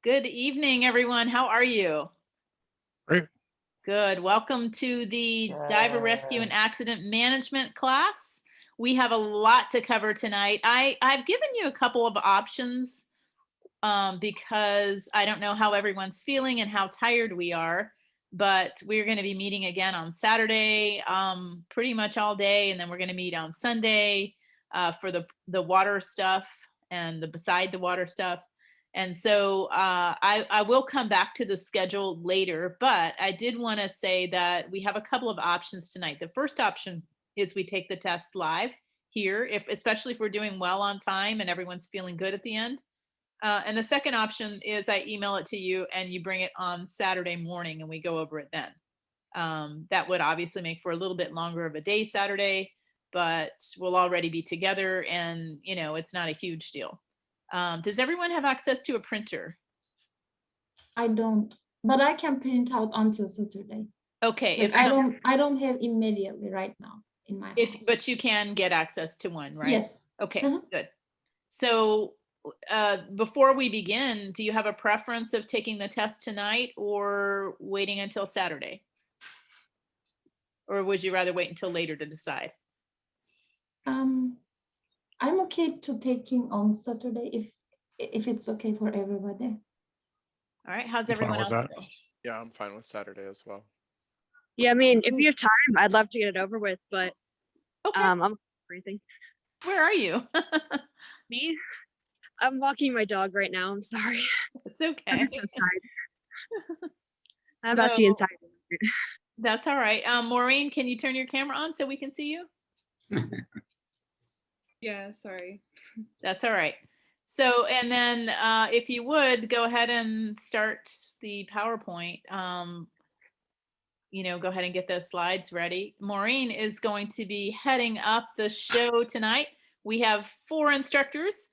Good evening, everyone. How are you? Great. Good. Welcome to the Diver Rescue and Accident Management class. We have a lot to cover tonight. I've given you a couple of options because I don't know how everyone's feeling and how tired we are, but we're going to be meeting again on Saturday pretty much all day, and then we're going to meet on Sunday for the water stuff and the beside the water stuff. And so I will come back to the schedule later, but I did want to say that we have a couple of options tonight. The first option is we take the test live here, especially if we're doing well on time and everyone's feeling good at the end. And the second option is I email it to you and you bring it on Saturday morning and we go over it then. That would obviously make for a little bit longer of a day Saturday, but we'll already be together and, you know, it's not a huge deal. Does everyone have access to a printer? I don't, but I can print out until Saturday. Okay. Like I don't have immediately right now in my house. But you can get access to one, right? Yes. Okay, Mhm. good. So before we begin, do you have a preference of taking the test tonight or waiting until Saturday? Or would you rather wait until later to decide? I'm okay to taking on Saturday if it's okay for everybody. All right, how's I'm fine everyone with else that. feel? Yeah, I'm fine with Saturday as well. Yeah, I mean, if you have time, I'd love to get it over with, but Okay, I'm everything. where are you? Me? I'm walking my dog right now. I'm sorry. It's okay. I'm just outside. I'm about to be inside. That's all right. Maureen, can you turn your camera on so we can see you? Yeah, sorry. That's all right. So, and then if you would go ahead and start the PowerPoint, you know, go ahead and get those slides ready. Maureen is going to be heading up the show tonight. We have 4 instructors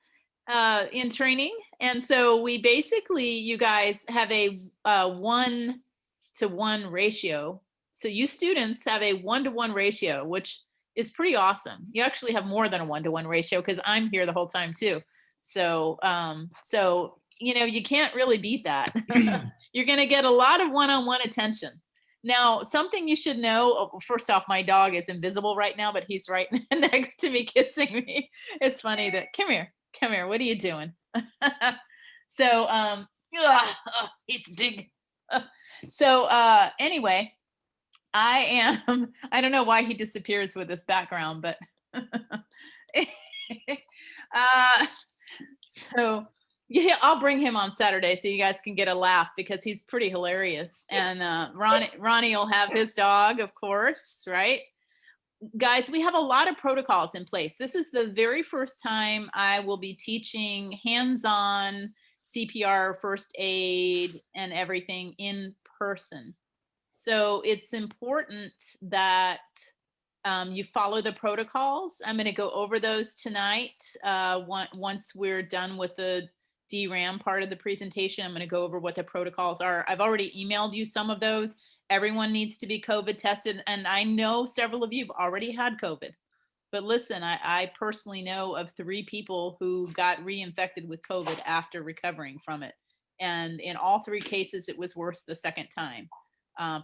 in training. And so we basically, you guys have a 1-to-1 ratio. So you students have a 1-to-1 ratio, which is pretty awesome. You actually have more than a 1-to-1 ratio because I'm here the whole time too. So, you know, you can't really beat that. You're going to get a lot of one-on-one attention. Now, something you should know, first off, my dog is invisible right now, but he's right next to me kissing me. It's funny that, come here, what are you doing? So, it's big. So anyway, I don't know why he disappears with this background, but so yeah, I'll bring him on Saturday so you guys can get a laugh because he's pretty hilarious. And Ronny will have his dog, of course, right? Guys, we have a lot of protocols in place. This is the very first time I will be teaching hands-on CPR, first aid, and everything in person. So it's important that you follow the protocols. I'm going to go over those tonight. Once we're done with the DRAM part of the presentation, I'm going to go over what the protocols are. I've already emailed you some of those. Everyone needs to be COVID tested. And I know several of you have already had COVID. But listen, I personally know of 3 people who got reinfected with COVID after recovering from it. And in all 3 cases, it was worse the second time.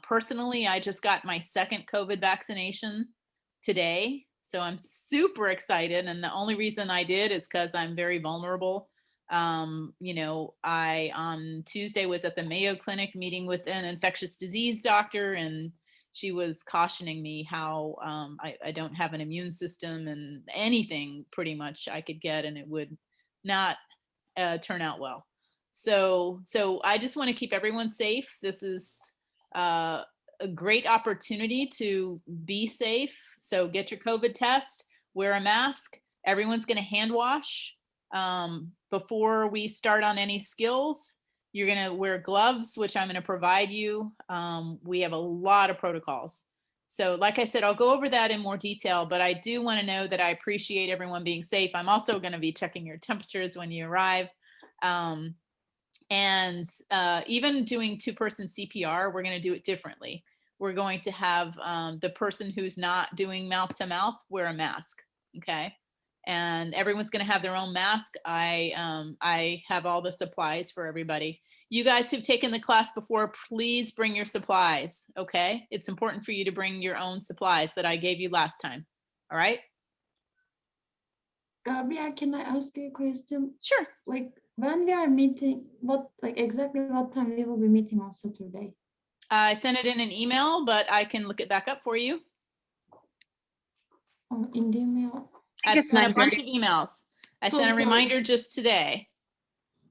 Personally, I just got my second COVID vaccination today. So I'm super excited. And the only reason I did is because I'm very vulnerable. You know, I on Tuesday was at the Mayo Clinic meeting with an infectious disease doctor, and she was cautioning me how I don't have an immune system and anything pretty much I could get and it would not turn out well. So I just want to keep everyone safe. This is a great opportunity to be safe. So get your COVID test, wear a mask. Everyone's going to hand wash before we start on any skills. You're going to wear gloves, which I'm going to provide you. We have a lot of protocols. So like I said, I'll go over that in more detail, but I do want to know that I appreciate everyone being safe. I'm also going to be checking your temperatures when you arrive. And even doing 2-person CPR, we're going to do it differently. We're going to have the person who's not doing mouth to mouth wear a mask. Okay. and everyone's going to have their own mask. I have all the supplies for everybody. You guys who've taken the class before, please bring your supplies, okay? It's important for you to bring your own supplies that I gave you last time, all right? Gabrielle, can I ask you a question? Sure. Like when we are meeting, exactly what time we will be meeting on Saturday? I sent it in an email, but I can look it back up for you. In the email? I've it's sent a bunch 9:30. of emails. I So sent a sorry. reminder just today.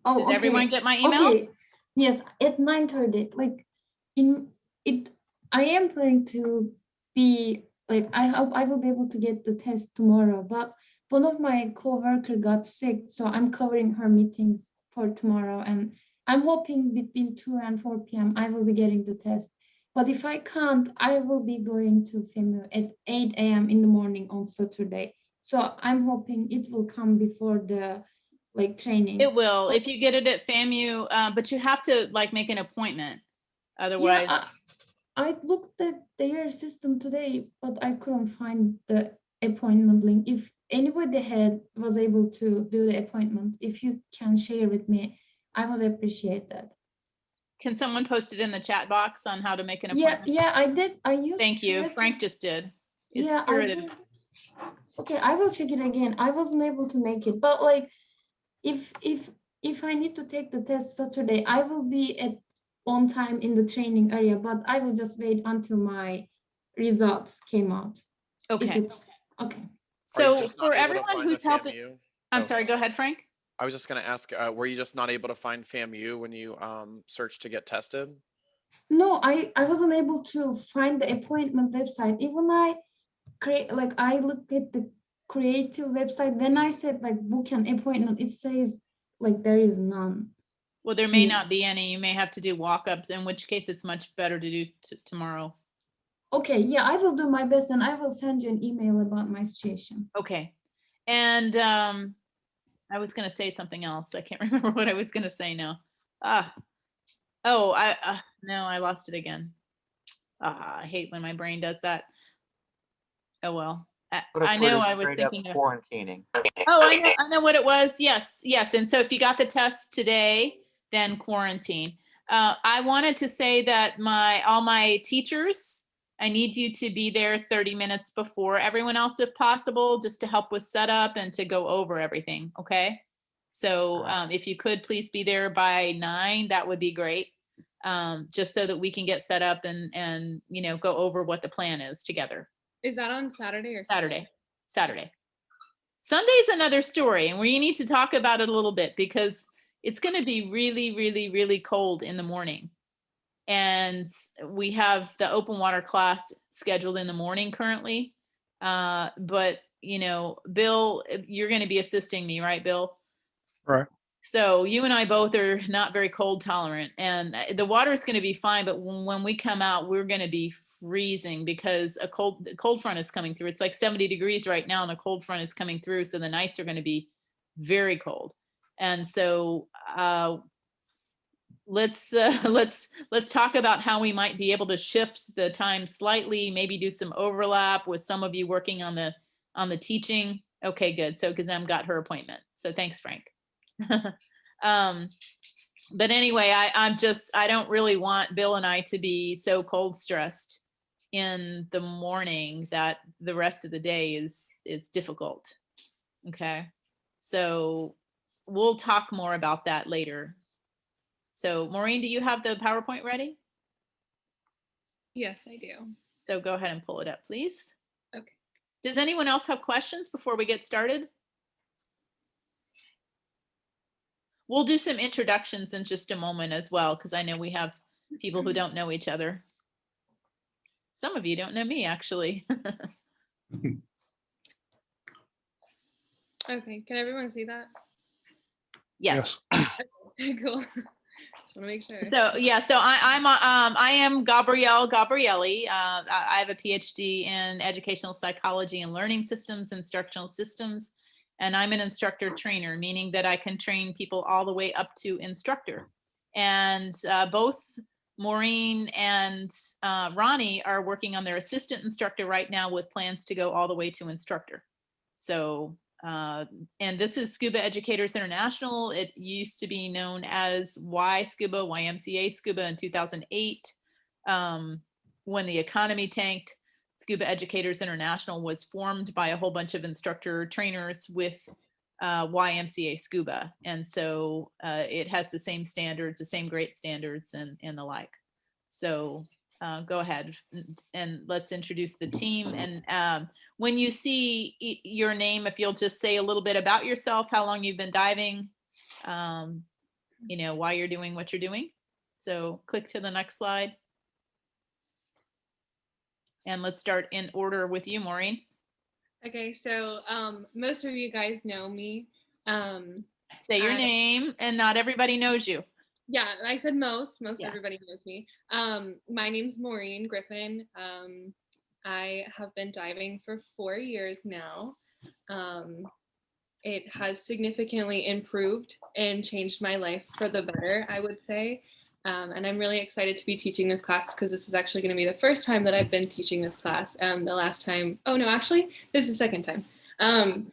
Oh, Did everyone get my email? Okay. Yes, at 9:30. Like in it, I am planning to be like I hope I will be able to get the test tomorrow. But one of my coworker got sick, so I'm covering her meetings for tomorrow, and I'm hoping between 2 and 4 p.m. I will be getting the test. But if I can't, I will be going to FEMU at 8 a.m. in the morning on Saturday. So I'm hoping it will come before the training. It will, if you get it at FAMU, but you have to like make an appointment. Otherwise, Yeah, I looked at their system today, but I couldn't find the appointment link. If anybody was able to do the appointment, if you can share with me, I would appreciate that. can someone post it in the chat box on how to make an Yeah, appointment? yeah, I did. I used. Thank you. curative- Frank just did. It's Yeah, I curative. did. Okay, I will check it again. I wasn't able to make it, but like, if I need to take the test Saturday, I will be at on time in the training area, but I will just wait until my results came out. If Okay. it's okay. Are you So just not for able to everyone find who's the helping, FAMU? I'm Oh, sorry, go ahead, Frank. I was just going to ask, were you just not able to find FAMU when you searched to get tested? No, I wasn't able to find the appointment website. Even I looked at the creative website. Then I said like book an appointment. It says like there is none. Well, there may Yeah. not be any. You may have to do walk-ups, in which case it's much better to do tomorrow. Okay, yeah, I will do my best, and I will send you an email about my situation. Okay. And I was going to say something else. I can't remember what I was going to say now. No, I lost it again. I hate when my brain does that. Oh, well. I know I was thinking of quarantining. Oh, I know what it was. Yes, yes. And so if you got the test today, then quarantine. I wanted to say that all my teachers, I need you to be there 30 minutes before everyone else if possible, just to help with setup and to go over everything, okay? So if you could please be there by 9, that would be great. Just so that we can get set up and go over what the plan is together. Is that on Saturday or Saturday. Sunday's another story, and we need to talk about it a little bit because it's going to be really, really, really cold in the morning. And we have the open water class scheduled in the morning currently. But, Bill, you're going to be assisting me, right, Bill? Right. So you and I both are not very cold tolerant, and the water is going to be fine. But when we come out, we're going to be freezing because a cold front is coming through. It's like 70 degrees right now, and a cold front is coming through. So the nights are going to be very cold. And so let's talk about how we might be able to shift the time slightly, maybe do some overlap with some of you working on the teaching. Okay, good. So Gizem got her appointment. So thanks, Frank. But anyway, I don't really want Bill and I to be so cold stressed in the morning that the rest of the day is difficult. Okay. So we'll talk more about that later. So Maureen, do you have the PowerPoint ready? Yes, I do. So go ahead and pull it up, please. Okay. Does anyone else have questions before we get started? We'll do some introductions in just a moment as well, because I know we have people who don't know each other. Some of you don't know me, actually. Okay, can everyone see that? Yes. Okay, cool. Just want to make sure. So yeah, so I am Gabrielle. I have a PhD in educational psychology and learning systems, instructional systems, and I'm an instructor trainer, meaning that I can train people all the way up to instructor. And both Maureen and Ronny are working on their assistant instructor right now with plans to go all the way to instructor. So And this is Scuba Educators International. It used to be known as YMCA Scuba in 2008. When the economy tanked, Scuba Educators International was formed by a whole bunch of instructor trainers with YMCA Scuba. And so it has the same standards, the same great standards and the like. So go ahead and let's introduce the team. And when you see your name, if you'll just say a little bit about yourself, how long you've been diving, you know, why you're doing what you're doing. So click to the next slide. And let's start in order with you, Maureen. Okay, so most of you guys know me. Say your I- name, and not everybody knows you. Yeah, I said most Yeah. everybody knows me. My name's Maureen Griffin. I have been diving for 4 years now. It has significantly improved and changed my life for the better, I would say. And I'm really excited to be teaching this class because this is actually going to be the first time that I've been teaching this class. The last time, oh no, actually, this is the second time.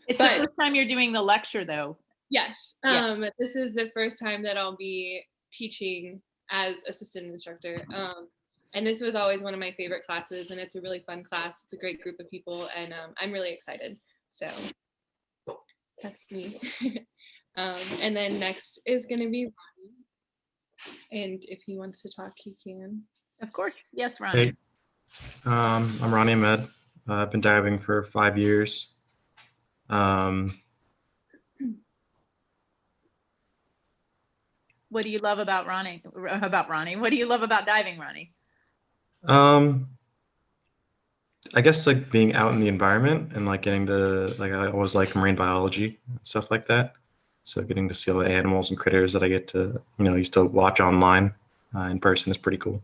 It's the first time you're doing the lecture, though. Yes, Yeah. this is the first time that I'll be teaching as assistant instructor. And this was always one of my favorite classes, and it's a really fun class. It's a great group of people, and I'm really excited. So that's me. And then next is going to be Ronny. And if he wants to talk, he can. Of course. Yes, Ronny. Hey, I'm Ronny Ahmed. I've been diving for 5 years. What do you love about Ronny? What do you love about diving, Ronny? I guess like being out in the environment and like getting to like I always like marine biology and stuff like that. So getting to see all the animals and critters that I get to used to watch online in person is pretty cool.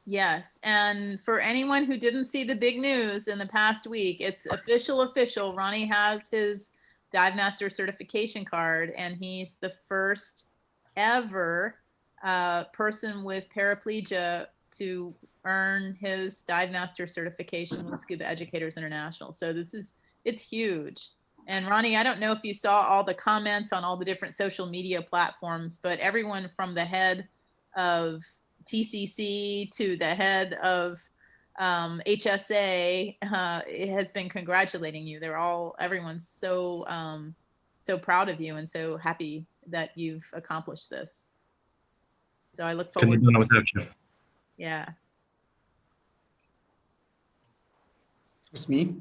Yes, and for anyone who didn't see the big news in the past week, it's official. Ronny has his Dive Master certification card, and he's the first ever person with paraplegia to earn his Dive Master certification with Scuba Educators International. So it's huge. And Ronny, I don't know if you saw all the comments on all the different social media platforms, but everyone from the head of TCC to the head of HSA has been congratulating you. Everyone's so proud of you and so happy that you've accomplished this. So I look forward. Couldn't have done it without you. Yeah. It's me.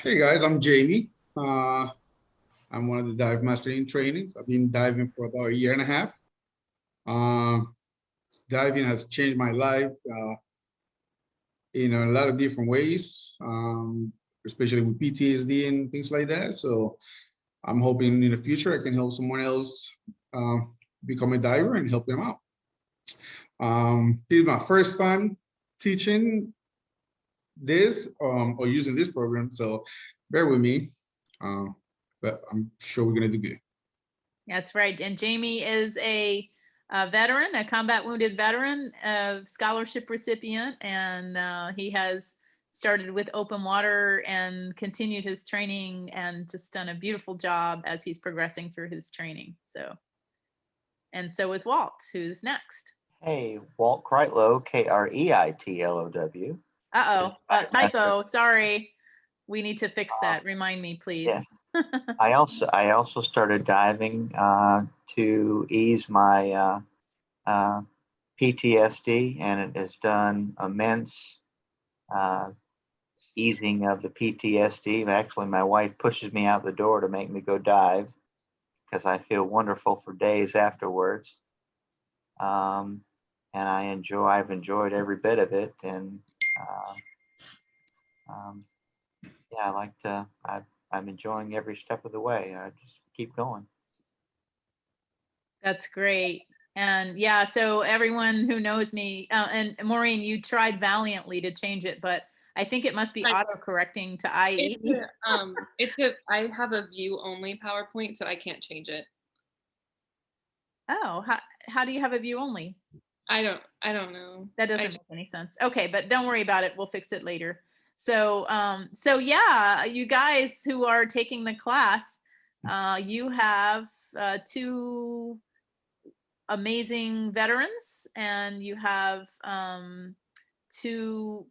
Hey guys, I'm Jaime. I'm one of the dive master in trainings. I've been diving for about 1.5 years. Diving has changed my life in a lot of different ways, especially with PTSD and things like that. So I'm hoping in the future I can help someone else become a diver and help them out. This is my first time teaching this or using this program, so bear with me, but I'm sure we're gonna do good. That's right. And Jaime is a veteran, a combat wounded veteran, scholarship recipient, and he has started with open water and continued his training and just done a beautiful job as he's progressing through his training. And so is Walt, who's next. Hey, Walt Kreitlow, Kreitlow. Typo. Sorry. We need to fix that. Remind me, please. Yes. I also started diving to ease my PTSD, and it has done immense easing of the PTSD. Actually, my wife pushes me out the door to make me go dive because I feel wonderful for days afterwards. And I've enjoyed every bit of it, and yeah, I'm enjoying every step of the way. I just keep going. That's great. And yeah, so everyone who knows me, and Maureen, you tried valiantly to change it, but I think it must be auto-correcting to IE. I have a view only PowerPoint, so I can't change it. Oh, how do you have a view only? I don't know. That doesn't make any sense. Okay, but don't worry about it. We'll fix it later. So, so yeah, you guys who are taking the class, you have 2 amazing veterans, and you have 2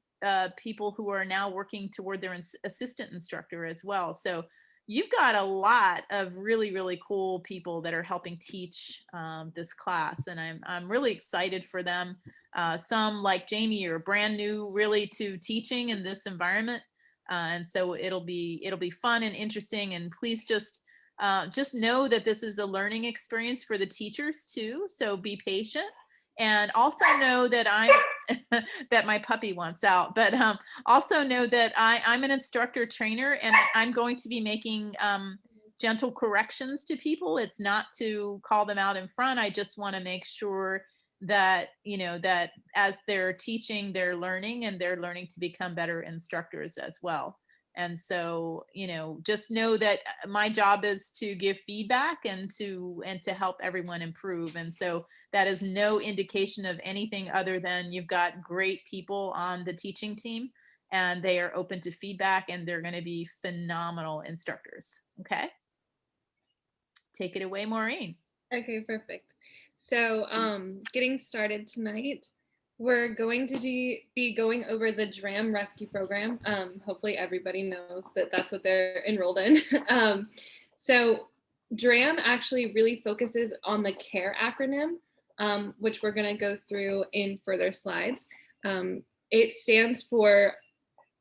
people who are now working toward their assistant instructor as well. So you've got a lot of really, really cool people that are helping teach this class, and I'm really excited for them. Some, like Jaime, are brand new really to teaching in this environment, and so it'll be fun and interesting. And please just know that this is a learning experience for the teachers too. So be patient, and also know that that my puppy wants out, but also know that I'm an instructor trainer, and I'm going to be making gentle corrections to people. It's not to call them out in front. I just want to make sure that, that as they're teaching, they're learning, and they're learning to become better instructors as well. And so, just know that my job is to give feedback and to help everyone improve. And so that is no indication of anything other than you've got great people on the teaching team, and they are open to feedback, and they're going to be phenomenal instructors. Okay. Take it away, Maureen. Okay, perfect. So getting started tonight, we're going to be going over the DRAM rescue program. Hopefully everybody knows that that's what they're enrolled in. So DRAM actually really focuses on the CARE acronym, which we're going to go through in further slides. It stands for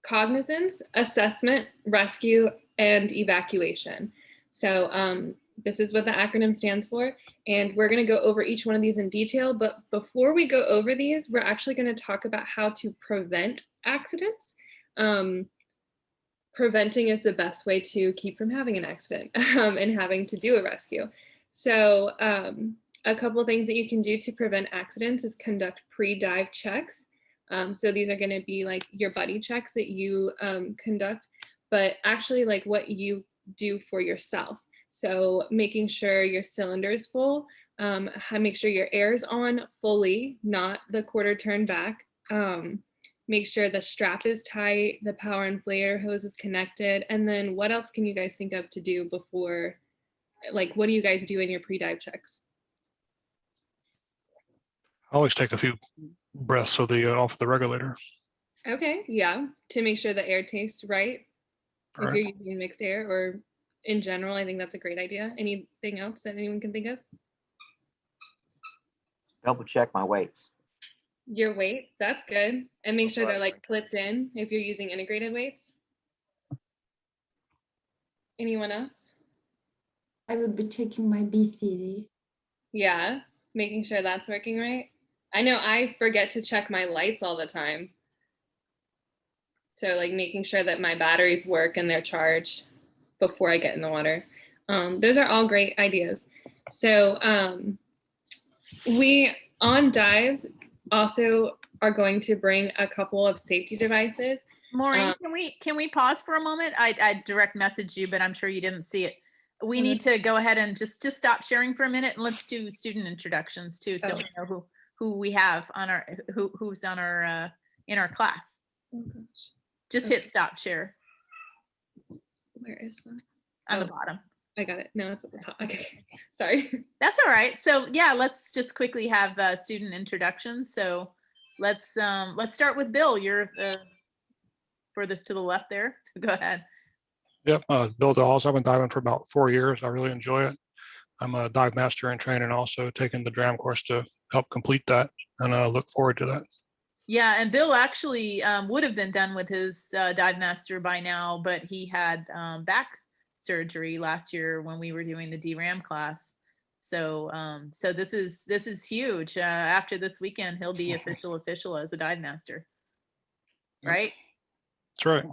cognizance, assessment, rescue, and evacuation. So this is what the acronym stands for, and we're going to go over each one of these in detail. But before we go over these, we're actually going to talk about how to prevent accidents. Preventing is the best way to keep from having an accident and having to do a rescue. So a couple of things that you can do to prevent accidents is conduct pre-dive checks. So these are going to be like your buddy checks that you conduct, but actually like what you do for yourself. So making sure your cylinder is full, make sure your air is on fully, not the quarter turn back. Make sure the strap is tight, the power inflator hose is connected. And then what else can you guys think of to do before, like what do you guys do in your pre-dive checks? I always take a few breaths of off the regulator. Okay, yeah, to make sure the air tastes right. If Right. you're using mixed air or in general, I think that's a great idea. Anything else that anyone can think of? Double check my weights. Your weight, that's good. And make sure they're like clipped in if you're using integrated weights. Anyone else? I will be checking my BCD. Yeah, making sure that's working right. I know I forget to check my lights all the time. So like making sure that my batteries work and they're charged before I get in the water. Those are all great ideas. So we on dives also are going to bring a couple of safety devices. Maureen, can we pause for a moment? I direct messaged you, but I'm sure you didn't see it. We need to go ahead and just stop sharing for a minute, and let's do student introductions too, so we know who we have on our who's on our in our class. Oh gosh. Just hit stop share. Where is that? On the bottom. I got it. No, it's at the top. Okay, sorry. That's all right. So yeah, let's just quickly have student introductions. So let's start with Bill. You're the furthest to the left there. So go ahead. Yep, Bill Dawes. I've been diving for about 4 years. I really enjoy it. I'm a dive master in training, also taking the DRAM course to help complete that, and I look forward to that. Yeah, and Bill actually would have been done with his dive master by now, but he had back surgery last year when we were doing the DRAM class. So so this is huge. After this weekend, he'll be official as a dive master, right? That's right.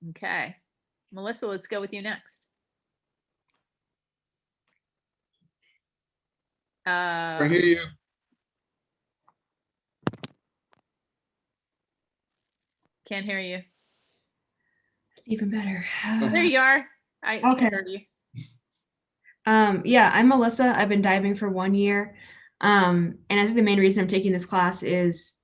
Okay, Melissa, let's go with you next. I hear you. Can't hear you. It's even better. There you are. I heard you. Yeah, I'm Melissa. I've been diving for 1 year. And I think the main reason I'm taking this class is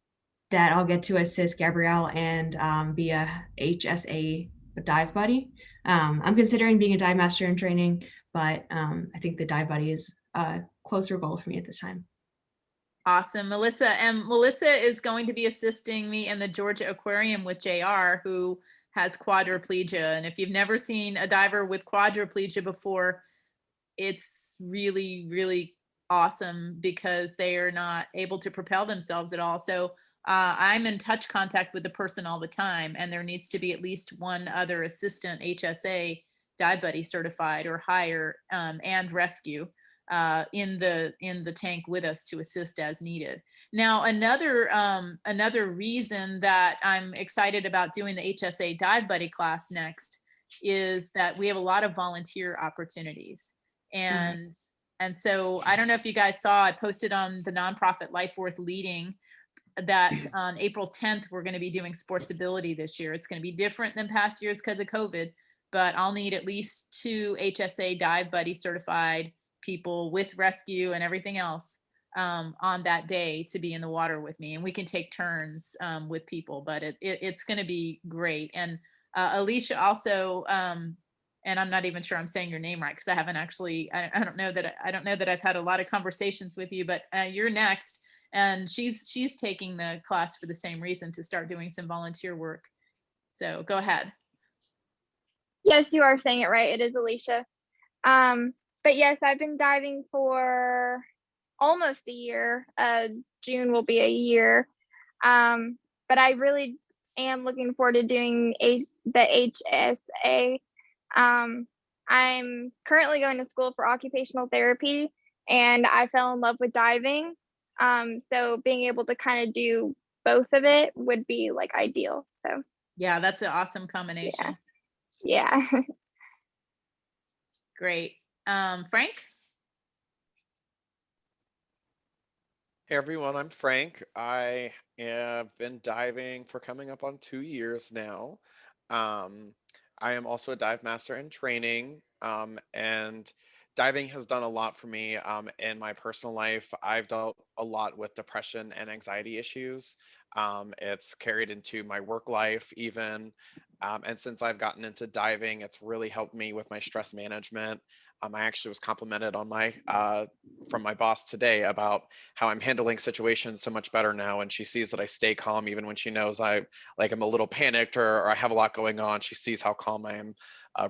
that I'll get to assist Gabrielle and be a HSA dive buddy. I'm considering being a dive master in training, but I think the dive buddy is a closer goal for me at this time. Awesome, Melissa. And Melissa is going to be assisting me in the Georgia Aquarium with JR, who has quadriplegia. And if you've never seen a diver with quadriplegia before, it's really, really awesome because they are not able to propel themselves at all. So I'm in touch contact with the person all the time, and there needs to be at least one other assistant HSA dive buddy certified or higher and rescue in the tank with us to assist as needed. Now, another reason that I'm excited about doing the HSA dive buddy class next is that we have a lot of volunteer opportunities. And so I don't know if you guys saw, I posted on the nonprofit Life Worth Leading that on April 10th, we're going to be doing sportsability this year. It's going to be different than past years because of COVID, but I'll need at least 2 HSA dive buddy certified people with rescue and everything else on that day to be in the water with me. And we can take turns with people, but it's going to be great. And Alicia also, and I'm not even sure I'm saying your name right because I haven't actually, I don't know that I've had a lot of conversations with you, but you're next. And she's taking the class for the same reason, to start doing some volunteer work. So go ahead. Yes, you are saying it right. It is Alicia. But yes, I've been diving for almost a year. June will be a year. But I really am looking forward to doing the HSA. I'm currently going to school for occupational therapy, and I fell in love with diving. So being able to kind of do both of it would be like ideal. So yeah, that's an awesome combination. Yeah. Great. Frank? Hey everyone, I'm Frank. I have been diving for coming up on 2 years now. I am also a dive master in training, and diving has done a lot for me in my personal life. I've dealt a lot with depression and anxiety issues. It's carried into my work life even. And since I've gotten into diving, it's really helped me with my stress management. I actually was complimented on from my boss today about how I'm handling situations so much better now. And she sees that I stay calm even when she knows I'm a little panicked or I have a lot going on. She sees how calm I am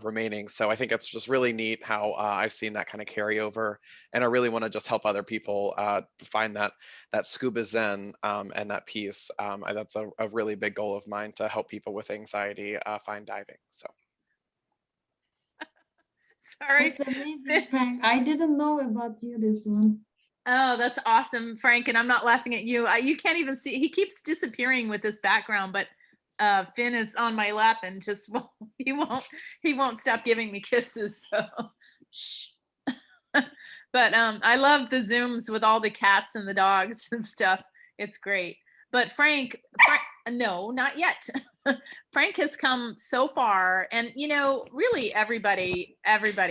remaining. So I think it's just really neat how I've seen that kind of carry over. And I really want to just help other people find that scuba zen and that peace. That's a really big goal of mine, to help people with anxiety find diving. So. Sorry. That's amazing, Frank. I didn't know about you this one. Oh, that's awesome, Frank. And I'm not laughing at you. You can't even see, he keeps disappearing with this background, but Finn is on my lap and just he won't stop giving me kisses. So shh. But I love the Zooms with all the cats and the dogs and stuff. It's great. But Frank, no, not yet. Frank has come so far, and really everybody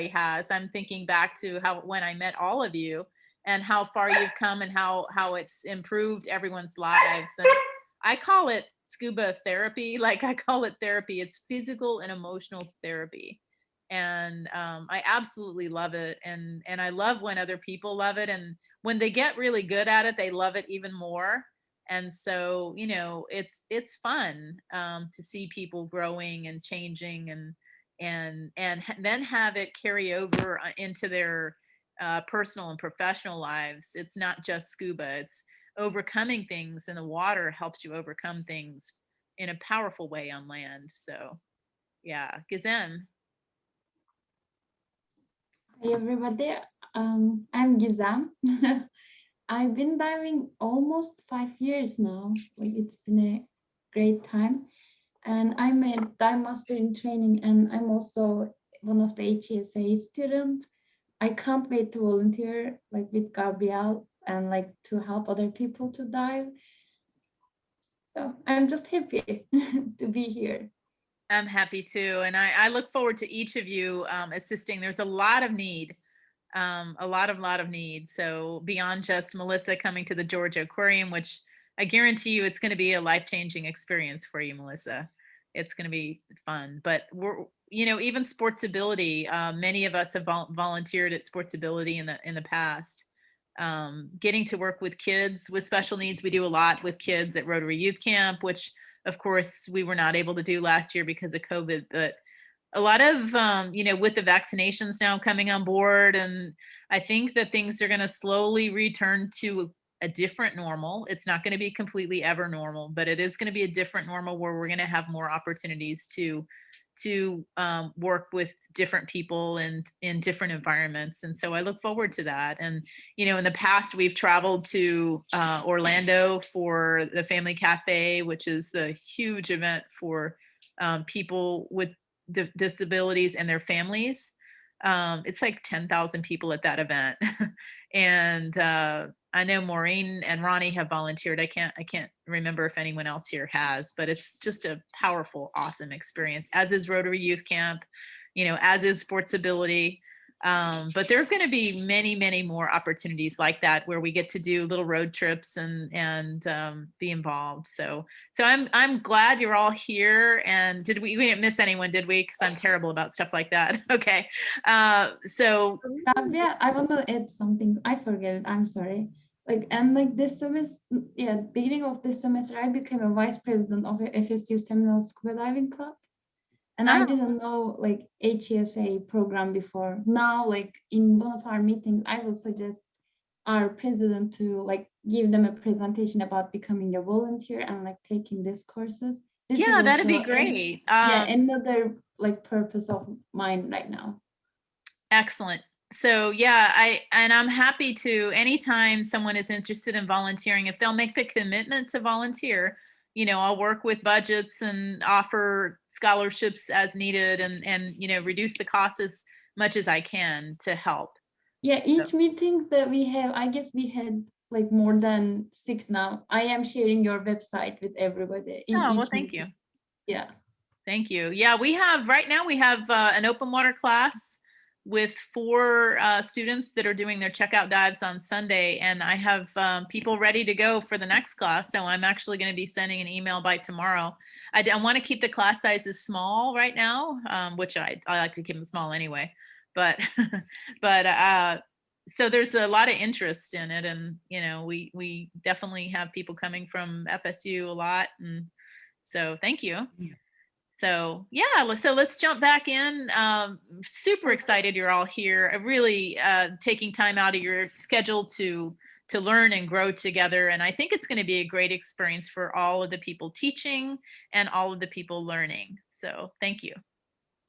has. I'm thinking back to when I met all of you and how far you've come and how it's improved everyone's lives. And I call it scuba therapy. Like, I call it therapy. It's physical and emotional therapy. And I absolutely love it. And I love when other people love it. And when they get really good at it, they love it even more. And so, it's fun to see people growing and changing and then have it carry over into their personal and professional lives. It's not just scuba, it's overcoming things in the water helps you overcome things in a powerful way on land. So yeah, Gizem. Hey everybody, I'm Gizem. I've been diving almost 5 years now. It's been a great time. And I'm a dive master in training, and I'm also one of the HSA students. I can't wait to volunteer with Gabrielle and to help other people to dive. So I'm just happy to be here. I'm happy too. And I look forward to each of you assisting. There's a lot of need. A lot of need. So beyond just Melissa coming to the Georgia Aquarium, which I guarantee you it's going to be a life-changing experience for you, Melissa. It's going to be fun. But we're, you know, even Sportsability, many of us have volunteered at Sportsability in the past. Getting to work with kids with special needs. We do a lot with kids at Rotary Youth Camp, which of course we were not able to do last year because of COVID, but a lot of, you know, with the vaccinations now coming on board, and I think that things are going to slowly return to a different normal. It's not going to be completely ever normal, but it is going to be a different normal where we're going to have more opportunities to work with different people and in different environments. And so I look forward to that. And, you know, in the past, we've traveled to Orlando for the Family Cafe, which is a huge event for people with disabilities and their families. It's like 10,000 people at that event. And I know Maureen and Ronny have volunteered. I can't remember if anyone else here has, but it's just a powerful, awesome experience, as is Rotary Youth Camp, you know, as is Sportsability. But there are going to be many, many more opportunities like that where we get to do little road trips and be involved. So I'm glad you're all here. And we didn't miss anyone, did we? Because I'm terrible about stuff like that. Okay. So Yeah, I want to add something. I forget it. I'm sorry. Like, and like this semester, yeah, beginning of this semester, I became a vice president of a FSU Seminole Scuba Diving Club. And I didn't know like HESA program before. Now, like in one of our meetings, I will suggest our president to like give them a presentation about becoming a volunteer and like taking these courses. This yeah, is that'd be also great. another like purpose of mine right now. Excellent. So yeah, I'm happy to, anytime someone is interested in volunteering, if they'll make the commitment to volunteer, you know, I'll work with budgets and offer scholarships as needed and you know, reduce the costs as much as I can to help. Yeah, each meetings that we have, I guess we had like more than 6 now. I am sharing your website with everybody. Oh, well, thank you. Yeah. Thank you. Yeah, we have, right now we have an open water class with 4 students that are doing their checkout dives on Sunday. And I have people ready to go for the next class. So I'm actually going to be sending an email by tomorrow. I want to keep the class sizes small right now, which I like to keep them small anyway. But, so there's a lot of interest in it. And, you know, we definitely have people coming from FSU a lot. And so thank you. So yeah, so let's jump back in. Super excited you're all here. Really taking time out of your schedule to learn and grow together. And I think it's going to be a great experience for all of the people teaching and all of the people learning. So thank you.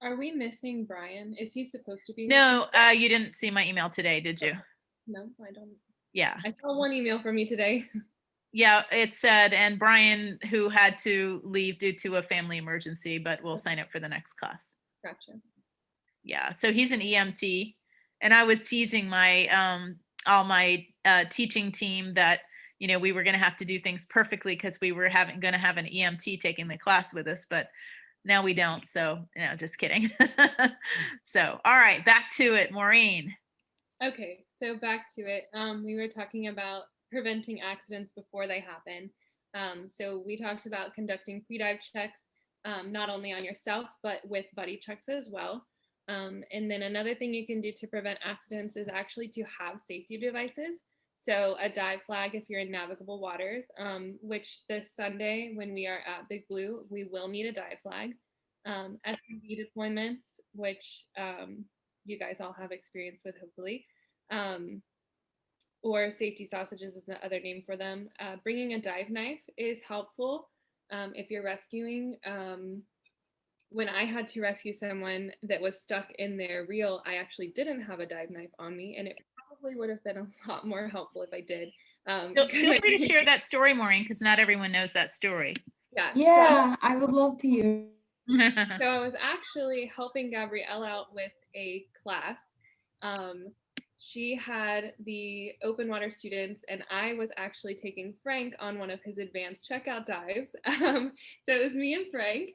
Are we missing Brian? Is he supposed to be? No, you didn't see my email today, did you? No, I don't. Yeah. I saw one email from you today. Yeah, it said, and Brian, who had to leave due to a family emergency, but will sign up for the next class. Gotcha. Yeah, so he's an EMT, and I was teasing my all my teaching team that, you know, we were going to have to do things perfectly because we were going to have an EMT taking the class with us, but now we don't. So, no, just kidding. So, all right, back to it, Maureen. Okay, so back to it. We were talking about preventing accidents before they happen. So we talked about conducting pre-dive checks, not only on yourself, but with buddy checks as well. And then another thing you can do to prevent accidents is actually to have safety devices. So a dive flag if you're in navigable waters, which this Sunday when we are at Big Blue, we will need a dive flag. SUV deployments, which you guys all have experience with, hopefully. Or safety sausages is the other name for them. Bringing a dive knife is helpful if you're rescuing. When I had to rescue someone that was stuck in their reel, I actually didn't have a dive knife on me, and it probably would have been a lot more helpful if I did. Feel free to share that story, Maureen, because not everyone knows that story. Yeah, so, I would love to hear. So I was actually helping Gabrielle out with a class. She had the open water students, and I was actually taking Frank on one of his advanced checkout dives. So it was me and Frank,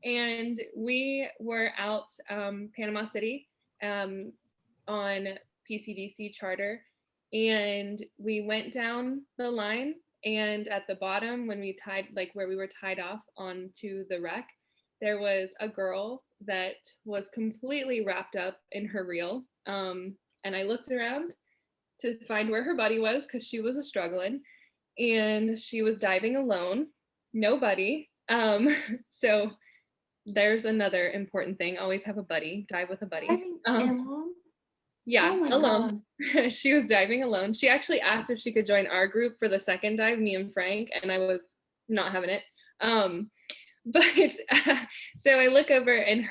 and we were out Panama City on PCDC charter, and we went down the line And at the bottom, when we tied, like where we were tied off onto the wreck, there was a girl that was completely wrapped up in her reel. And I looked around to find where her buddy was because she was struggling, and she was diving alone, no buddy. So there's another important thing: always have a buddy. Dive with a buddy. Diving alone? Yeah, Oh my alone. She was diving alone. She actually asked if she could join our group for the second dive, me and Frank, and I was not having it. But so I look over and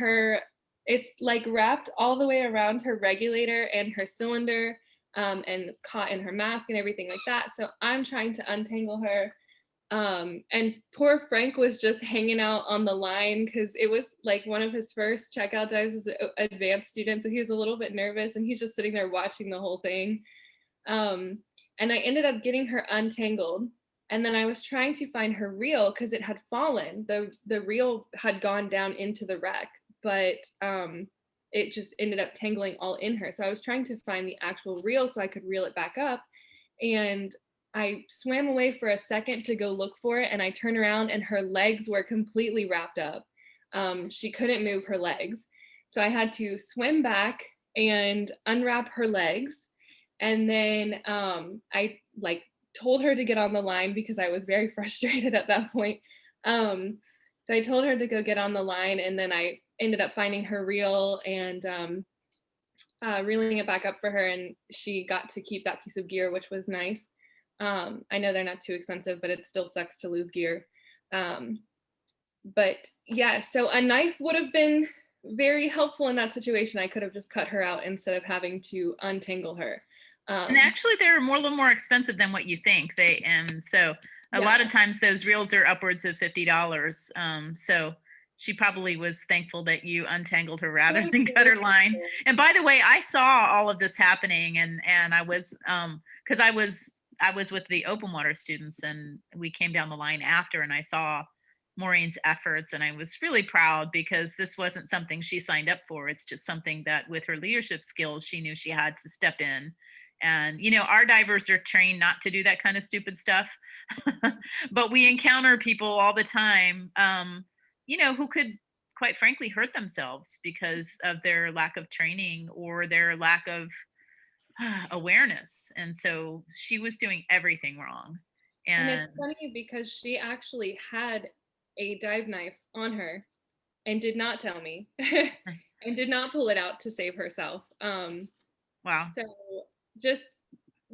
it's like wrapped all the way around her regulator and her cylinder, and it's caught in her mask and everything like that. So I'm trying to untangle her. And poor Frank was just hanging out on the line because it was like one of his first checkout dives as an advanced student. So he was a little bit nervous, and he's just sitting there watching the whole thing. And I ended up getting her untangled. And then I was trying to find her reel because it had fallen. The reel had gone down into the wreck, but it just ended up tangling all in her. So I was trying to find the actual reel so I could reel it back up. And I swam away for a second to go look for it, and I turned around and her legs were completely wrapped up. She couldn't move her legs. So I had to swim back and unwrap her legs. And then I like told her to get on the line because I was very frustrated at that point. So I told her to go get on the line, and then I ended up finding her reel and reeling it back up for her, and she got to keep that piece of gear, which was nice. I know they're not too expensive, but it still sucks to lose gear. But yeah, so a knife would have been very helpful in that situation. I could have just cut her out instead of having to untangle her. And actually, they're a little more expensive than what you think. So a lot of times those reels are upwards of $50. So she probably was thankful that you untangled her rather than cut her line. And by the way, I saw all of this happening, and I was because I was with the open water students, and we came down the line after, and I saw Maureen's efforts, and I was really proud because this wasn't something she signed up for. It's just something that with her leadership skills, she knew she had to step in. And, you know, our divers are trained not to do that kind of stupid stuff, but we encounter people all the time, you know, who could quite frankly hurt themselves because of their lack of training or their lack of awareness. And so she was doing everything wrong. And it's funny because she actually had a dive knife on her and did not tell me and did not pull it out to save herself. Wow. So just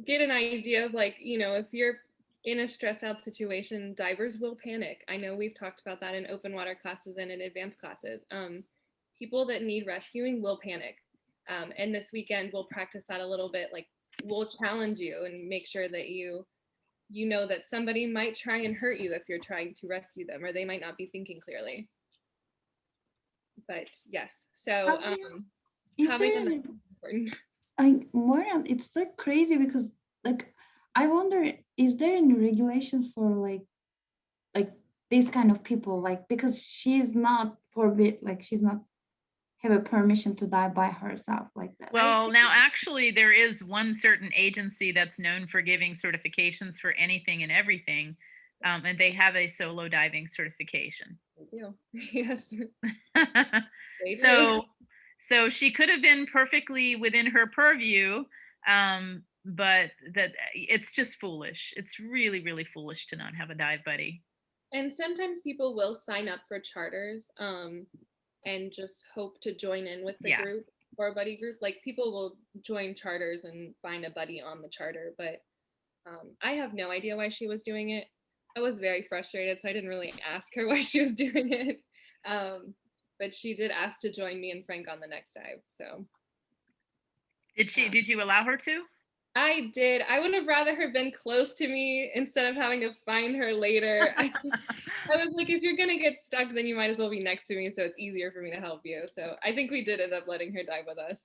get an idea of, like, you know, if you're in a stressed out situation, divers will panic. I know we've talked about that in open water classes and in advanced classes. People that need rescuing will panic. And this weekend we'll practice that a little bit. Like, we'll challenge you and make sure that you know that somebody might try and hurt you if you're trying to rescue them, or they might not be thinking clearly. But yes, so having a knife is important. Maureen, it's so crazy because, like, I wonder, is there any regulations for like these kind of people? Like, because she's not she's not have a permission to dive by herself like that. Well, now actually there is one certain agency that's known for giving certifications for anything and everything, and they have a solo diving certification. They do. Yes. They So do. So she could have been perfectly within her purview, but that it's just foolish. It's really, really foolish to not have a dive buddy. And sometimes people will sign up for charters and just hope to join in with the group or a buddy group. Like, people will join charters and find a buddy on the charter, but I have no idea why she was doing it. I was very frustrated, so I didn't really ask her why she was doing it. But she did ask to join me and Frank on the next dive. So did you allow her to? I did. I would have rather her been close to me instead of having to find her later. I was like, if you're gonna get stuck, then you might as well be next to me, so it's easier for me to help you. So I think we did end up letting her dive with us.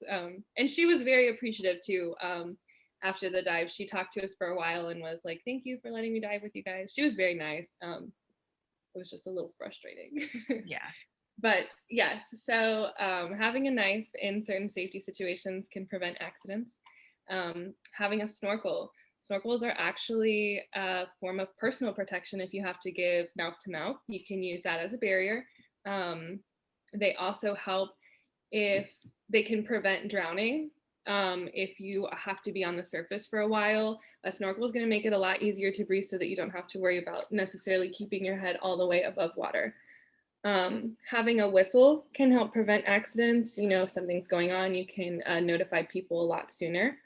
And she was very appreciative too. After the dive, she talked to us for a while and was like, thank you for letting me dive with you guys. She was very nice. It was just a little frustrating. Yeah. But yes, so having a knife in certain safety situations can prevent accidents. Having a snorkel Snorkels are actually a form of personal protection if you have to give mouth to mouth. You can use that as a barrier. They also help if they can prevent drowning. If you have to be on the surface for a while, a snorkel is going to make it a lot easier to breathe so that you don't have to worry about necessarily keeping your head all the way above water. Having a whistle can help prevent accidents. You know, if something's going on, you can notify people a lot sooner.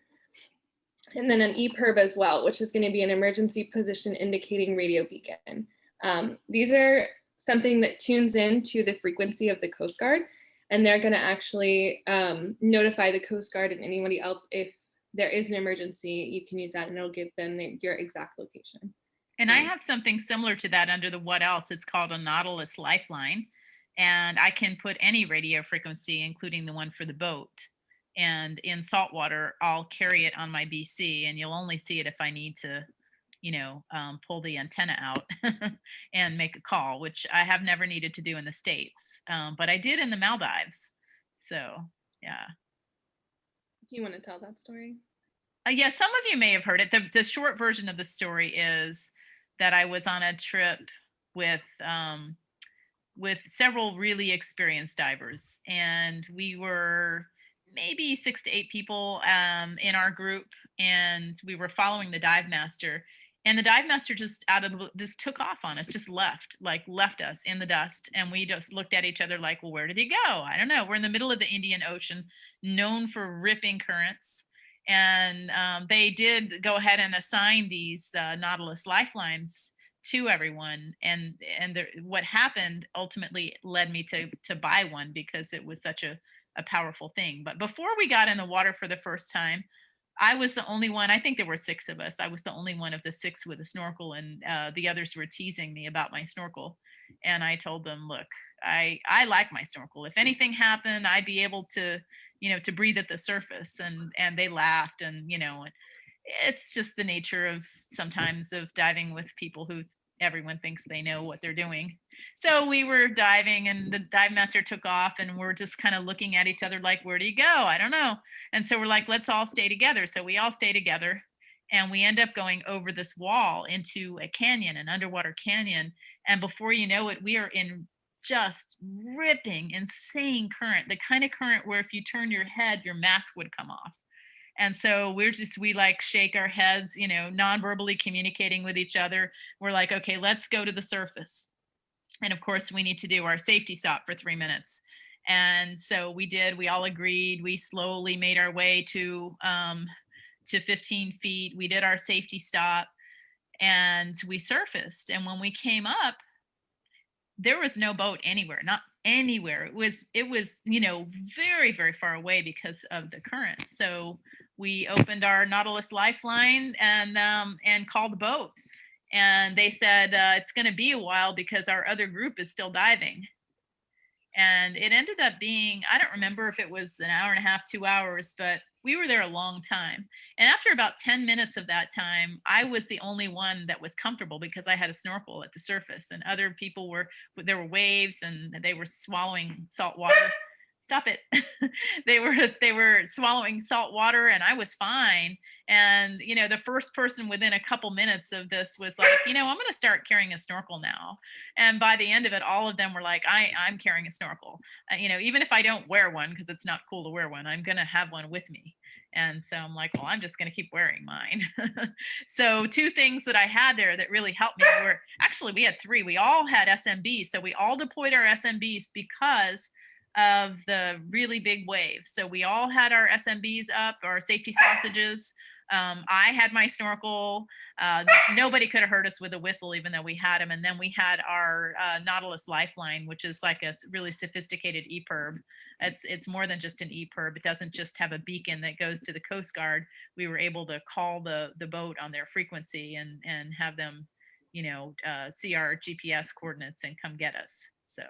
And then an EPIRB as well, which is going to be an emergency position indicating radio beacon. These are something that tunes into the frequency of the Coast Guard, and they're going to actually notify the Coast Guard and anybody else if there is an emergency. You can use that and it'll give them your exact location. And I have something similar to that under the what else. It's called a Nautilus Lifeline. And I can put any radio frequency, including the one for the boat. And in saltwater, I'll carry it on my BC, and you'll only see it if I need to, you know, pull the antenna out and make a call, which I have never needed to do in the States. But I did in the Maldives. So, yeah. Do you want to tell that story? Yeah, some of you may have heard it. The short version of the story is that I was on a trip with several really experienced divers, and we were maybe 6 to 8 people in our group, and we were following the dive master, and the dive master just took off on us, just left us in the dust, and we just looked at each other like, well, where did he go? I don't know. We're in the middle of the Indian Ocean, known for ripping currents, and they did go ahead and assign these Nautilus lifelines to everyone, and what happened ultimately led me to buy one because it was such a powerful thing. But before we got in the water for the first time, I was the only one. I think there were 6 of us. I was the only one of the 6 with a snorkel, and the others were teasing me about my snorkel. And I told them, look, I like my snorkel. If anything happened, I'd be able to, you know, to breathe at the surface. And they laughed, and, you know, it's just the nature of sometimes of diving with people who everyone thinks they know what they're doing. So we were diving, and the dive master took off, and we're just kind of looking at each other like, where do you go? I don't know. And so we're like, let's all stay together. So we all stay together, and we end up going over this wall into a canyon, an underwater canyon. And before you know it, we are in just ripping, insane current, the kind of current where if you turn your head, your mask would come off. And so we like shake our heads, you know, non-verbally communicating with each other. We're like, okay, let's go to the surface. And of course, we need to do our safety stop for 3 minutes. And so we did. We all agreed. We slowly made our way to 15 feet. We did our safety stop, and we surfaced. And when we came up, there was no boat anywhere, not anywhere. It was, you know, very, very far away because of the current. So we opened our Nautilus Lifeline and called the boat. And they said, it's going to be a while because our other group is still diving. And it ended up being, I don't remember if it was an hour and a half, 2 hours, but we were there a long time. And after about 10 minutes of that time, I was the only one that was comfortable because I had a snorkel at the surface, and other people there were waves, and they were swallowing salt water. Stop it. They were swallowing salt water, and I was fine. And, you know, the first person within a couple minutes of this was like, you know, I'm going to start carrying a snorkel now. And by the end of it, all of them were like, I'm carrying a snorkel. You know, even if I don't wear one, because it's not cool to wear one, I'm going to have one with me. And so I'm like, well, I'm just going to keep wearing mine. So 2 things that I had there that really helped me were, actually, we had 3. We all had SMBs. So we all deployed our SMBs because of the really big waves. So we all had our SMBs up, our safety sausages. I had my snorkel. Nobody could have hurt us with a whistle, even though we had them. And then we had our Nautilus Lifeline, which is like a really sophisticated EPIRB. It's more than just an EPIRB. It doesn't just have a beacon that goes to the Coast Guard. We were able to call the boat on their frequency and have them, you know, see our GPS coordinates and come get us. So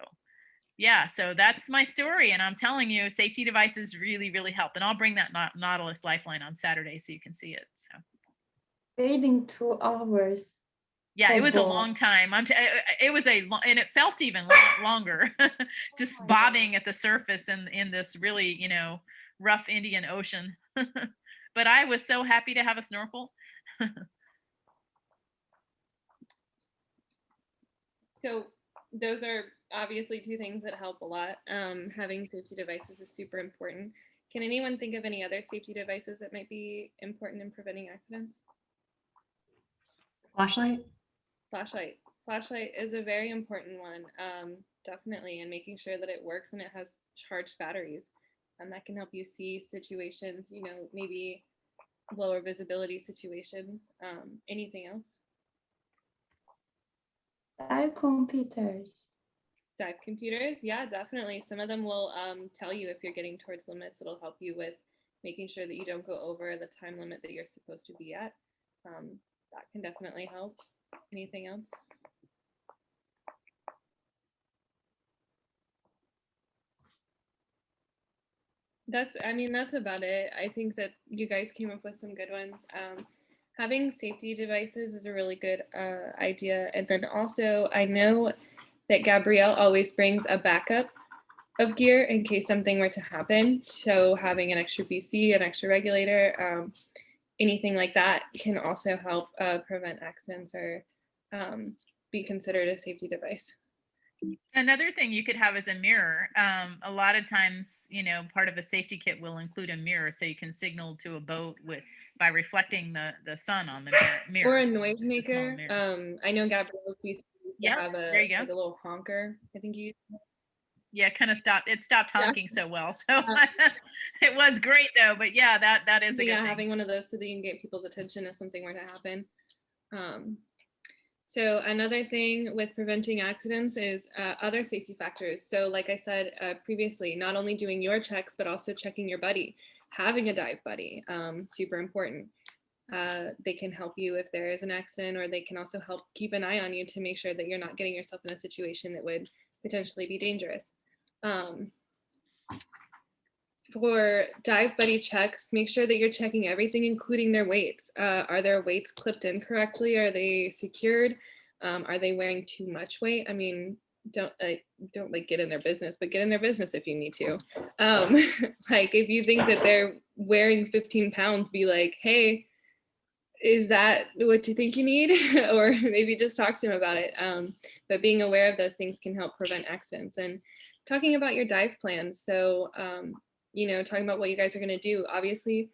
yeah, so that's my story. And I'm telling you, safety devices really, really help. And I'll bring that Nautilus Lifeline on Saturday so you can see it. So Waiting 2 hours. Yeah, it was a long time. And it felt even longer, just bobbing at the surface in this really, you know, rough Indian Ocean. But I was so happy to have a snorkel. So those are obviously two things that help a lot. Having safety devices is super important. Can anyone think of any other safety devices that might be important in preventing accidents? Flashlight. Flashlight. Flashlight is a very important one, definitely, and making sure that it works and it has charged batteries. And that can help you see situations, you know, maybe lower visibility situations. Anything else? Dive computers. Dive computers, yeah, definitely. Some of them will tell you if you're getting towards limits. It'll help you with making sure that you don't go over the time limit that you're supposed to be at. That can definitely help. Anything else? I mean, that's about it. I think that you guys came up with some good ones. Having safety devices is a really good idea. And then also, I know that Gabrielle always brings a backup of gear in case something were to happen. So having an extra BC, an extra regulator, anything like that can also help prevent accidents or be considered a safety device. Another thing you could have is a mirror. A lot of times, you know, part of a safety kit will include a mirror, so you can signal to a boat by reflecting the sun on the mirror. Or a noisemaker. I know Gabrielle used to have there you go. like a little honker. I think you. Yeah, kind of stopped. It stopped honking so well. So it was great though. But yeah, that is a good thing. Having one of those so that you can get people's attention if something were to happen. So another thing with preventing accidents is other safety factors. So like I said previously, not only doing your checks, but also checking your buddy. Having a dive buddy, super important. They can help you if there is an accident, or they can also help keep an eye on you to make sure that you're not getting yourself in a situation that would potentially be dangerous. For dive buddy checks, make sure that you're checking everything, including their weights. Are their weights clipped in correctly? Are they secured? Are they wearing too much weight? I mean, don't like get in their business, but get in their business if you need to. Like if you think that they're wearing 15 pounds, be like, hey, is that what you think you need? Or maybe just talk to them about it. But being aware of those things can help prevent accidents. And talking about your dive plans. So, you know, talking about what you guys are going to do. Obviously,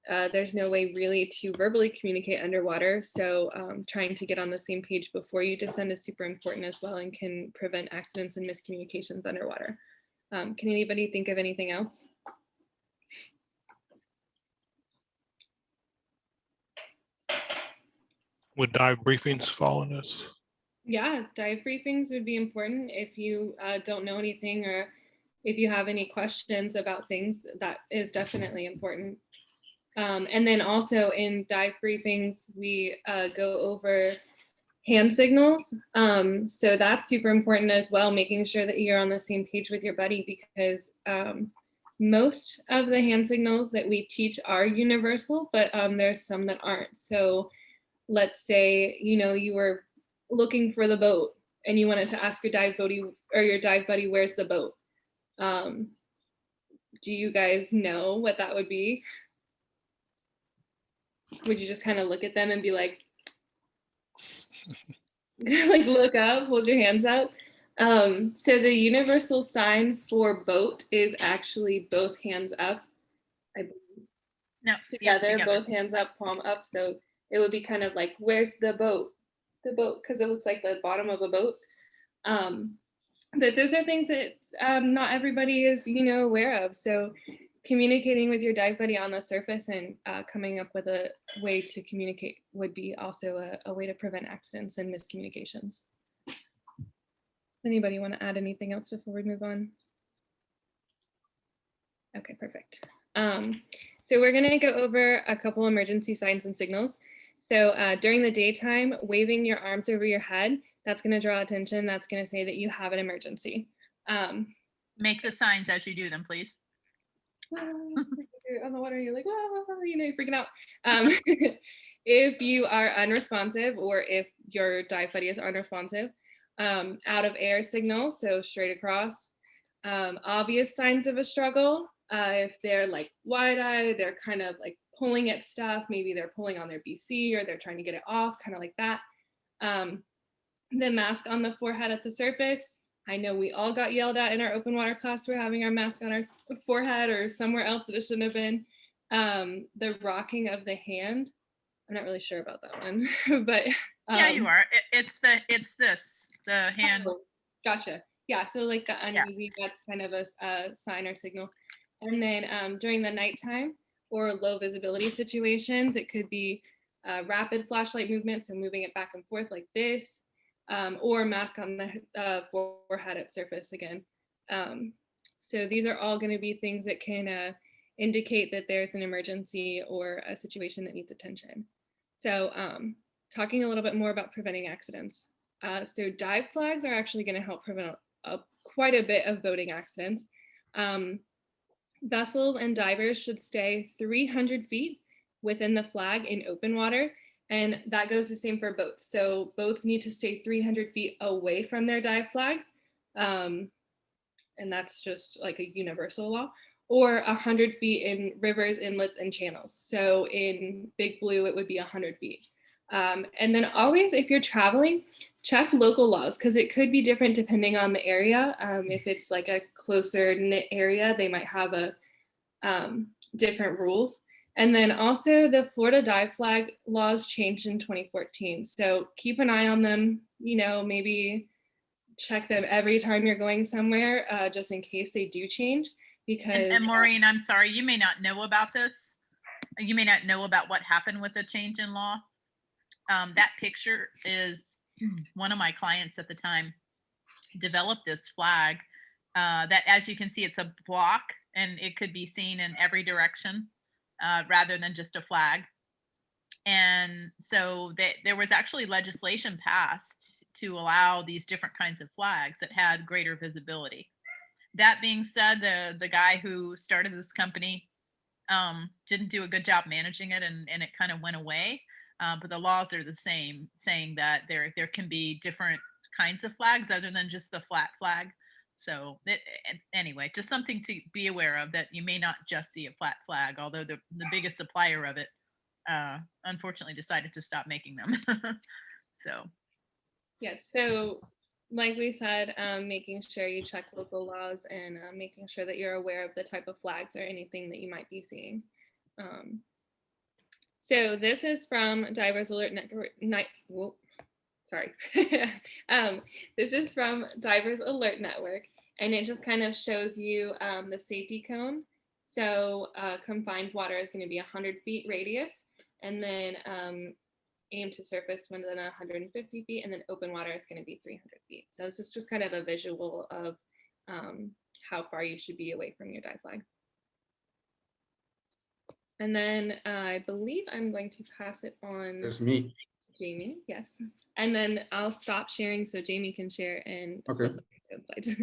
there's no way really to verbally communicate underwater. So trying to get on the same page before you descend is super important as well, and can prevent accidents and miscommunications underwater. Can anybody think of anything else? Would dive briefings fall in this? Yeah, dive briefings would be important if you don't know anything, or if you have any questions about things. That is definitely important. And then also in dive briefings, we go over hand signals. So that's super important as well, making sure that you're on the same page with your buddy, because most of the hand signals that we teach are universal, but there's some that aren't. So let's say, you know, you were looking for the boat and you wanted to ask your dive buddy, where's the boat? Do you guys know what that would be? Would you just kind of look at them and be like, like look up, hold your hands out? So the universal sign for boat is actually both hands up. I believe. No, together, both hands up, palm up. So it would be kind of like, where's the boat? The boat, because it looks like the bottom of a boat. But those are things that not everybody is, you know, aware of. So communicating with your dive buddy on the surface and coming up with a way to communicate would be also a way to prevent accidents and miscommunications. Anybody want to add anything else before we move on? Okay, perfect. So we're going to go over a couple emergency signs and signals. So during the daytime, waving your arms over your head, that's going to draw attention. That's going to say that you have an emergency. Make the signs as you do them, please. On the water, you're like, oh, you know, you're freaking out. If you are unresponsive, or if your dive buddy is unresponsive, out of air signal, so straight across, obvious signs of a struggle. If they're like wide-eyed, they're kind of like pulling at stuff. Maybe they're pulling on their BC or they're trying to get it off, kind of like that. The mask on the forehead at the surface. I know we all got yelled at in our open water class for having our mask on our forehead or somewhere else that it shouldn't have been. The rocking of the hand. I'm not really sure about that one, but yeah, you are. It's the hand. Oh, gotcha. Yeah, so like the uneasy, that's kind of a sign or signal. And then during the nighttime or low visibility situations, it could be rapid flashlight movement, so moving it back and forth like this, or mask on the forehead at surface again. So these are all going to be things that can indicate that there's an emergency or a situation that needs attention. So talking a little bit more about preventing accidents. So dive flags are actually going to help prevent quite a bit of boating accidents. Vessels and divers should stay 300 feet within the flag in open water, and that goes the same for boats. So boats need to stay 300 feet away from their dive flag, and that's just like a universal law, or 100 feet in rivers, inlets, and channels. So in Big Blue, it would be 100 feet. And then always, if you're traveling, check local laws, because it could be different depending on the area. If it's like a closer knit area, they might have different rules. And then also the Florida dive flag laws changed in 2014. So keep an eye on them, maybe check them every time you're going somewhere, just in case they do change. Because and Maureen, I'm sorry, you may not know about this. You may not know about what happened with the change in law. That picture is one of my clients at the time developed this flag that, as you can see, it's a block and it could be seen in every direction rather than just a flag. And so there was actually legislation passed to allow these different kinds of flags that had greater visibility. That being said, the guy who started this company didn't do a good job managing it, and it kind of went away. But the laws are the same, saying that there can be different kinds of flags other than just the flat flag. So anyway, just something to be aware of, that you may not just see a flat flag, although the biggest supplier of it unfortunately decided to stop making them. So yes, so like we said, making sure you check local laws and making sure that you're aware of the type of flags or anything that you might be seeing. So this is from Divers Alert Network. This is from Divers Alert Network, and it just kind of shows you the safety cone. So confined water is going to be 100 feet radius, and then aim to surface within 150 feet, and then open water is going to be 300 feet. So this is just kind of a visual of how far you should be away from your dive flag. And then I believe I'm going to pass it on. That's me. Jamie, yes. And then I'll stop sharing so Jamie can share and okay. Slides.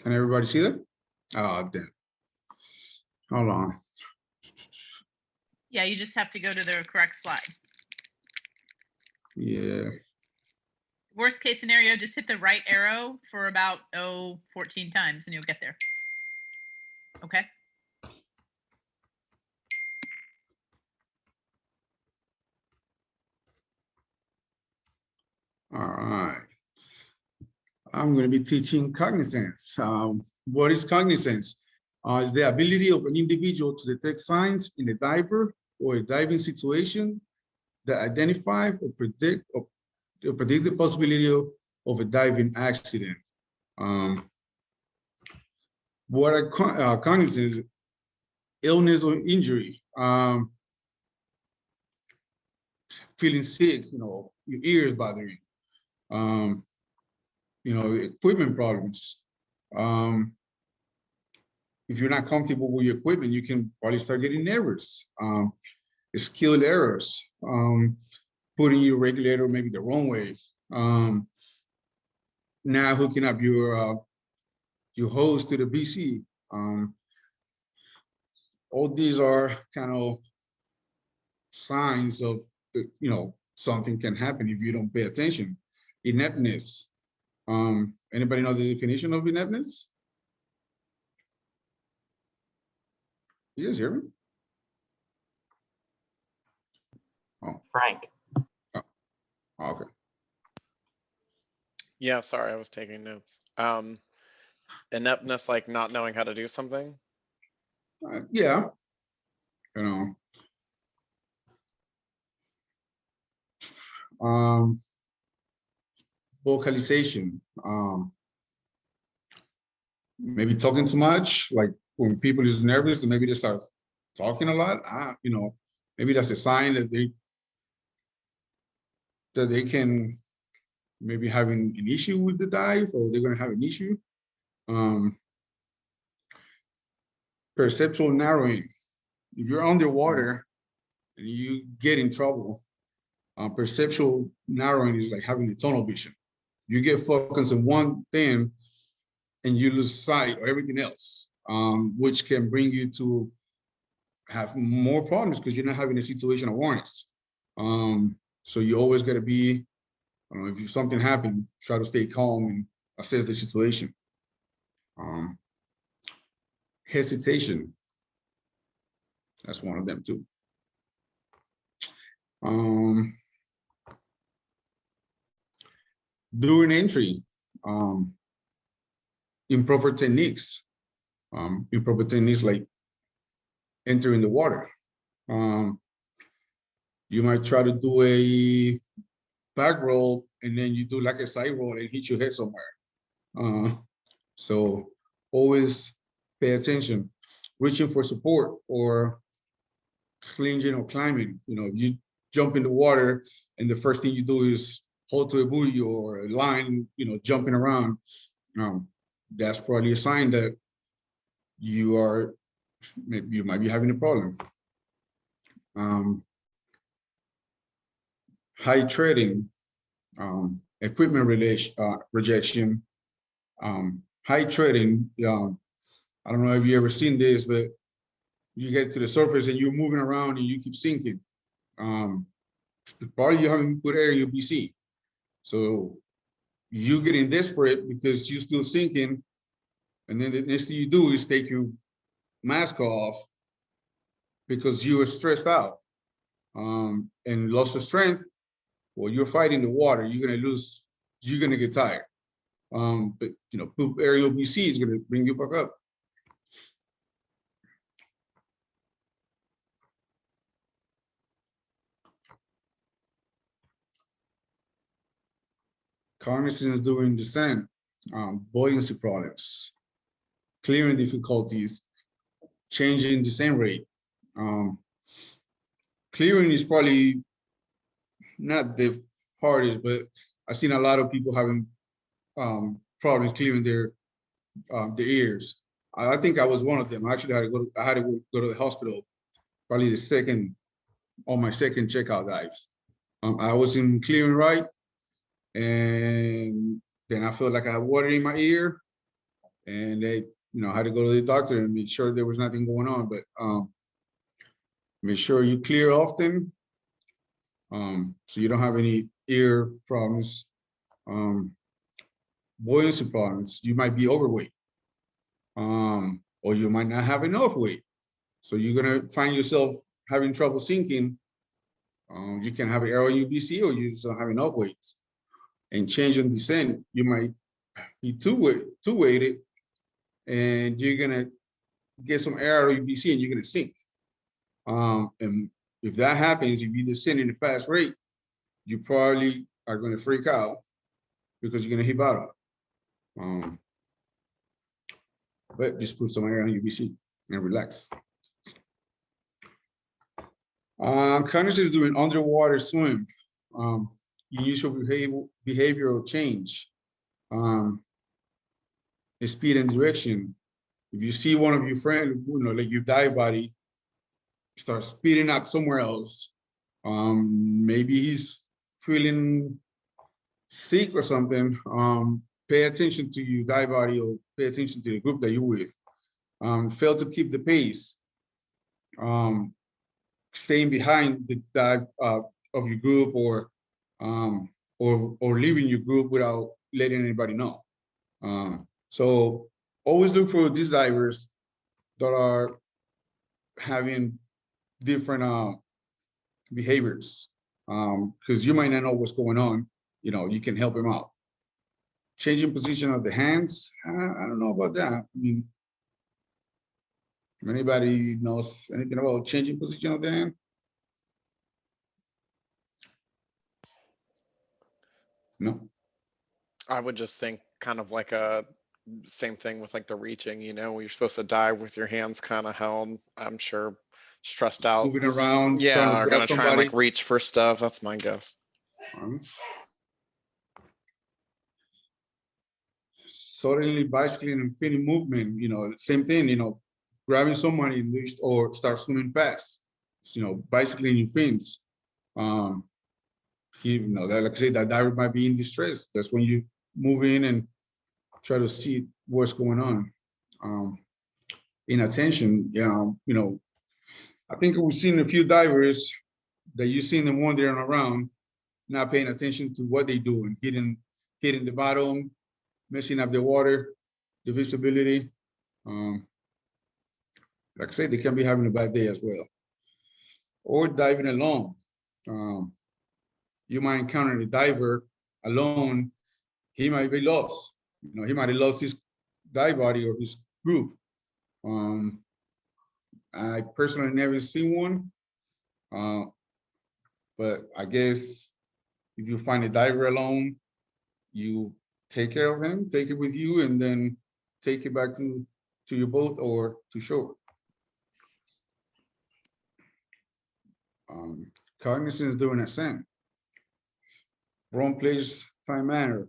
Can everybody see that? Oh, damn. Hold on. yeah, you just have to go to the correct slide. Yeah. Worst case scenario, just hit the right arrow for about 14 times and you'll get there. Okay. All right. I'm going to be teaching cognizance. What is cognizance? It's the ability of an individual to detect signs in a diver or a diving situation that identify or predict the possibility of a diving accident. What are cognizance? Illness or injury, feeling sick, your ears bothering, equipment problems. If you're not comfortable with your equipment, you can probably start getting nervous. Skill errors, putting your regulator maybe the wrong way. Now hooking up your hose to the BC. All these are kind of signs of you know, something can happen if you don't pay attention. Ineptness. Anybody know the definition of ineptness? You guys hear me? Oh, Frank. okay. Yeah, sorry, I was taking notes. Ineptness, like not knowing how to do something. Yeah, you know, vocalization, maybe talking too much, like when people is nervous and maybe they start talking a lot, you know, maybe that's a sign that they can maybe having an issue with the dive, or they're going to have an issue. Perceptual narrowing. If you're underwater and you get in trouble, perceptual narrowing is like having a tunnel vision. You get focused on one thing and you lose sight of everything else, which can bring you to have more problems because you're not having a situational awareness. So you always got to be, if something happened, try to stay calm and assess the situation. Hesitation, that's one of them too. During entry, improper techniques. Improper techniques like entering the water. You might try to do a back roll and then you do like a side roll and hit your head somewhere. So always pay attention. Reaching for support or clinging or climbing. You know, if you jump in the water and the first thing you do is hold to a buoy or a line, you know, jumping around, that's probably a sign that you might be having a problem. High treading, equipment rejection, high treading. I don't know if you ever seen this, but you get to the surface and you're moving around and you keep sinking. Probably you haven't put air in your BC. So you getting desperate because you're still sinking. And then the next thing you do is take your mask off because you were stressed out and loss of strength. Well, you're fighting the water. You're going to lose. You're going to get tired. But you know, poop aerial BC is going to bring you back up. Cognizance during descent, buoyancy problems, clearing difficulties, changing descent rate. Clearing is probably not the hardest, but I've seen a lot of people having problems clearing their ears. I think I was one of them. I actually had to go to the hospital, probably on my second checkout dives. I wasn't clearing right, and then I felt like I had water in my ear, and they, you know, I had to go to the doctor and make sure there was nothing going on. But make sure you clear often, so you don't have any ear problems. Buoyancy problems, you might be overweight, or you might not have enough weight. So you're gonna find yourself having trouble sinking. You can have an error in UBC, or you just don't have enough weights. And changing descent, you might be too weighted, and you're gonna get some error in UBC, and you're gonna sink. And if that happens, if you descend in a fast rate, you probably are gonna freak out because you're gonna hit bottom. But just put some air on UBC and relax. Consciousness doing underwater swim. Unusual behavioral change. The speed and direction. If you see one of your friends, you know, like your dive buddy, start speeding up somewhere else, maybe he's feeling sick or something, pay attention to your dive buddy or pay attention to the group that you're with. Fail to keep the pace. Staying behind the dive, of your group or leaving your group without letting anybody know. So always look for these divers that are having different behaviors, because you might not know what's going on. You know, you can help them out. Changing position of the hands, I don't know about that. I mean, anybody knows anything about changing position of the hand? No. I would just think kind of like a same thing with like the reaching, you know, you're supposed to dive with your hands kind of held. I'm sure stressed out. Moving around, Yeah, trying to are grab gonna try and like somebody. reach for stuff. That's my guess. Suddenly bicycling and feeling movement, you know, same thing, you know, grabbing somebody or start swimming fast, you know, bicycling your fins. You know, that, like I say, that diver might be in distress. That's when you move in and try to see what's going on. Inattention, you know, I think we've seen a few divers that you've seen them wandering around, not paying attention to what they're doing, hitting the bottom, messing up the water, the visibility. Like I said, they can be having a bad day as well. Or diving alone. You might encounter a diver alone. He might be lost. You know, he might have lost his dive body or his group. I personally never seen one. But I guess if you find a diver alone, you take care of him, take it with you, and then take it back to your boat or to shore. Cognizance during ascent. Wrong place, time, manner.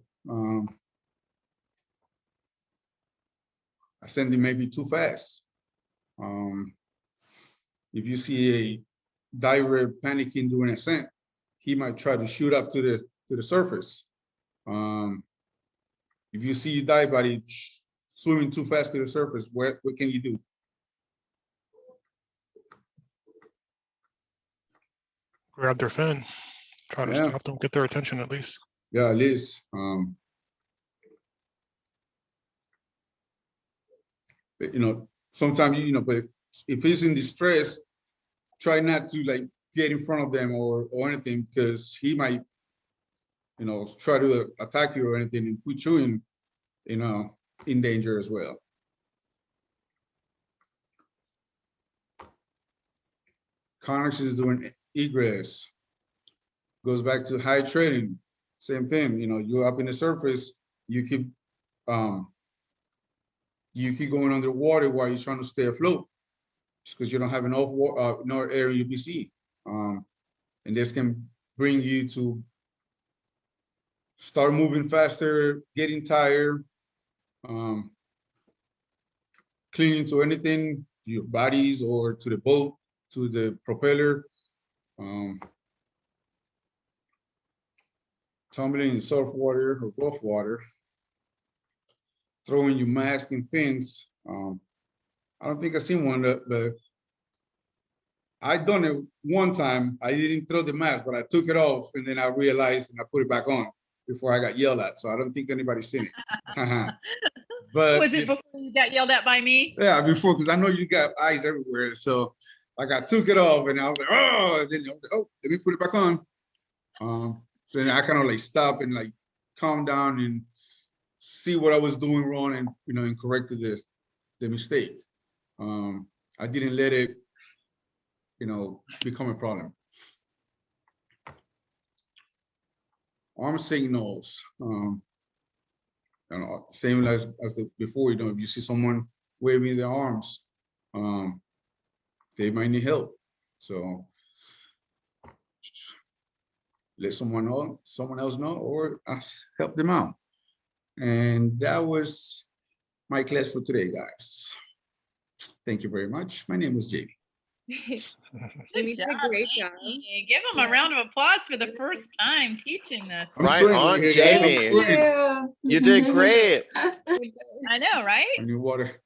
Ascending may be too fast. If you see a diver panicking during ascent, he might try to shoot up to the surface. If you see your dive body swimming too fast to the surface, what can you do? Grab their fin, try to stop them, get their attention at least. Yeah, at least. You know, sometimes, you know, but if he's in distress, try not to like get in front of them or anything, because he might, you know, try to attack you or anything and put you in danger as well. Connex is doing egress. Goes back to high trading. Same thing, you know, you're up in the surface, you keep going underwater while you're trying to stay afloat, just because you don't have enough air in your PC. And this can bring you to start moving faster, getting tired, clinging to anything, your bodies or to the boat, to the propeller, tumbling in soft water or rough water, throwing your mask and fins. I don't think I've seen one, but I done it one time. I didn't throw the mask, but I took it off and then I realized and I put it back on before I got yelled at. So I don't think anybody's seen it. But was it before you got yelled at by me? Yeah, before, because I know you got eyes everywhere. So like I took it off and I was like, oh, and then I was like, oh, let me put it back on. So then I kind of like stop and like calm down and see what I was doing wrong and, you know, and corrected the mistake. I didn't let it, you know, become a problem. Arm signals, you know, same as before, you know, if you see someone waving their arms, they might need help. So let someone else know, or help them out. And that was my class for today, guys. Thank you very much. My name was Jamie. Jamie did a great job. Give him a round of applause for the first time teaching this. Right on, Jamie. You did great. I know, right? New water.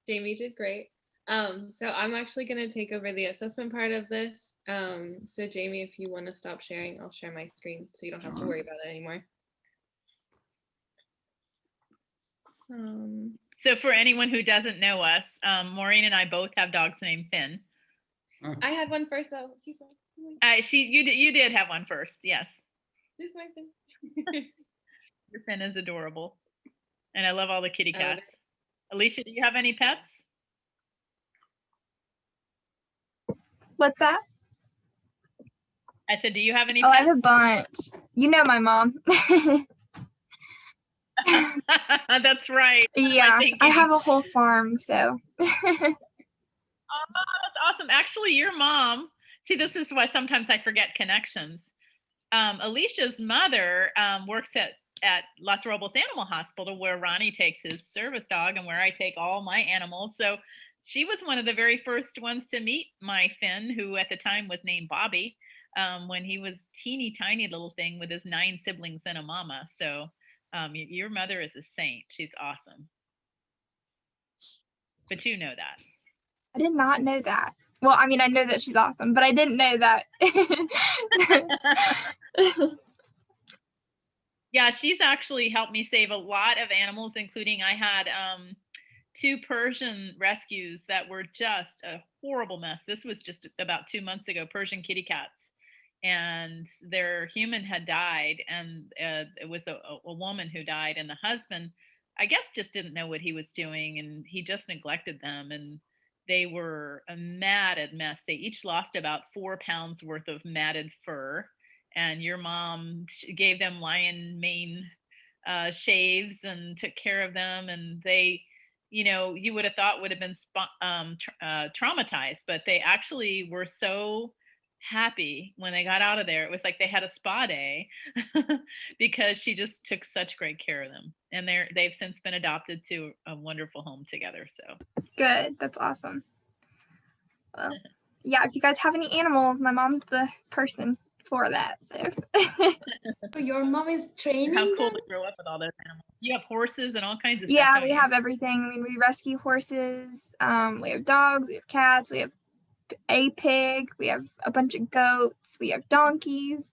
Jamie did great. So I'm actually going to take over the assessment part of this. So Jaime, if you want to stop sharing, I'll share my screen so you don't have to worry about it anymore. So for anyone who doesn't know us, Maureen and I both have dogs named Finn. I had one first though. You did have one first, yes. This is my Finn. Your Finn is adorable, and I love all the kitty cats. Alicia, do you have any pets? What's that? I said, do you have any Oh, pets? I have a bunch. You know my mom. That's right. Yeah, I have a whole farm, so. Oh, that's awesome. Actually, your mom, see, this is why sometimes I forget connections. Alicia's mother works at Los Robles Animal Hospital, where Ronny takes his service dog and where I take all my animals. So she was one of the very first ones to meet my Finn, who at the time was named Bobby, when he was teeny tiny little thing with his 9 siblings and a mama. So your mother is a saint. She's awesome. But you know that. I did not know that. Well, I mean, I know that she's awesome, but I didn't know that. Yeah, she's actually helped me save a lot of animals, including I had 2 Persian rescues that were just a horrible mess. This was just about 2 months ago, Persian kitty cats. And their human had died, and it was a woman who died, and the husband, I guess, just didn't know what he was doing, and he just neglected them, and they were a matted mess. They each lost about 4 pounds worth of matted fur, and your mom gave them lion mane shaves and took care of them, and they, you know, you would have thought would have been traumatized, but they actually were so happy when they got out of there. It was like they had a spa day because she just took such great care of them, and they've since been adopted to a wonderful home together. So good. That's awesome. Well, yeah, if you guys have any animals, my mom's the person for that. So your mom is training. How cool to grow up with all those animals. You have horses and all kinds of stuff. Yeah, we have everything. I mean, we rescue horses. We have dogs. We have cats. We have a pig. We have a bunch of goats. We have donkeys.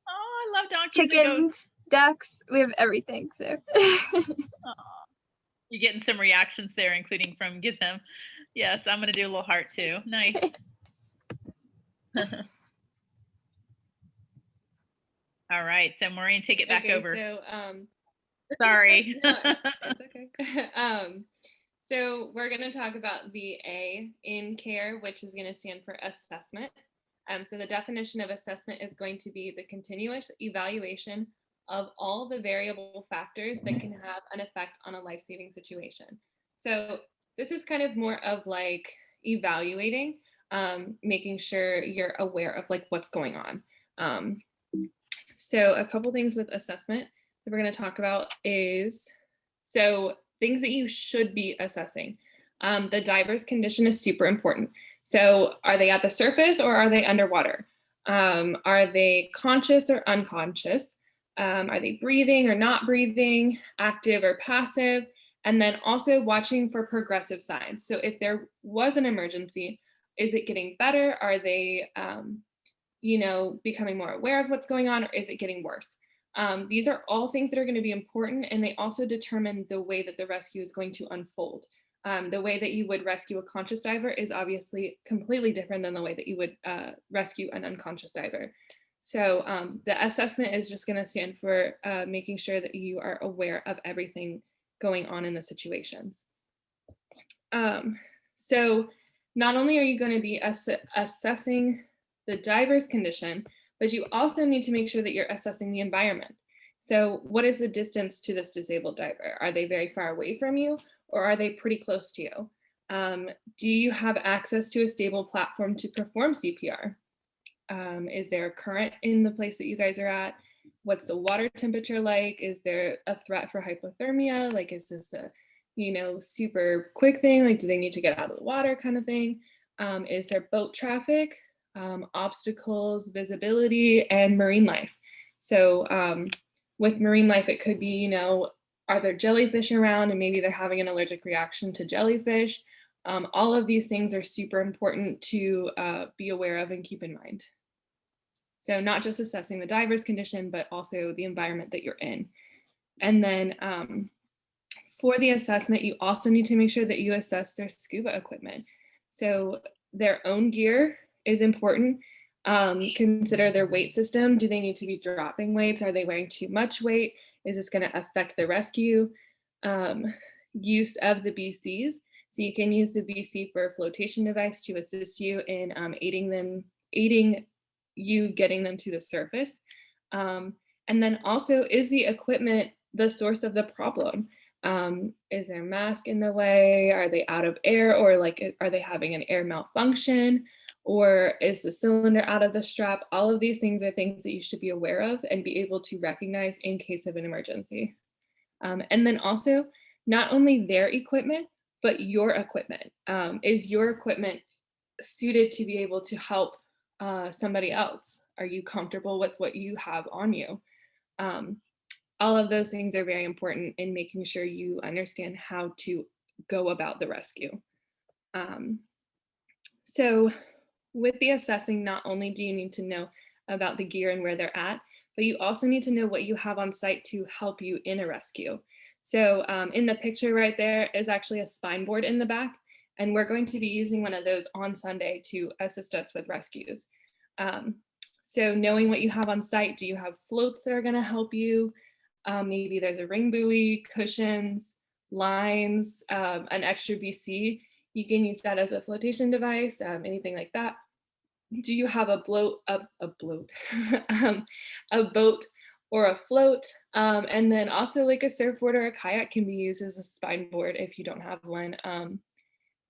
Oh, I love donkeys. Chickens, and goats. Ducks. We have everything. So. You're getting some reactions there, including from Gizem. Yes, I'm going to do a little heart too. Nice. All right, so Maureen, take it back over. So, sorry. No, it's okay. So we're going to talk about the A in care, which is going to stand for assessment. So the definition of assessment is going to be the continuous evaluation of all the variable factors that can have an effect on a life-saving situation. So this is kind of more of like evaluating, making sure you're aware of like what's going on. So a couple things with assessment that we're going to talk about is, so things that you should be assessing. The diver's condition is super important. So are they at the surface or are they underwater? Are they conscious or unconscious? Are they breathing or not breathing, active or passive? And then also watching for progressive signs. So if there was an emergency, is it getting better? Are they, becoming more aware of what's going on, or is it getting worse? These are all things that are going to be important, and they also determine the way that the rescue is going to unfold. The way that you would rescue a conscious diver is obviously completely different than the way that you would rescue an unconscious diver. So the assessment is just going to stand for making sure that you are aware of everything going on in the situations. So not only are you going to be assessing the diver's condition, but you also need to make sure that you're assessing the environment. So what is the distance to this disabled diver? Are they very far away from you, or are they pretty close to you? Do you have access to a stable platform to perform CPR? Is there a current in the place that you guys are at? What's the water temperature like? Is there a threat for hypothermia? Like, is this a, super quick thing? Like, do they need to get out of the water kind of thing? Is there boat traffic, obstacles, visibility, and marine life? So with marine life, it could be, are there jellyfish around and maybe they're having an allergic reaction to jellyfish? All of these things are super important to be aware of and keep in mind. So not just assessing the diver's condition, but also the environment that you're in. And then for the assessment, you also need to make sure that you assess their scuba equipment. So their own gear is important. Consider their weight system. Do they need to be dropping weights? Are they wearing too much weight? Is this going to affect the rescue? Use of the BCs. So you can use the BC for a flotation device to assist you in aiding you getting them to the surface. And then also, is the equipment the source of the problem? Is their mask in the way? Are they out of air, or like, are they having an air malfunction? Or is the cylinder out of the strap? All of these things are things that you should be aware of and be able to recognize in case of an emergency. And then also, not only their equipment, but your equipment. Is your equipment suited to be able to help somebody else? Are you comfortable with what you have on you? All of those things are very important in making sure you understand how to go about the rescue. So with the assessing, not only do you need to know about the gear and where they're at, but you also need to know what you have on site to help you in a rescue. So in the picture right there is actually a spine board in the back, and we're going to be using one of those on Sunday to assist us with rescues. So knowing what you have on site, do you have floats that are going to help you? Maybe there's a ring buoy, cushions, lines, an extra BC. You can use that as a flotation device, anything like that. Do you have a boat or a float? And then also, like, a surfboard or a kayak can be used as a spine board if you don't have one.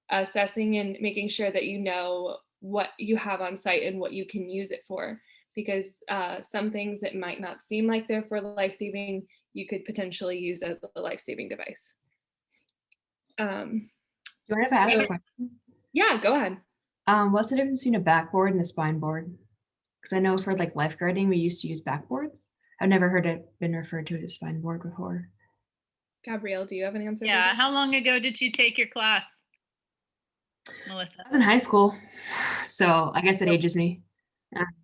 Assessing and making sure that you know what you have on site and what you can use it for, because some things that might not seem like they're for life-saving, you could potentially use as a life-saving device. Do you want to ask a question? Yeah, go ahead. What's the difference between a backboard and a spine board? Because I know for like lifeguarding, we used to use backboards. I've never heard it been referred to as a spine board before. Gabrielle, do you have an answer? Yeah, how long ago did you take your class, Melissa? I was in high school, so I guess that ages me.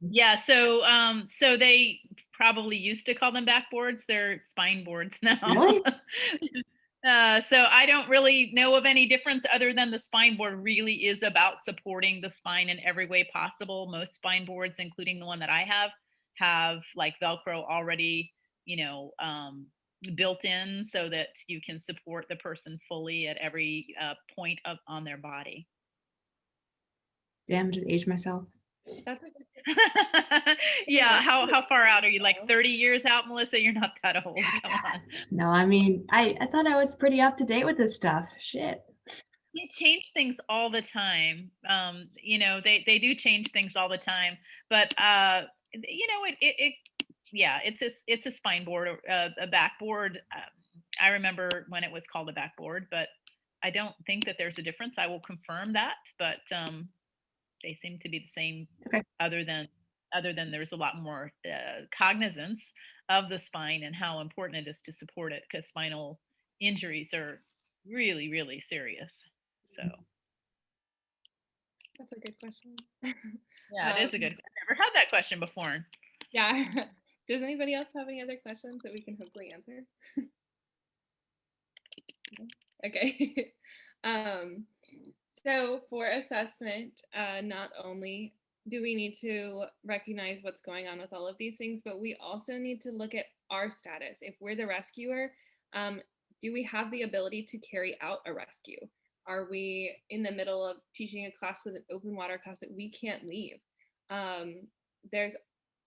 Yeah, so so they probably used to call them backboards. They're spine boards now. Really? So I don't really know of any difference other than the spine board really is about supporting the spine in every way possible. Most spine boards, including the one that I have like Velcro already, built in so that you can support the person fully at every point on their body. Damn, just aged myself. That's a good Yeah, how far out are you? Like 30 years out, Melissa? You're not that old. Come on. No, I mean, I thought I was pretty up to date with this stuff. Shit. They change things all the time. They do change things all the time, but it's a spine board or a backboard. I remember when it was called a backboard, but I don't think that there's a difference. I will confirm that, but they seem to be the same. Okay. Other than there's a lot more cognizance of the spine and how important it is to support it, because spinal injuries are really, really serious. So that's a good question. Yeah, it is a good. I've never had that question before. Yeah. Does anybody else have any other questions that we can hopefully answer? Okay. So for assessment, not only do we need to recognize what's going on with all of these things, but we also need to look at our status. If we're the rescuer, do we have the ability to carry out a rescue? Are we in the middle of teaching a class with an open water class that we can't leave? There's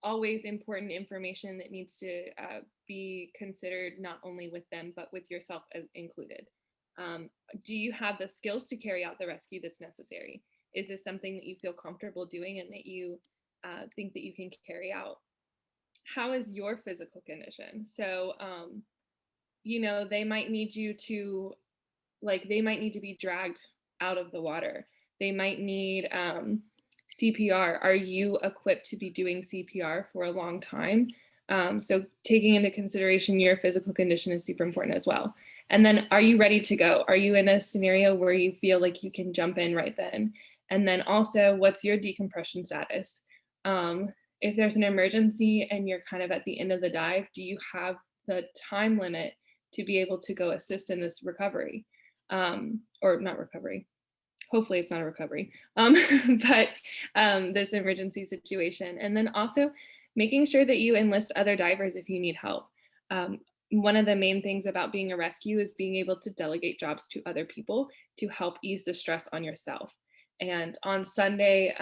always important information that needs to be considered, not only with them, but with yourself included. Do you have the skills to carry out the rescue that's necessary? Is this something that you feel comfortable doing and that you think that you can carry out? How is your physical condition? So, they might need you to, they might need to be dragged out of the water. They might need CPR. Are you equipped to be doing CPR for a long time? So taking into consideration your physical condition is super important as well. And then, are you ready to go? Are you in a scenario where you feel like you can jump in right then? And then also, what's your decompression status? If there's an emergency and you're kind of at the end of the dive, do you have the time limit to be able to go assist in this recovery? Or not recovery. Hopefully it's not a recovery, but this emergency situation. And then also making sure that you enlist other divers if you need help. One of the main things about being a rescue is being able to delegate jobs to other people to help ease the stress on yourself. And on Sunday,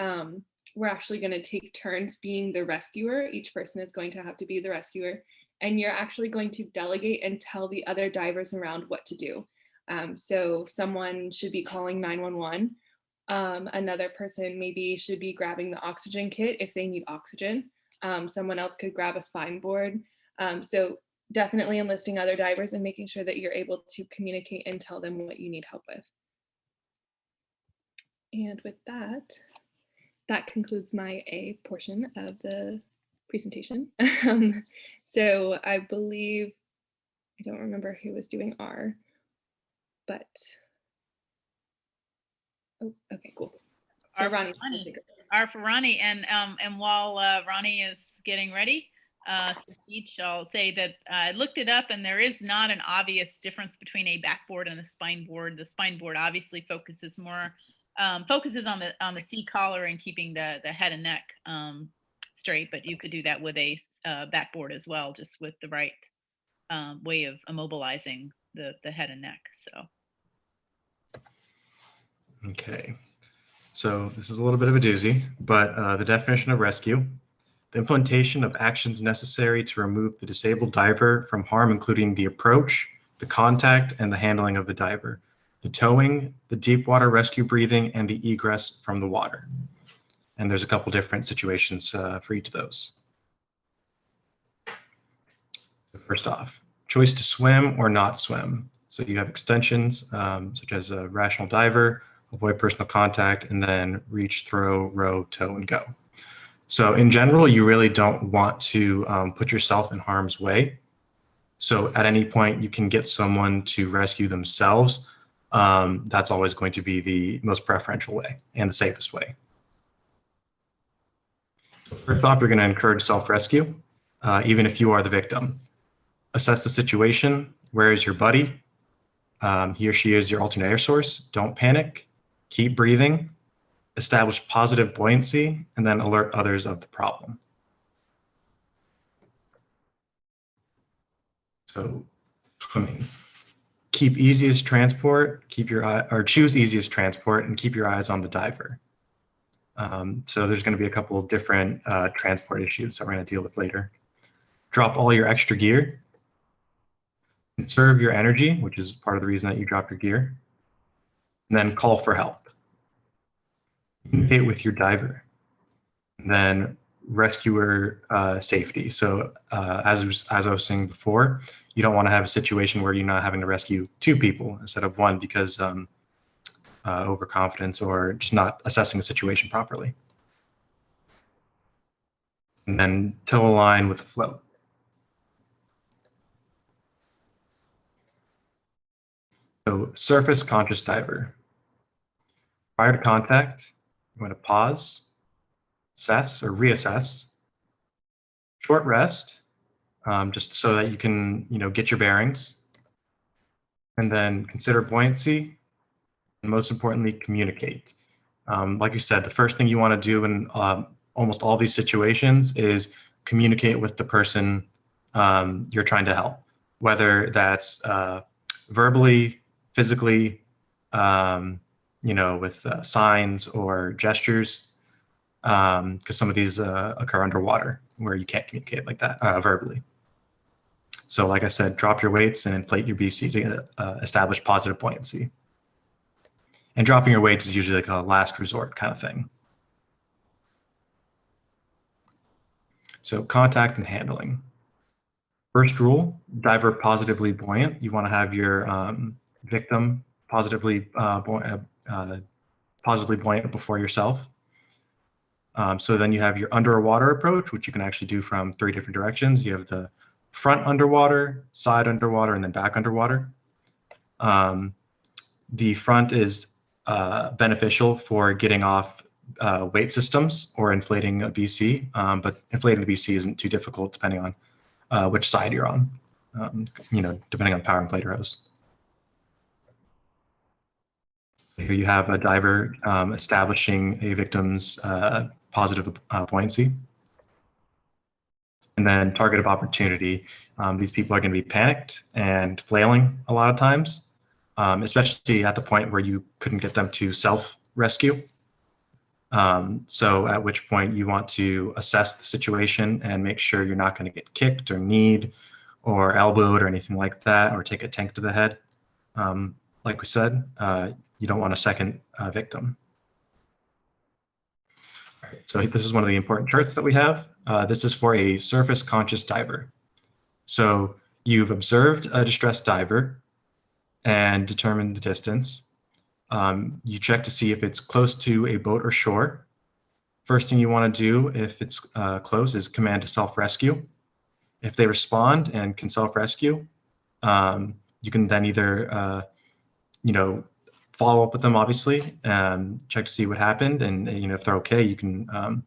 we're actually going to take turns being the rescuer. Each person is going to have to be the rescuer, and you're actually going to delegate and tell the other divers around what to do. So someone should be calling 911. Another person maybe should be grabbing the oxygen kit if they need oxygen. Someone else could grab a spine board. So definitely enlisting other divers and making sure that you're able to communicate and tell them what you need help with. And with that, that concludes my A portion of the presentation. So I believe, I don't remember who was doing R, but, oh, okay, cool. So Ronny. R for Ronny, and while Ronny is getting ready to teach, I'll say that I looked it up, and there is not an obvious difference between a backboard and a spine board. The spine board obviously focuses more on the C collar and keeping the head and neck straight, but you could do that with a backboard as well, just with the right way of immobilizing the head and neck. So. Okay, so this is a little bit of a doozy, but the definition of rescue: the implementation of actions necessary to remove the disabled diver from harm, including the approach, the contact, and the handling of the diver, the towing, the deep water rescue breathing, and the egress from the water. And there's a couple different situations for each of those. First off, choice to swim or not swim. So you have extensions such as a rational diver, avoid personal contact, and then reach, throw, row, tow, and go. So in general, you really don't want to put yourself in harm's way. So at any point, you can get someone to rescue themselves. That's always going to be the most preferential way and the safest way. So first off, you're going to encourage self-rescue, even if you are the victim. Assess the situation. Where is your buddy? He or she is your alternate air source. Don't panic. Keep breathing. Establish positive buoyancy, and then alert others of the problem. So, swimming. Keep easiest transport. Choose easiest transport, and keep your eyes on the diver. So there's going to be a couple of different transport issues that we're going to deal with later. Drop all your extra gear. Conserve your energy, which is part of the reason that you drop your gear. And then call for help. Communicate with your diver. And then rescuer safety. So as I was saying before, you don't want to have a situation where you're not having to rescue two people instead of one because overconfidence or just not assessing the situation properly. And then tow a line with a float. So surface conscious diver. Prior to contact, you want to pause, assess or reassess, short rest, just so that you can, get your bearings, and then consider buoyancy, and most importantly, communicate. Like you said, the first thing you want to do in almost all these situations is communicate with the person you're trying to help, whether that's verbally, physically, with signs or gestures, because some of these occur underwater where you can't communicate like that verbally. So like I said, drop your weights and inflate your BC to establish positive buoyancy. And dropping your weights is usually like a last resort kind of thing. So contact and handling. First rule, diver positively buoyant. You want to have your victim positively buoyant before yourself. So then you have your underwater approach, which you can actually do from 3 different directions. You have the front underwater, side underwater, and then back underwater. The front is beneficial for getting off weight systems or inflating a BC, but inflating the BC isn't too difficult depending on which side you're on, depending on the power inflator hose. Here you have a diver establishing a victim's positive buoyancy. And then target of opportunity. These people are going to be panicked and flailing a lot of times, especially at the point where you couldn't get them to self-rescue. So at which point you want to assess the situation and make sure you're not going to get kicked or kneed or elbowed or anything like that, or take a tank to the head. Like we said, you don't want a second victim. All right, so this is one of the important charts that we have. This is for a surface conscious diver. So you've observed a distressed diver and determined the distance. You check to see if it's close to a boat or shore. First thing you want to do if it's close is command to self-rescue. If they respond and can self-rescue, you can then either follow up with them, obviously, check to see what happened, and if they're okay, you can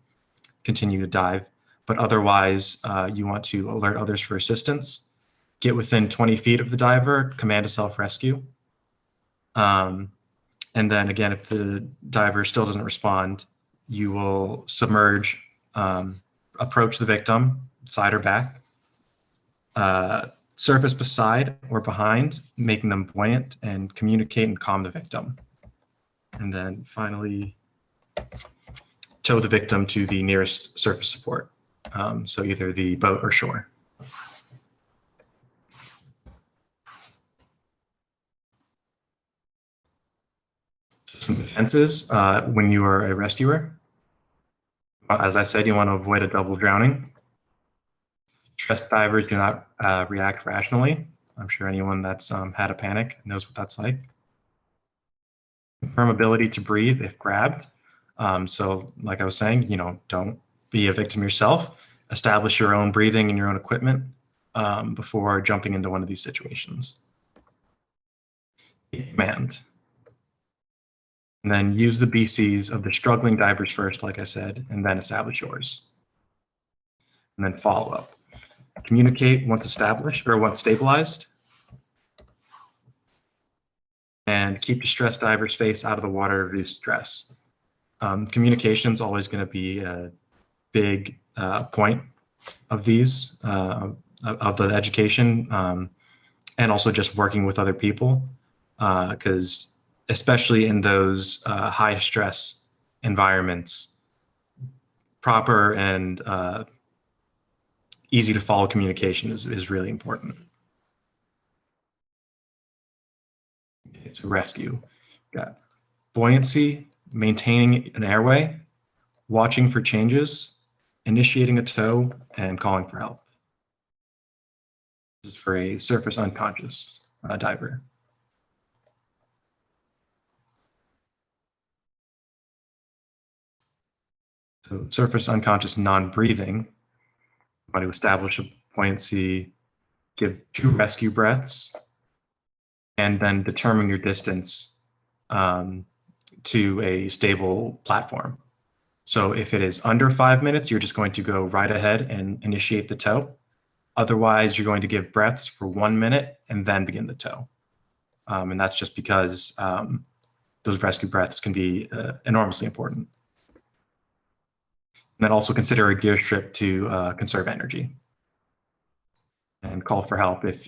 continue to dive. But otherwise, you want to alert others for assistance, get within 20 feet of the diver, command to self-rescue. And then again, if the diver still doesn't respond, you will submerge, approach the victim, side or back, surface beside or behind, making them buoyant, and communicate and calm the victim. And then finally, tow the victim to the nearest surface support, so either the boat or shore. So some defenses when you are a rescuer. As I said, you want to avoid a double drowning. Stressed divers do not react rationally. I'm sure anyone that's had a panic knows what that's like. Confirm ability to breathe if grabbed. So like I was saying, don't be a victim yourself. Establish your own breathing and your own equipment before jumping into one of these situations. Command. And then use the BCs of the struggling divers first, like I said, and then establish yours. And then follow up. Communicate once established or once stabilized. And keep distressed diver's face out of the water to reduce stress. Communication is always going to be a big point of these, of the education, and also just working with other people, because especially in those high stress environments, proper and easy to follow communication is really important. Okay, to rescue, got buoyancy, maintaining an airway, watching for changes, initiating a tow, and calling for help. This is for a surface unconscious diver. So surface unconscious non-breathing, want to establish a buoyancy, give 2 rescue breaths, and then determine your distance to a stable platform. So if it is under 5 minutes, you're just going to go right ahead and initiate the tow. Otherwise, you're going to give breaths for 1 minute and then begin the tow. And that's just because those rescue breaths can be enormously important. And then also consider a gear strip to conserve energy, and call for help if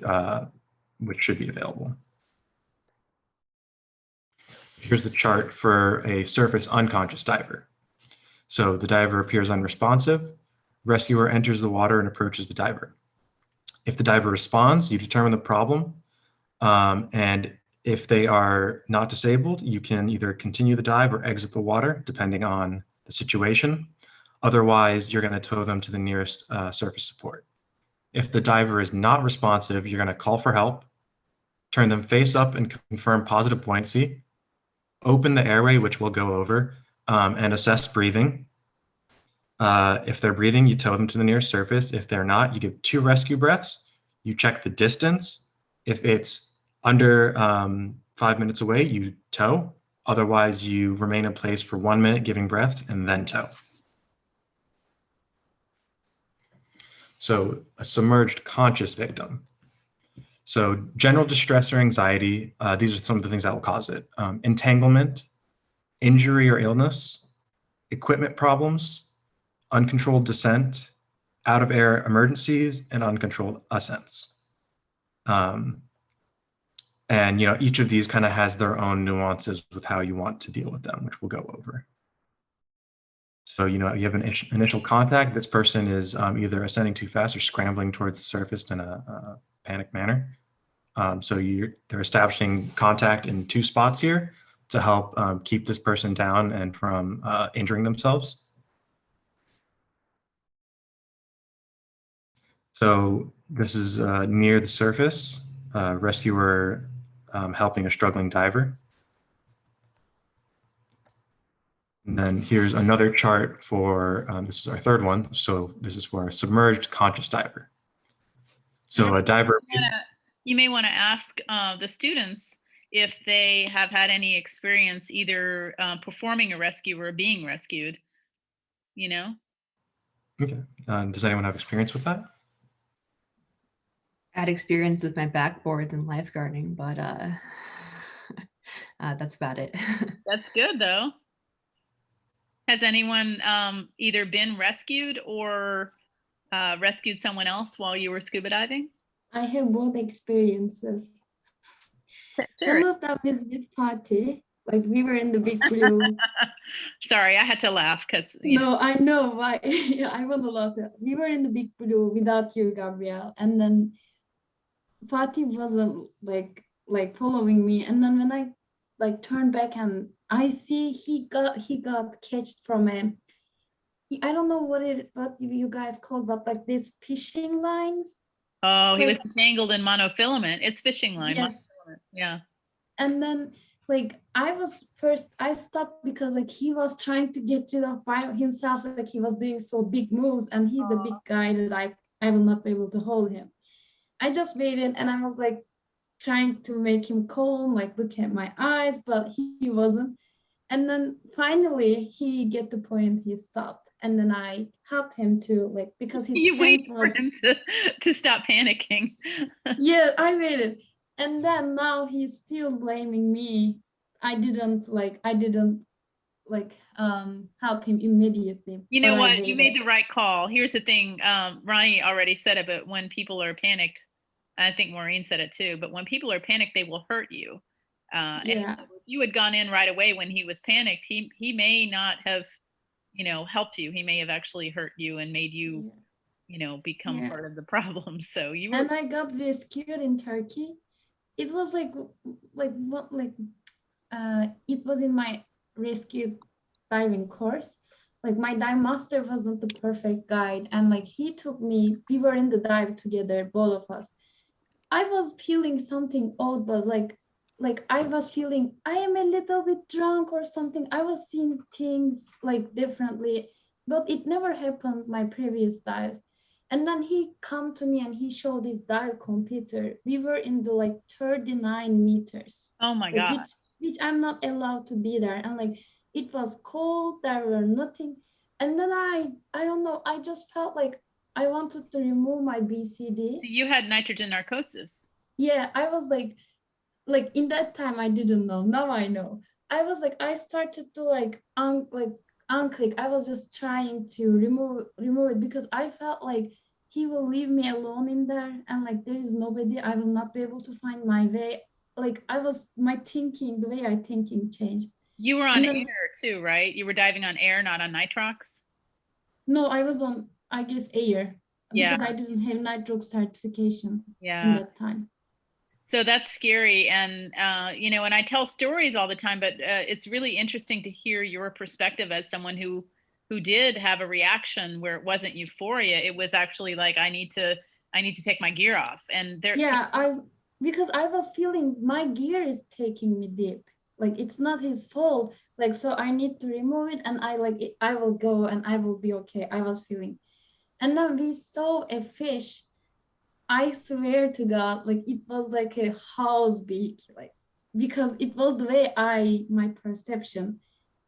which should be available. Here's the chart for a surface unconscious diver. So the diver appears unresponsive. Rescuer enters the water and approaches the diver. If the diver responds, you determine the problem. And if they are not disabled, you can either continue the dive or exit the water, depending on the situation. Otherwise, you're going to tow them to the nearest surface support. If the diver is not responsive, you're going to call for help, turn them face up and confirm positive buoyancy, open the airway, which we'll go over, and assess breathing. If they're breathing, you tow them to the nearest surface. If they're not, you give 2 rescue breaths. You check the distance. If it's Under 5 minutes away, you tow. Otherwise, you remain in place for 1 minute, giving breaths, and then tow. So a submerged conscious victim. So general distress or anxiety, these are some of the things that will cause it. Entanglement, injury or illness, equipment problems, uncontrolled descent, out of air emergencies, and uncontrolled ascents. And each of these kind of has their own nuances with how you want to deal with them, which we'll go over. So you have an initial contact. This person is either ascending too fast or scrambling towards the surface in a panic manner. So they're establishing contact in 2 spots here to help keep this person down and from injuring themselves. So this is near the surface, rescuer helping a struggling diver. And then here's another chart for, this is our third one. So this is for a submerged conscious diver. So a diver. You may want to ask the students if they have had any experience either performing a rescue or being rescued, Okay. Does anyone have experience with that? I had experience with my backboards and lifeguarding, but that's about it. That's good though. Has anyone either been rescued or rescued someone else while you were scuba diving? I have both experiences. Sure. One of them is with party. Like we were in the big blue. Sorry, I had to laugh because No, I know why. I want to laugh. We were in the big blue without you, Gabrielle, and then Fatih wasn't like following me, and then when I turned back and I see he got catched from I don't know what you guys call, but like these fishing lines. Oh, he was entangled in monofilament. It's fishing line. Yes. Yeah. And then I stopped because like he was trying to get rid of by himself, like he was doing so big moves, and he's a big guy that I will not be able to hold him. I just waited and I was like trying to make him calm, like look at my eyes, but he wasn't. And then finally he get the point, he stopped. And then I helped him to because you waited for him to stop panicking. Yeah, I waited. And then now he's still blaming me. I didn't help him immediately. You know what? You made the right call. Here's the thing. Ronny already said it, but when people are panicked, I think Maureen said it too, but when people are panicked, they will hurt you. And if you had gone in right away when he was panicked, he may not have, helped you. He may have actually hurt you and made you, become part of the problem. So you were. And I got rescued in Turkey. It was it was in my rescue diving course. Like my dive master wasn't the perfect guide, and he took me. We were in the dive together, both of us. I was feeling something odd, but I was feeling I am a little bit drunk or something. I was seeing things differently, but it never happened my previous dives. And then he come to me and he showed his dive computer. We were in the 39 meters. Oh my God. Which I'm not allowed to be there. And it was cold, there were nothing. And then I don't know, I just felt like I wanted to remove my BCD. So you had nitrogen narcosis. Yeah, I was like in that time I didn't know. Now I know. I was I started to unclick. I was just trying to remove it because I felt like he will leave me alone in there, and there is nobody. I will not be able to find my way. The way I thinking changed. You were on air too, right? You were diving on air, not on nitrox? No, I was on, I guess, air. Yeah. Because I didn't have nitrox certification in that time. So that's scary. And, and I tell stories all the time, but it's really interesting to hear your perspective as someone who did have a reaction where it wasn't euphoria. It was actually I need to take my gear off. And because I was feeling my gear is taking me deep. It's not his fault. So I need to remove it, and I will go and I will be okay. I was feeling. And then we saw a fish I swear to God, like it was like a house big, like because it was the way my perception.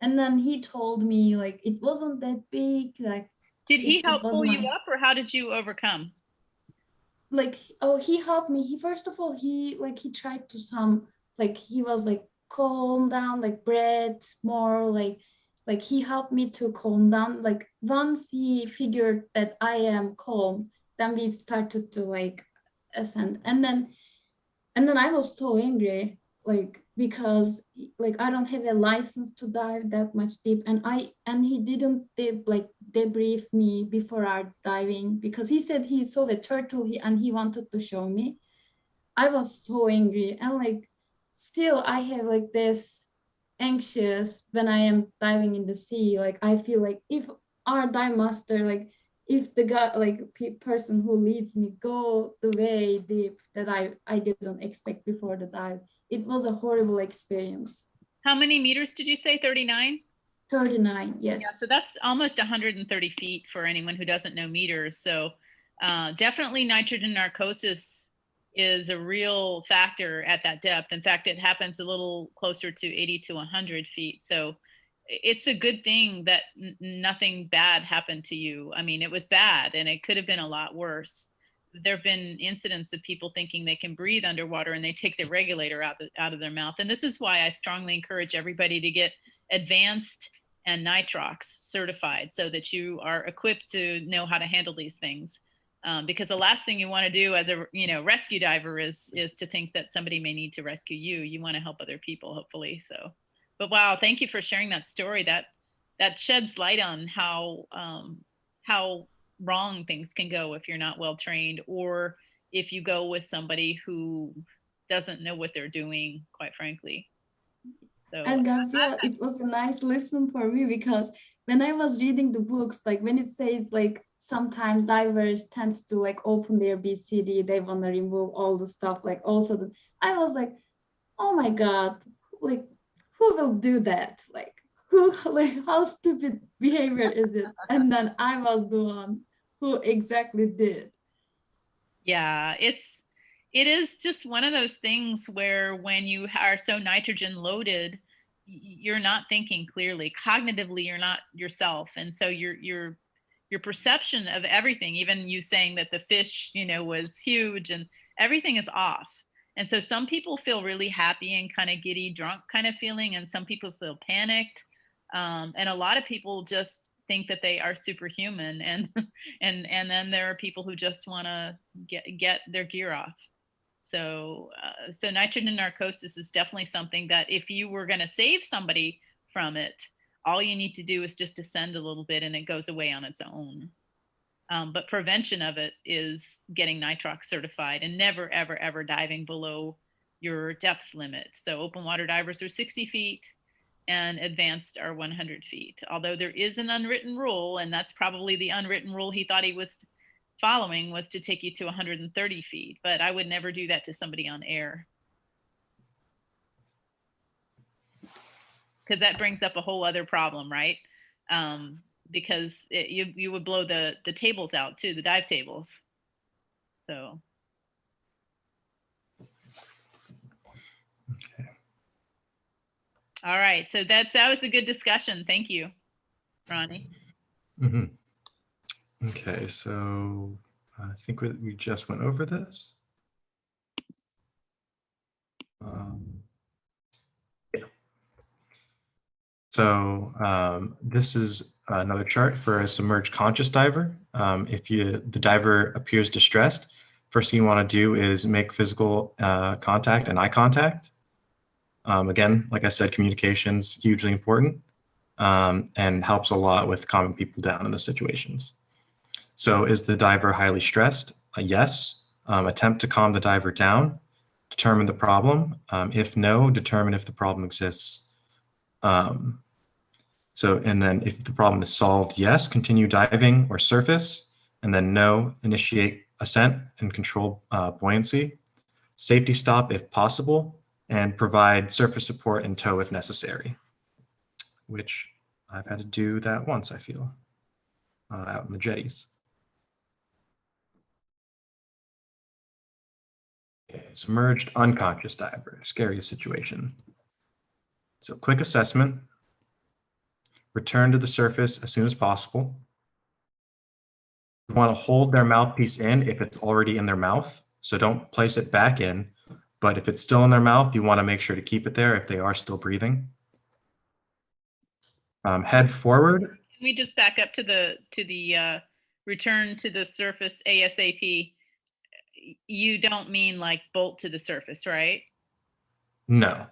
And then he told me like it wasn't that big, like Did he it help was pull you my up, or how did you overcome? like, oh, he helped me. He first of all, he tried to some, like he was like calm down, like breathe more, like he helped me to calm down. Like once he figured that I am calm, then we started to like ascend. And then I was so angry, like because like I don't have a license to dive that much deep, and he didn't debrief me before our diving because he said he saw the turtle and he wanted to show me. I was so angry, and like still I have like this anxious when I am diving in the sea. Like I feel like if our dive master, like if the guy, like person who leads me go the way deep that I didn't expect before the dive, it was a horrible experience. How many meters did you say? 39? 39, yes. Yeah, so that's almost 130 feet for anyone who doesn't know meters. So definitely nitrogen narcosis is a real factor at that depth. In fact, it happens a little closer to 80 to 100 feet. So it's a good thing that nothing bad happened to you. I mean, it was bad and it could have been a lot worse. There have been incidents of people thinking they can breathe underwater and they take the regulator out of their mouth. And this is why I strongly encourage everybody to get advanced and nitrox certified so that you are equipped to know how to handle these things. Because the last thing you want to do as a rescue diver is to think that somebody may need to rescue you. You want to help other people, hopefully. So, but wow, thank you for sharing that story. That sheds light on how wrong things can go if you're not well trained, or if you go with somebody who doesn't know what they're doing, quite frankly. So, and Gabrielle, it was a nice lesson for me because when I was reading the books, like when it says like sometimes divers tend to like open their BCD, they want to remove all the stuff, like also I was like, oh my God, like who will do that? Like who, like how stupid behavior is it? And then I was the one who exactly did. Yeah, it is just one of those things where when you are so nitrogen loaded, you're not thinking clearly. Cognitively, you're not yourself, and so your perception of everything, even you saying that the fish, was huge and everything is off. And so some people feel really happy and kind of giddy, drunk kind of feeling, and some people feel panicked. And a lot of people just think that they are superhuman, and and then there are people who just want to get their gear off. So so nitrogen narcosis is definitely something that if you were going to save somebody from it, all you need to do is just descend a little bit and it goes away on its own. But prevention of it is getting nitrox certified and never, ever, ever diving below your depth limit. So open water divers are 60 feet and advanced are 100 feet. Although there is an unwritten rule, and that's probably the unwritten rule he thought he was following, was to take you to 130 feet. But I would never do that to somebody on air, because that brings up a whole other problem, right? Because you would blow the tables out too, the dive tables. So. Okay. All right, so that was a good discussion. Thank you, Ronny. Mm-hmm. Okay, so I think we just went over this. Yeah. So this is another chart for a submerged conscious diver. If the diver appears distressed, first thing you want to do is make physical contact and eye contact. Again, like I said, communication's hugely important and helps a lot with calming people down in the situations. So is the diver highly stressed? Yes. Attempt to calm the diver down. Determine the problem. If no, determine if the problem exists. And then if the problem is solved, yes, continue diving or surface. And then no, initiate ascent and control buoyancy. Safety stop if possible, and provide surface support and tow if necessary, which I've had to do that once, I feel, out in the jetties. submerged unconscious diver, scariest situation. So quick assessment, return to the surface as soon as possible. You want to hold their mouthpiece in if it's already in their mouth. So don't place it back in, but if it's still in their mouth, you want to make sure to keep it there if they are still breathing. Head forward. Can we just back up to the return to the surface ASAP? You don't mean like bolt to the surface, right? No.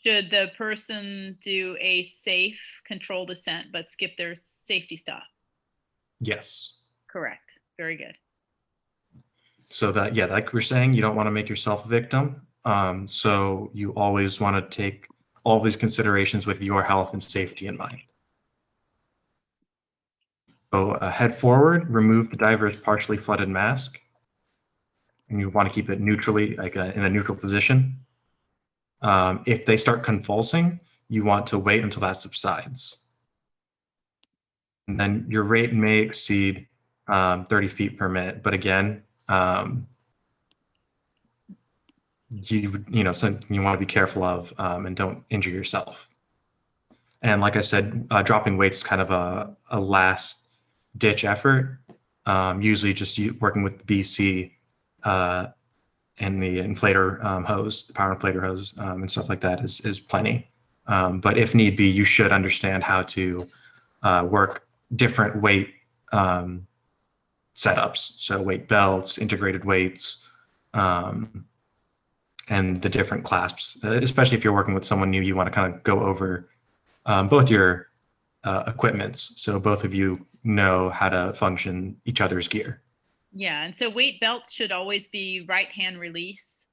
Should the person do a safe controlled descent but skip their safety stop? Yes. Correct. Very good. So that, yeah, like we're saying, you don't want to make yourself a victim. So you always want to take all these considerations with your health and safety in mind. So head forward, remove the diver's partially flooded mask. And you want to keep it neutrally, like in a neutral position. If they start convulsing, you want to wait until that subsides. And then your rate may exceed 30 feet per minute. But again, something you want to be careful of and don't injure yourself. And like I said, dropping weights is kind of a last ditch effort. Usually just working with BC and the inflator hose, the power inflator hose and stuff like that is plenty. But if need be, you should understand how to work different weight setups. So weight belts, integrated weights, and the different clasps, especially if you're working with someone new, you want to kind of go over both your equipments. So both of you know how to function each other's gear. Yeah, and so weight belts should always be right hand release.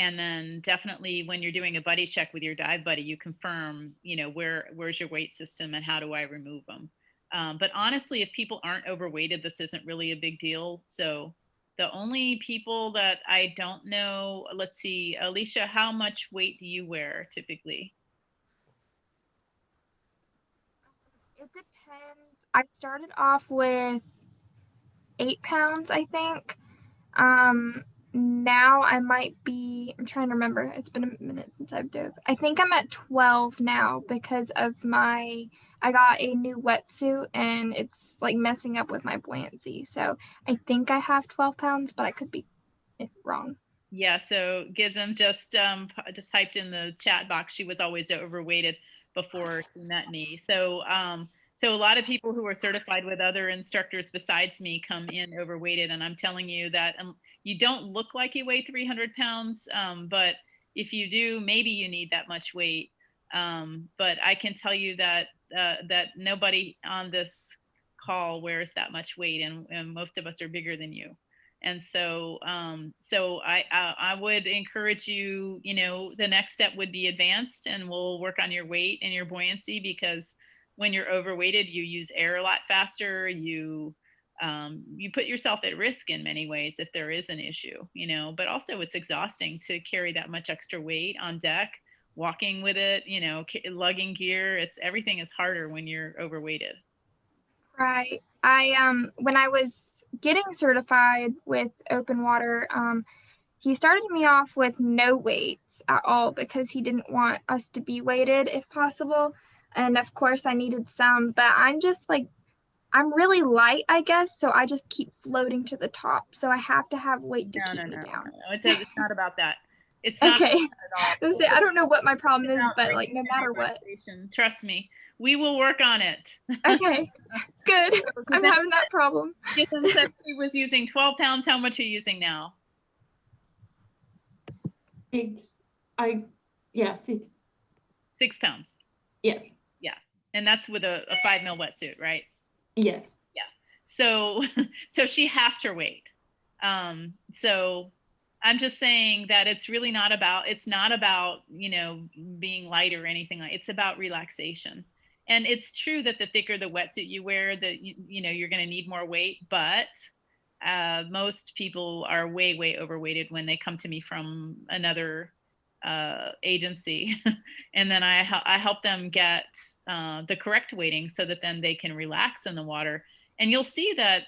And then definitely when you're doing a buddy check with your dive buddy, you confirm, where's your weight system and how do I remove them? But honestly, if people aren't overweighted, this isn't really a big deal. So the only people that I don't know, let's see, Alicia, how much weight do you wear typically? It depends. I started off with 8 pounds, I think. Now I might be, I'm trying to remember. It's been a minute since I've dove. I think I'm at 12 now because of I got a new wetsuit and it's like messing up with my buoyancy. So I think I have 12 pounds, but I could be wrong. Yeah, so Gizem just typed in the chat box, she was always overweighted before she met me. So so a lot of people who are certified with other instructors besides me come in overweighted, and I'm telling you that you don't look like you weigh 300 pounds, but if you do, maybe you need that much weight. But I can tell you that that nobody on this call wears that much weight, and most of us are bigger than you. And so I would encourage you, the next step would be advanced, and we'll work on your weight and your buoyancy, because when you're overweighted, you use air a lot faster. You put yourself at risk in many ways if there is an issue, but also it's exhausting to carry that much extra weight on deck, walking with it, lugging gear. Everything is harder when you're overweighted. Right. When I was getting certified with open water, he started me off with no weights at all because he didn't want us to be weighted if possible. And of course I needed some, but I'm just I'm really light, I guess. So I just keep floating to the top. So I have to have weight to keep me down. No. It's not about that. It's not okay. At all. I don't know what my problem is, but no matter what. Trust me, we will work on it. Okay, good. I'm having that problem. Gizem said she was using 12 pounds. How much are you using now? 6. 6 pounds. Yes. Yeah, and that's with a 5 mil wetsuit, right? Yes. Yeah. So she halved her weight. So I'm just saying that it's really not about, being light or anything like, it's about relaxation. And it's true that the thicker the wetsuit you wear, that you're going to need more weight, but most people are way, way overweighted when they come to me from another agency. And then I help them get the correct weighting so that then they can relax in the water. And you'll see that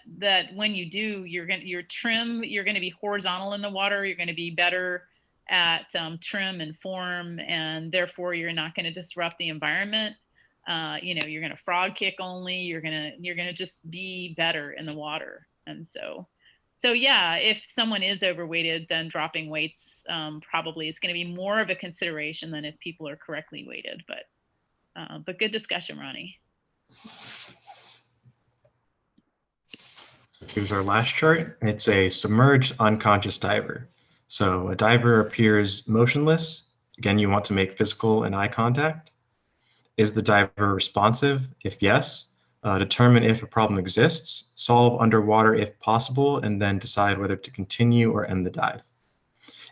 when you do, your trim, you're going to be horizontal in the water. You're going to be better at trim and form, and therefore you're not going to disrupt the environment. You know, you're going to frog kick only. You're going to just be better in the water. And so yeah, if someone is overweighted, then dropping weights probably is going to be more of a consideration than if people are correctly weighted. But good discussion, Ronny. Here's our last chart. It's a submerged unconscious diver. So a diver appears motionless. Again, you want to make physical and eye contact. Is the diver responsive? If yes, determine if a problem exists, solve underwater if possible, and then decide whether to continue or end the dive.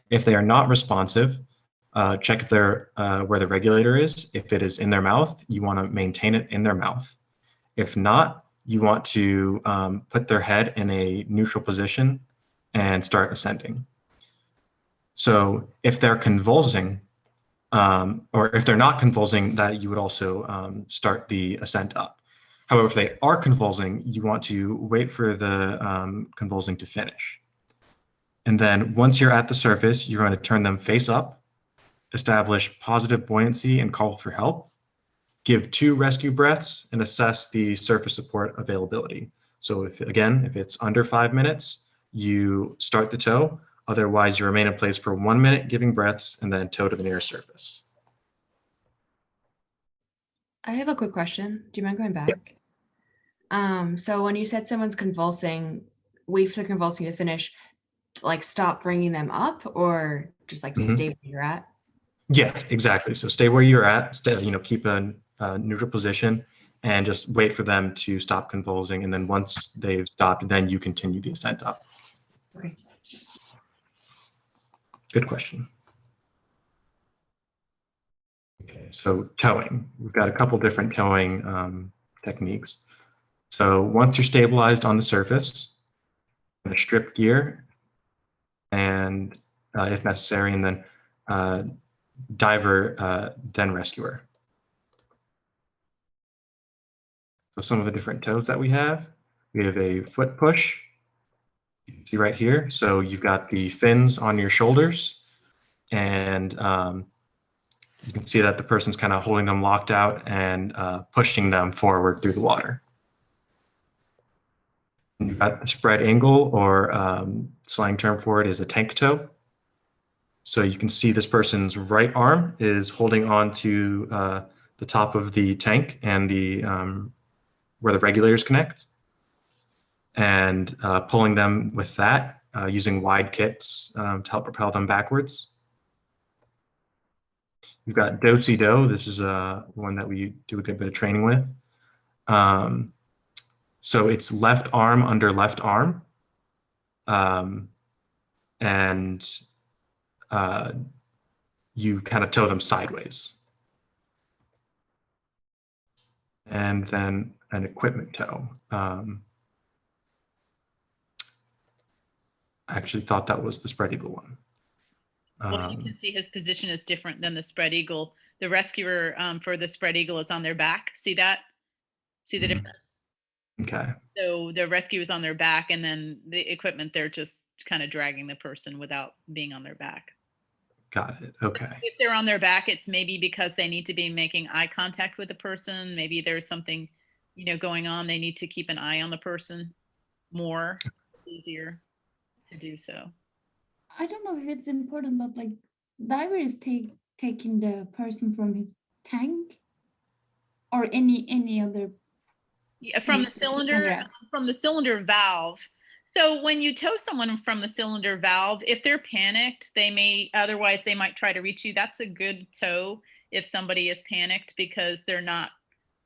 If they are not responsive, check if they're where the regulator is. If it is in their mouth, you want to maintain it in their mouth. If not, you want to put their head in a neutral position and start ascending. So if they're convulsing, or if they're not convulsing, that you would also start the ascent up. However, if they are convulsing, you want to wait for the convulsing to finish. And then once you're at the surface, you're going to turn them face up, establish positive buoyancy and call for help. Give 2 rescue breaths and assess the surface support availability. So if it's under 5 minutes, you start the tow. Otherwise, you remain in place for 1 minute, giving breaths, and then tow to the nearest surface. I have a quick question. Do you mind going back? Yep. So when you said someone's convulsing, wait for the convulsing to finish, like stop bringing them up, or just like stay where you're at? Yeah, exactly. So stay where you're at, keep a neutral position and just wait for them to stop convulsing. And then once they've stopped, then you continue the ascent up. Okay. Good question. Okay, so towing. We've got a couple different towing techniques. So once you're stabilized on the surface, I'm going to strip gear and if necessary, and then diver, then rescuer. So some of the different tows that we have a foot push. You can see right here. So you've got the fins on your shoulders, and you can see that the person's kind of holding them locked out and pushing them forward through the water. And you've got the spread angle, or slang term for it is a tank tow. So you can see this person's right arm is holding on to the top of the tank and the where the regulators connect, and pulling them with that using wide kits to help propel them backwards. We've got do-si-do. This is one that we do a good bit of training with. So it's left arm under left arm, and you kind of tow them sideways. And then an equipment tow. I actually thought that was the spread eagle one. Well, you can see his position is different than the spread eagle. The rescuer for the spread eagle is on their back. See that? See the difference? Okay. So the rescue is on their back, and then the equipment, they're just kind of dragging the person without being on their back. Got it. Okay. If they're on their back, it's maybe because they need to be making eye contact with the person. Maybe there's something, going on. They need to keep an eye on the person more. It's easier to do so. I don't know if it's important, but like diver is taking the person from his tank or any other. Yeah, from the cylinder valve. So when you tow someone from the cylinder valve, if they're panicked, they might try to reach you. That's a good tow if somebody is panicked, because they're not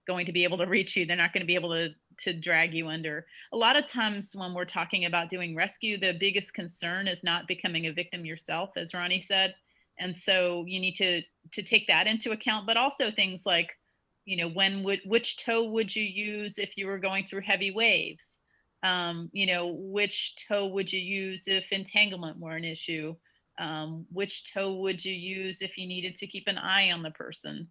going to be able to reach you. They're not going to be able to drag you under. A lot of times when we're talking about doing rescue, the biggest concern is not becoming a victim yourself, as Ronny said. And so you need to take that into account, but also things like, which tow would you use if you were going through heavy waves? Which tow would you use if entanglement were an issue? Which tow would you use if you needed to keep an eye on the person?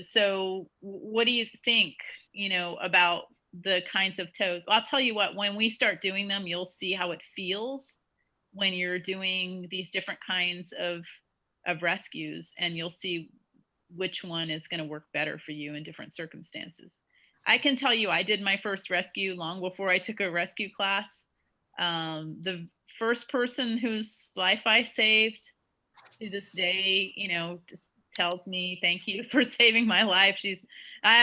So what do you think, about the kinds of toes? Well, I'll tell you what, when we start doing them, you'll see how it feels when you're doing these different kinds of rescues, and you'll see which one is going to work better for you in different circumstances. I can tell you, I did my first rescue long before I took a rescue class. The first person whose life I saved to this day, just tells me thank you for saving my life. I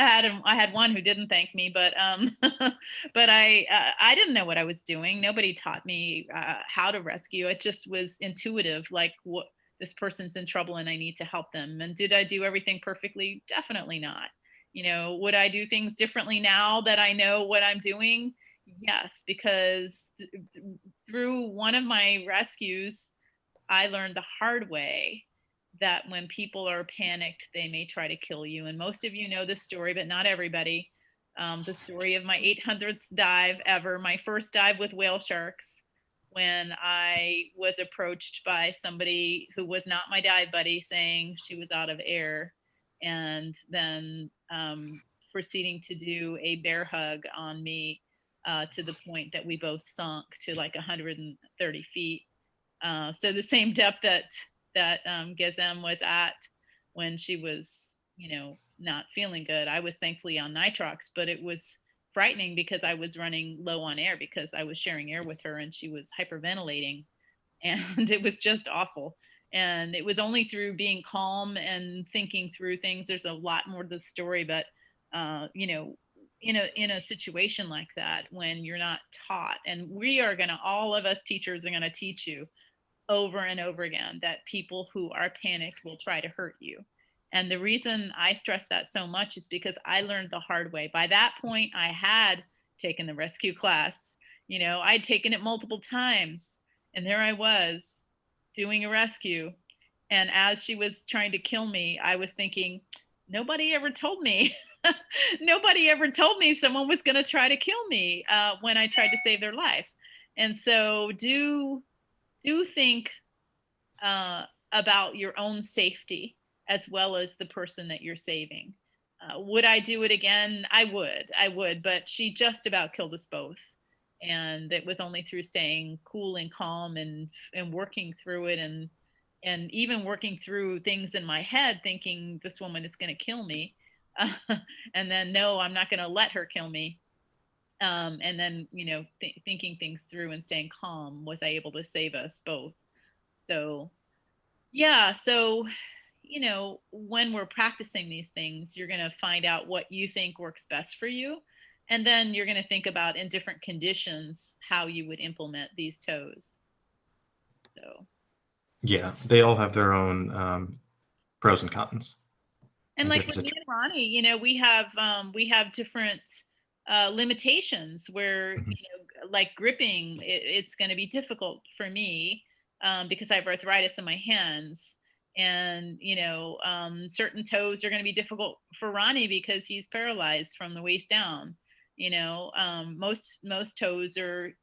had one who didn't thank me, but but I didn't know what I was doing. Nobody taught me how to rescue. It just was intuitive, like, what, this person's in trouble and I need to help them. And did I do everything perfectly? Definitely not. Would I do things differently now that I know what I'm doing? Yes, because through one of my rescues, I learned the hard way that when people are panicked, they may try to kill you. And most of you know this story, but not everybody. The story of my 800th dive ever, my first dive with whale sharks, when I was approached by somebody who was not my dive buddy, saying she was out of air, and then proceeding to do a bear hug on me to the point that we both sunk to like 130 feet. So the same depth that Gizem was at when she was, not feeling good. I was thankfully on nitrox, but it was frightening because I was running low on air because I was sharing air with her and she was hyperventilating, and it was just awful. And it was only through being calm and thinking through things. There's a lot more to the story, but in a situation like that, when you're not taught, and all of us teachers are going to teach you over and over again that people who are panicked will try to hurt you. And the reason I stress that so much is because I learned the hard way. By that point, I had taken the rescue class. I'd taken it multiple times, and there I was doing a rescue. And as she was trying to kill me, I was thinking, nobody ever told me. Nobody ever told me someone was going to try to kill me when I tried to save their life. And so do think about your own safety as well as the person that you're saving. Would I do it again? I would, but she just about killed us both. And it was only through staying cool and calm and working through it, and even working through things in my head, thinking this woman is going to kill me. And then, no, I'm not going to let her kill me. And then, thinking things through and staying calm, was I able to save us both. So, yeah. So, when we're practicing these things, you're going to find out what you think works best for you. And then you're going to think about, in different conditions, how you would implement these toes. So. Yeah, they all have their own pros and cons. And like with me and Ronny, we have different limitations where, like gripping, it's going to be difficult for me because I have arthritis in my hands. And, certain toes are going to be difficult for Ronny because he's paralyzed from the waist down. Most toes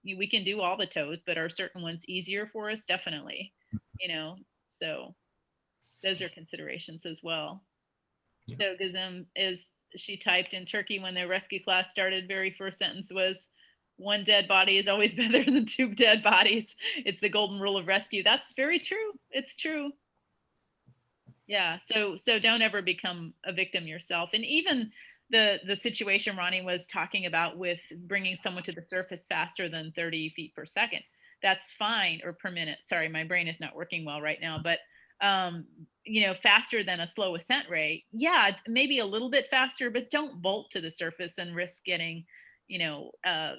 we can do all the toes, but are certain ones easier for us? Definitely, so those are considerations as well. Yeah. So Gizem, she typed in Turkey when the rescue class started, very first sentence was, "One dead body is always better than 2 dead bodies. It's the golden rule of rescue." That's very true. It's true. Yeah. So don't ever become a victim yourself. And even the situation Ronny was talking about with bringing someone to the surface faster than 30 feet per second, that's fine, or per minute. Sorry, my brain is not working well right now, but faster than a slow ascent rate. Yeah, maybe a little bit faster, but don't bolt to the surface and risk getting, a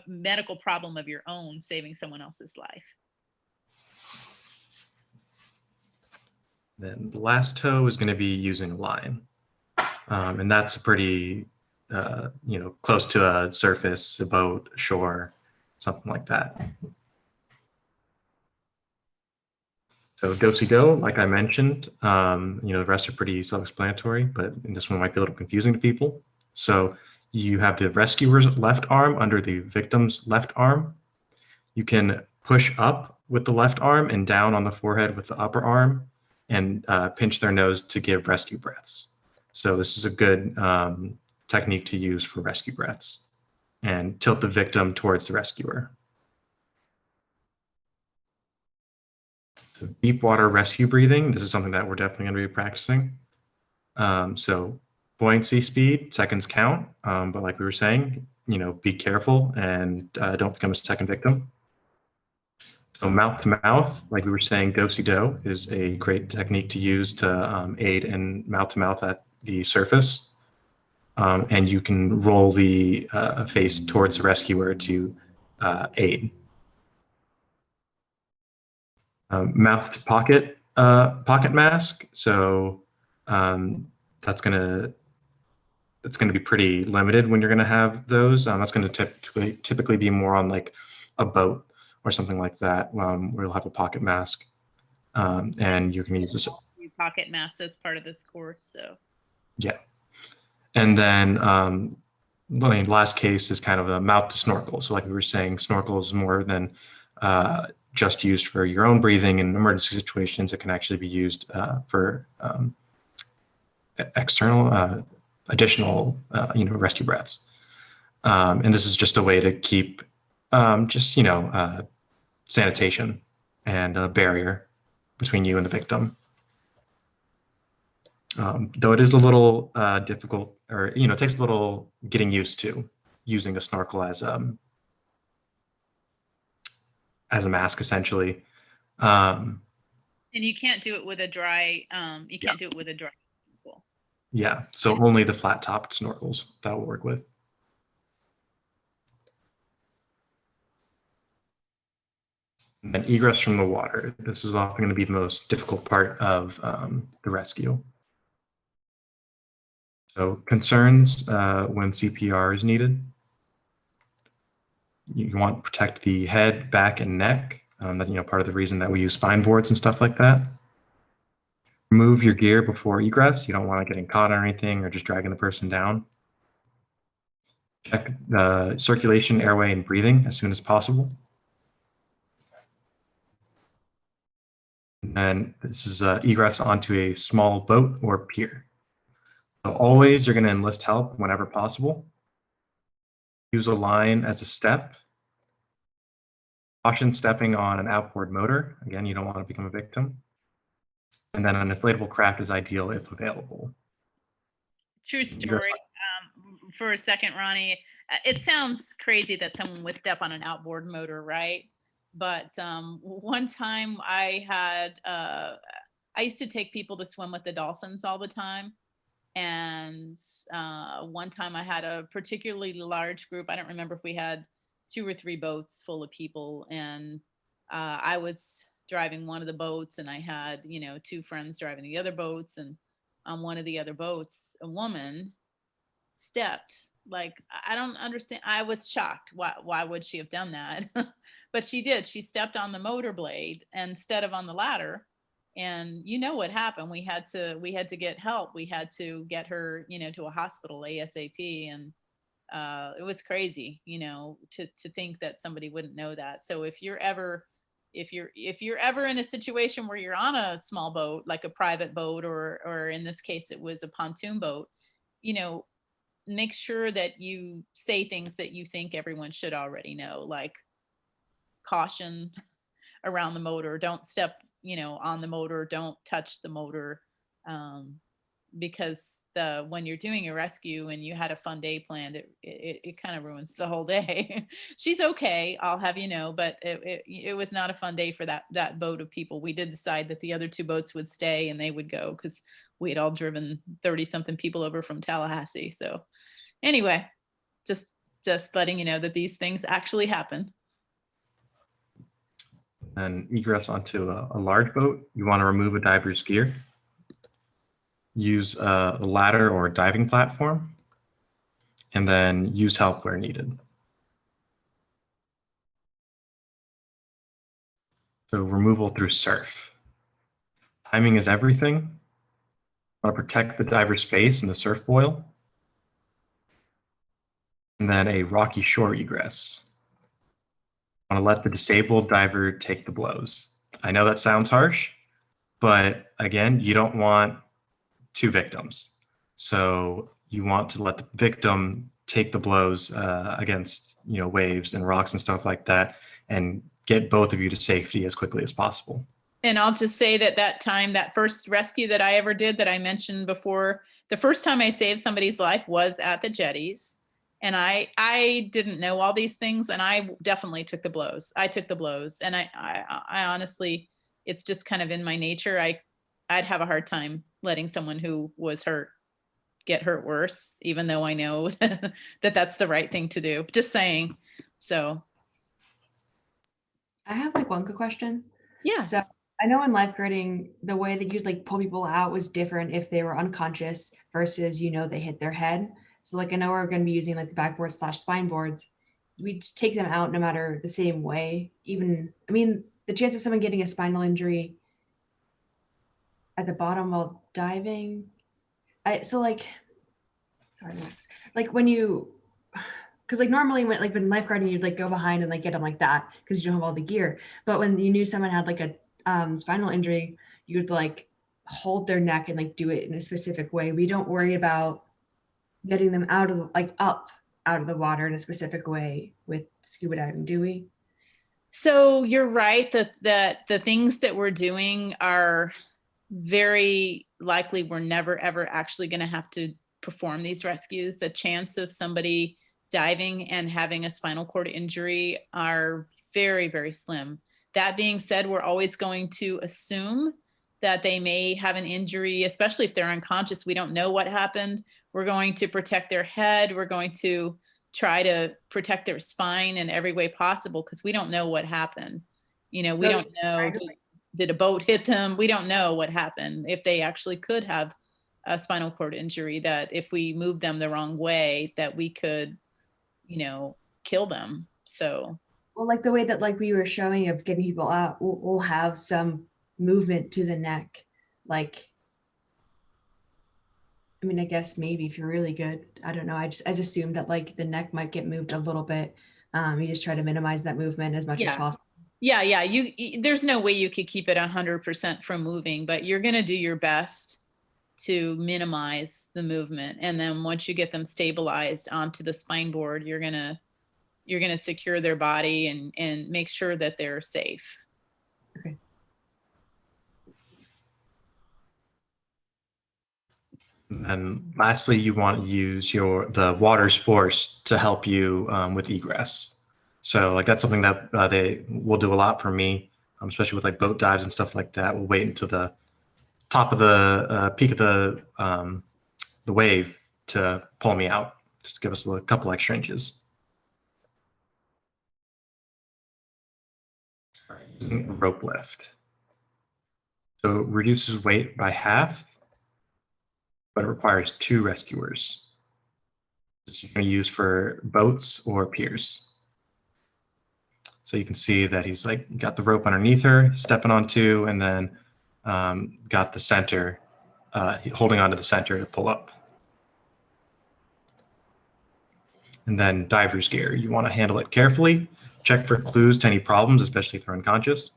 medical problem of your own, saving someone else's life. Then the last toe is going to be using a line. And that's pretty, close to a surface, a boat, shore, something like that. So go-to-go, like I mentioned, the rest are pretty self-explanatory, but this one might be a little confusing to people. So you have the rescuer's left arm under the victim's left arm. You can push up with the left arm and down on the forehead with the upper arm, and pinch their nose to give rescue breaths. So this is a good technique to use for rescue breaths, and tilt the victim towards the rescuer. So deep water rescue breathing, this is something that we're definitely going to be practicing. So buoyancy speed, seconds count, but like we were saying, be careful and don't become a second victim. So mouth to mouth, like we were saying, do-si-do is a great technique to use to aid in mouth to mouth at the surface. And you can roll the face towards the rescuer to aid. Mouth to pocket mask. So that's gonna be pretty limited when you're gonna have those. That's gonna typically be more on like a boat or something like that, where you'll have a pocket mask, and you can use this. Pocket masks as part of this course, so. Yeah, and then the last case is kind of a mouth to snorkel. So like we were saying, snorkel is more than just used for your own breathing in emergency situations. It can actually be used for external, additional, rescue breaths. And this is just a way to keep sanitation and a barrier between you and the victim. Though it is a little difficult, or it takes a little getting used to using a snorkel as a mask, essentially. And you can't do it with a dry. You can't do it with a dry snorkel. Yeah, so only the flat-topped snorkels that will work with. And then egress from the water. This is often going to be the most difficult part of the rescue. So concerns when CPR is needed. You want to protect the head, back, and neck. That's part of the reason that we use spine boards and stuff like that. Remove your gear before egress. You don't want to getting caught on anything or just dragging the person down. Check the circulation, airway, and breathing as soon as possible. And then this is egress onto a small boat or pier. So always you're going to enlist help whenever possible. Use a line as a step. Caution stepping on an outboard motor. Again, you don't want to become a victim. And then an inflatable craft is ideal if available. True story. For a second, Ronnie, it sounds crazy that someone would step on an outboard motor, right? But one time I used to take people to swim with the dolphins all the time. And one time I had a particularly large group. I don't remember if we had 2 or 3 boats full of people. And I was driving one of the boats, and I had, 2 friends driving the other boats. And on one of the other boats, a woman stepped. Like, I don't understand. I was shocked. Why would she have done that? But she did. She stepped on the motor blade instead of on the ladder. And what happened? We had to get help. We had to get her, to a hospital ASAP. And it was crazy, to think that somebody wouldn't know that. So if you're ever in a situation where you're on a small boat, like a private boat, or in this case, it was a pontoon boat, make sure that you say things that you think everyone should already know, like caution around the motor, don't step, on the motor, don't touch the motor, because when you're doing a rescue and you had a fun day planned, it kind of ruins the whole day. She's okay, I'll have you know, but it was not a fun day for that boat of people. We did decide that the other 2 boats would stay and they would go, because we had all driven 30-something people over from Tallahassee. So anyway, just letting you know that these things actually happen. And egress onto a large boat, you want to remove a diver's gear. Use a ladder or a diving platform, and then use help where needed. So removal through surf. Timing is everything. Want to protect the diver's face in the surf boil. And then a rocky shore egress. Want to let the disabled diver take the blows. I know that sounds harsh, but again, you don't want 2 victims. So you want to let the victim take the blows against, waves and rocks and stuff like that, and get both of you to safety as quickly as possible. And I'll just say that first rescue that I ever did that I mentioned before, the first time I saved somebody's life was at the jetties. And I didn't know all these things, and I definitely took the blows. I took the blows, and I honestly, it's just kind of in my nature. I'd have a hard time letting someone who was hurt get hurt worse, even though I know that that's the right thing to do. Just saying. So I have like one quick question. yeah. So I know in lifeguarding, the way that you'd like pull people out was different if they were unconscious versus, they hit their head. So like I know we're going to be using like the backboard / spine boards. We just take them out no matter the same way. The chance of someone getting a spinal injury at the bottom while diving. Sorry, Max. Like when you, because like normally when lifeguarding, you'd like go behind and like get them like that because you don't have all the gear. But when you knew someone had like a spinal injury, you would like hold their neck and like do it in a specific way. We don't worry about getting them out of up out of the water in a specific way with scuba diving, do we? So you're right that the things that we're doing are very likely we're never ever actually going to have to perform these rescues. The chance of somebody diving and having a spinal cord injury are very, very slim. That being said, we're always going to assume that they may have an injury, especially if they're unconscious. We don't know what happened. We're going to protect their head. We're going to try to protect their spine in every way possible because we don't know what happened. We don't know, did a boat hit them? We don't know what happened. If they actually could have a spinal cord injury, that if we move them the wrong way, that we could, kill them. So. Well, like the way that like we were showing of getting people out, we'll have some movement to the neck. Like, I guess maybe if you're really good, I don't know. I just assumed that like the neck might get moved a little bit. You just try to minimize that movement as much as possible. Yeah. There's no way you could keep it 100% from moving, but you're going to do your best to minimize the movement. And then once you get them stabilized onto the spine board, you're going to secure their body and make sure that they're safe. Okay. And lastly, you want to use the water's force to help you with egress. So like that's something that they will do a lot for me, especially with like boat dives and stuff like that. We'll wait until the top of the peak of the wave to pull me out, just to give us a couple extra inches. Using a rope lift. So it reduces weight by half, but it requires 2 rescuers. This you're going to use for boats or piers. So you can see that he's like got the rope underneath her, stepping onto, and then got the center, holding onto the center to pull up. And then diver's gear. You want to handle it carefully, check for clues to any problems, especially if they're unconscious,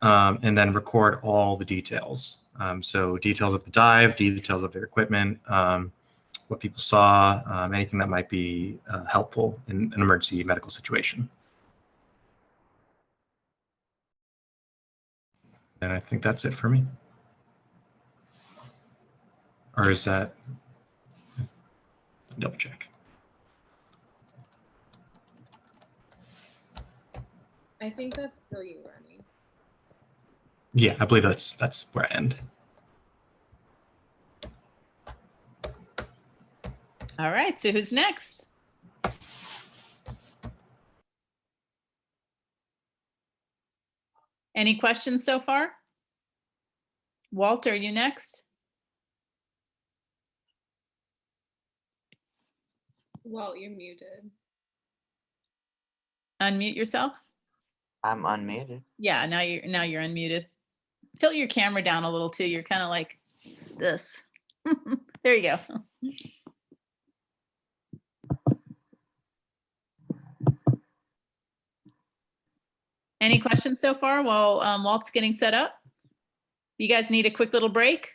and then record all the details. So details of the dive, details of their equipment, what people saw, anything that might be helpful in an emergency medical situation. And I think that's it for me. Or is that, double check. I think that's still you, Ronny. Yeah, I believe that's where I end. All right, so who's next? Any questions so far? Walt, are you next? Walt, you're muted. Unmute yourself. I'm unmuted. Yeah, now you're unmuted. Tilt your camera down a little too. You're kind of like this. There you go. Any questions so far while Walt's getting set up? You guys need a quick little break?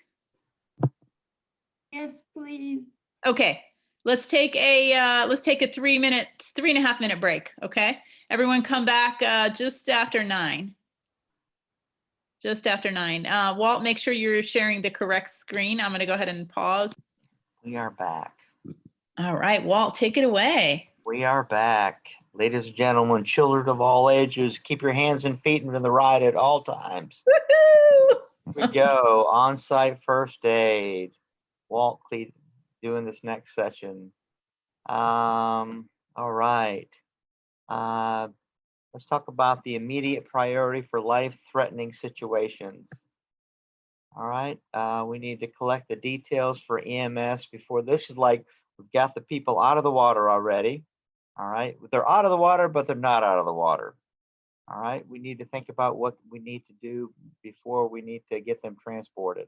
Yes, please. please. Okay, let's take a 3.5 minute break. Okay, everyone come back just after 9. Just after 9. Walt, make sure you're sharing the correct screen. I'm going to go ahead and pause. We are back. All right, Walt, take it away. We are back. Ladies and gentlemen, children of all ages, keep your hands and feet in the ride at all times. Woohoo! Here we go. On-site first aid. Walt doing this next session. All right. Let's talk about the immediate priority for life-threatening situations. All right. We need to collect the details for EMS before this is like, we've got the people out of the water already. All right. They're out of the water, but they're not out of the water. All right. We need to think about what we need to do before we need to get them transported.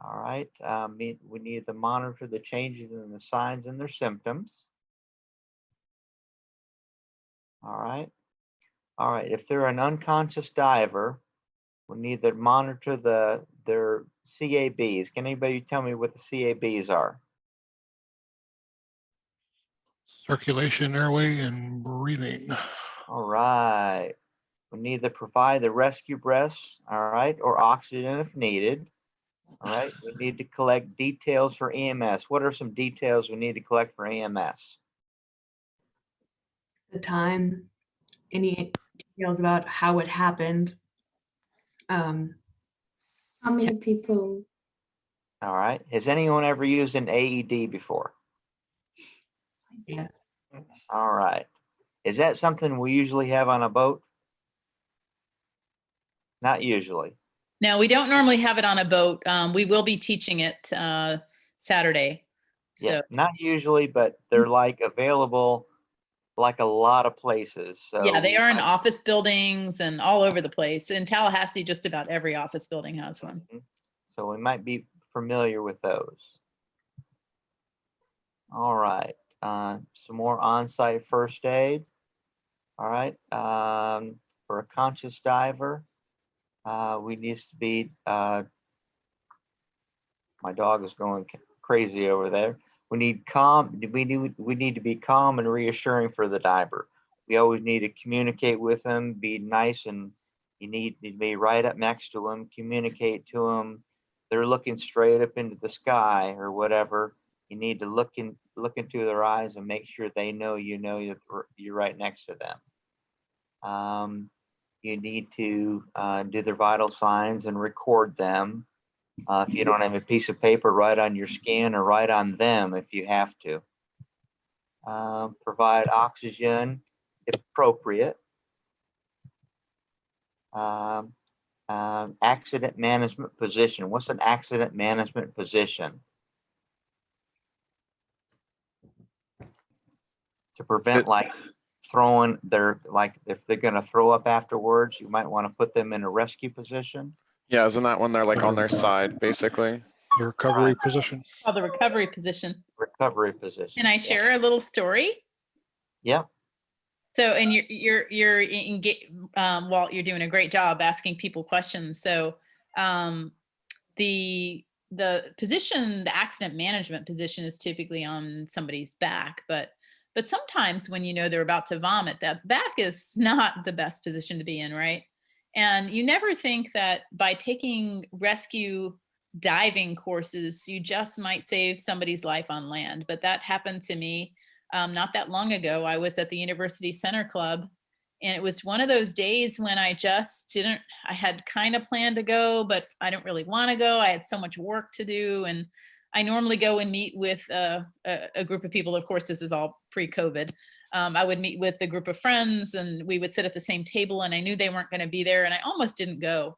All right. We need to monitor the changes in the signs and their symptoms. All right. All right. If they're an unconscious diver, we need to monitor their CABs. Can anybody tell me what the CABs are? Circulation, airway, and breathing. All right. We need to provide the rescue breaths, all right, or oxygen if needed. All right. We need to collect details for EMS. What are some details we need to collect for EMS? The time, any details about how it happened. How many people? All right. Has anyone ever used an AED before? Yeah. All right. Is that something we usually have on a boat? Not usually. No, we don't normally have it on a boat. We will be teaching it Saturday. So Yeah, not usually, but they're like available like a lot of places. So yeah, they are in office buildings and all over the place. In Tallahassee, just about every office building has one. So we might be familiar with those. All right. Some more on-site first aid. All right. For a conscious diver, we need to be, my dog is going crazy over there. We need to be calm and reassuring for the diver. We always need to communicate with them, be nice, and you need to be right up next to them, communicate to them. They're looking straight up into the sky or whatever. You need to look into their eyes and make sure they know you're right next to them. You need to do their vital signs and record them. If you don't have a piece of paper, write on your skin or write on them if you have to. Provide oxygen if appropriate. Accident management position. What's an accident management position? To prevent like throwing if they're going to throw up afterwards, you might want to put them in a rescue position. Yeah, isn't that when they're like on their side, basically? The recovery position. Oh, the recovery position. Recovery position. Can I share a little story? Yep. So, and Walt, you're doing a great job asking people questions. So, the position, the accident management position, is typically on somebody's back, but sometimes when you know they're about to vomit, that back is not the best position to be in, right? And you never think that by taking rescue diving courses, you just might save somebody's life on land. But that happened to me not that long ago. I was at the University Center Club, and it was one of those days when I just didn't, I had kind of planned to go, but I didn't really want to go. I had so much work to do. And I normally go and meet with a group of people. Of course, this is all pre-COVID. I would meet with a group of friends and we would sit at the same table, and I knew they weren't going to be there, and I almost didn't go.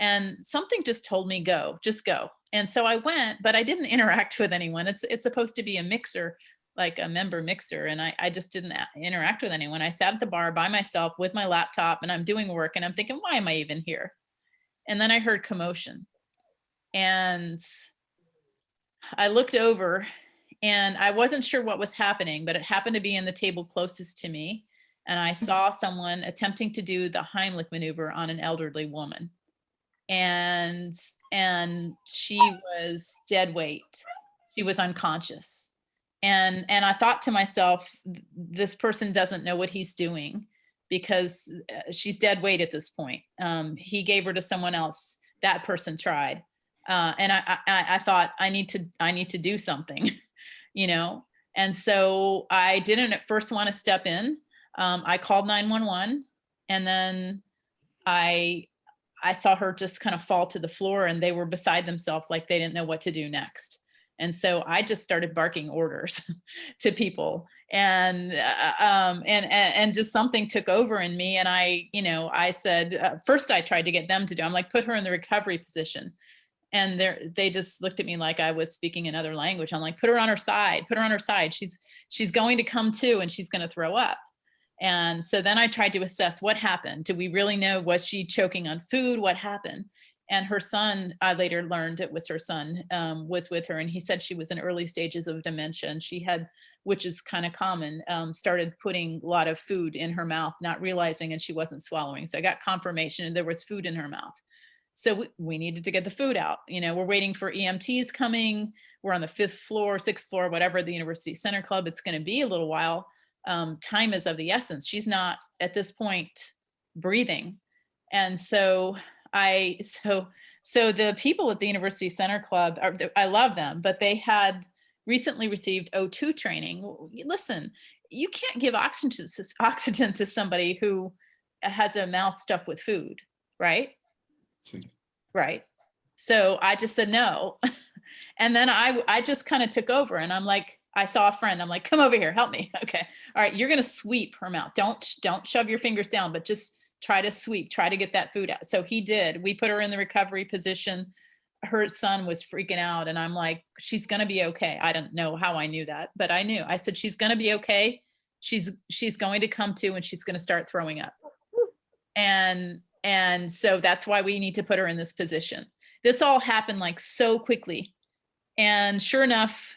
And something just told me, go, just go. And so I went, but I didn't interact with anyone. It's supposed to be a mixer, like a member mixer. And I just didn't interact with anyone. I sat at the bar by myself with my laptop, and I'm doing work, and I'm thinking, why am I even here? And then I heard commotion, and I looked over, and I wasn't sure what was happening, but it happened to be in the table closest to me. And I saw someone attempting to do the Heimlich maneuver on an elderly woman. And she was dead weight. she was unconscious. And I thought to myself, this person doesn't know what he's doing, because she's dead weight at this point. He gave her to someone else. That person tried. And I thought, I need to do something, you know? And so I didn't at first want to step in. I called 911, and then I saw her just kind of fall to the floor, and they were beside themselves, like they didn't know what to do next. And so I just started barking orders to people, and just something took over in me. And I said, first I tried to get them to do, I'm like, put her in the recovery position. And they just looked at me like I was speaking another language. I'm like, put her on her side, put her on her side. She's going to come to, and she's going to throw up. And so then I tried to assess what happened. Do we really know? Was she choking on food? What happened? And her son, I later learned it was her son, was with her. And he said she was in early stages of dementia. And she had, which is kind of common, started putting a lot of food in her mouth, not realizing, and she wasn't swallowing. So I got confirmation, and there was food in her mouth. So we needed to get the food out. You know, we're waiting for EMTs coming. We're on the 5th floor, 6th floor, whatever, the University Center Club. It's going to be a little while. Time is of the essence. She's not at this point breathing. And so the people at the University Center Club, I love them, but they had recently received O2 training. Listen, you can't give oxygen to somebody who has a mouth stuffed with food, right? Right. So I just said no. And then I just kind of took over, and I'm like, I saw a friend. I'm like, come over here, help me. Okay. All right. You're going to sweep her mouth. Don't shove your fingers down, but just try to sweep, try to get that food out. So he did. We put her in the recovery position. Her son was freaking out, and I'm like, she's going to be okay. I don't know how I knew that, but I knew. I said, she's going to be okay. She's going to come to, and she's going to start throwing up. And so that's why we need to put her in this position. This all happened like so quickly. And sure enough,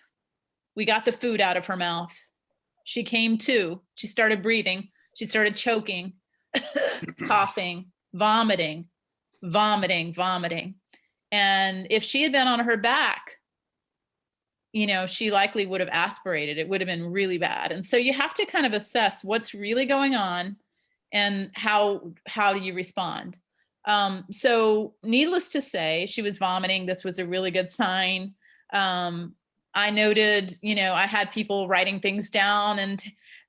we got the food out of her mouth. She came to, she started breathing. She started choking, coughing, vomiting. And if she had been on her back, you know, she likely would have aspirated. It would have been really bad. And so you have to kind of assess what's really going on and how do you respond. So needless to say, she was vomiting. This was a really good sign. I noted, you know, I had people writing things down, and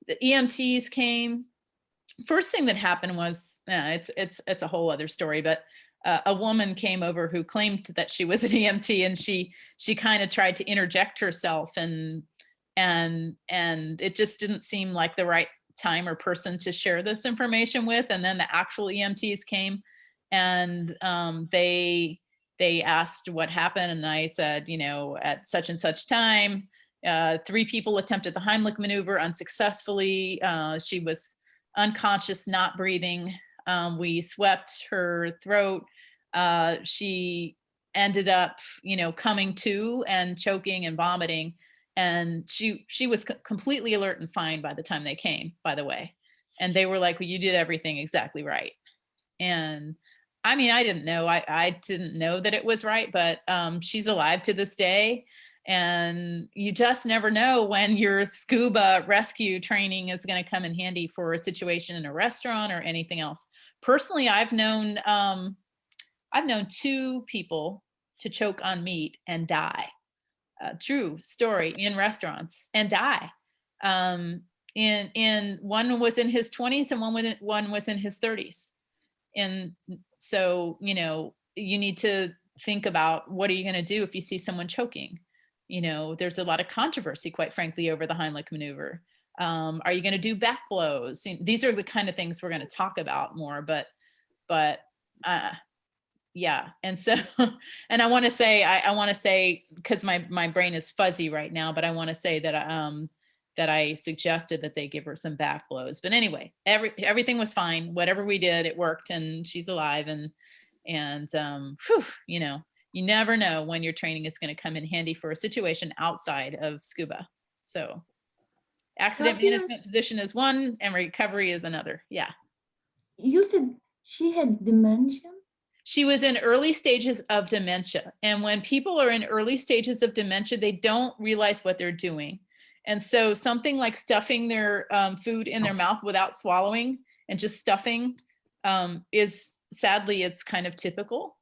the EMTs came. First thing that happened was, it's a whole other story, but a woman came over who claimed that she was an EMT, and she kind of tried to interject herself, and it just didn't seem like the right time or person to share this information with. And then the actual EMTs came, and they asked what happened, and I said, you know, at such and such time, 3 people attempted the Heimlich maneuver unsuccessfully. She was unconscious, not breathing. We swept her throat. She ended up, you know, coming to and choking and vomiting. And she was completely alert and fine by the time they came, by the way. And they were like, well, you did everything exactly right. And I mean, I didn't know. I didn't know that it was right, but she's alive to this day. And you just never know when your scuba rescue training is going to come in handy for a situation in a restaurant or anything else. Personally, I've known 2 people to choke on meat and die. True story, in restaurants, and die. In one was in his 20s and one was in his 30s. And so, you know, you need to think about, what are you going to do if you see someone choking? You know, there's a lot of controversy, quite frankly, over the Heimlich maneuver. Are you going to do back blows? These are the kind of things we're going to talk about more, but yeah. And so, and I want to say, because my brain is fuzzy right now, but I want to say that I suggested that they give her some back blows. But anyway, everything was fine. Whatever we did, it worked, and she's alive. And whew, you know, you never know when your training is going to come in handy for a situation outside of scuba. So accident management position is one, and recovery is another. Yeah. You said she had dementia? She was in early stages of dementia. And when people are in early stages of dementia, they don't realize what they're doing. And so something like stuffing their food in their mouth without swallowing and just stuffing is, sadly, it's kind of typical.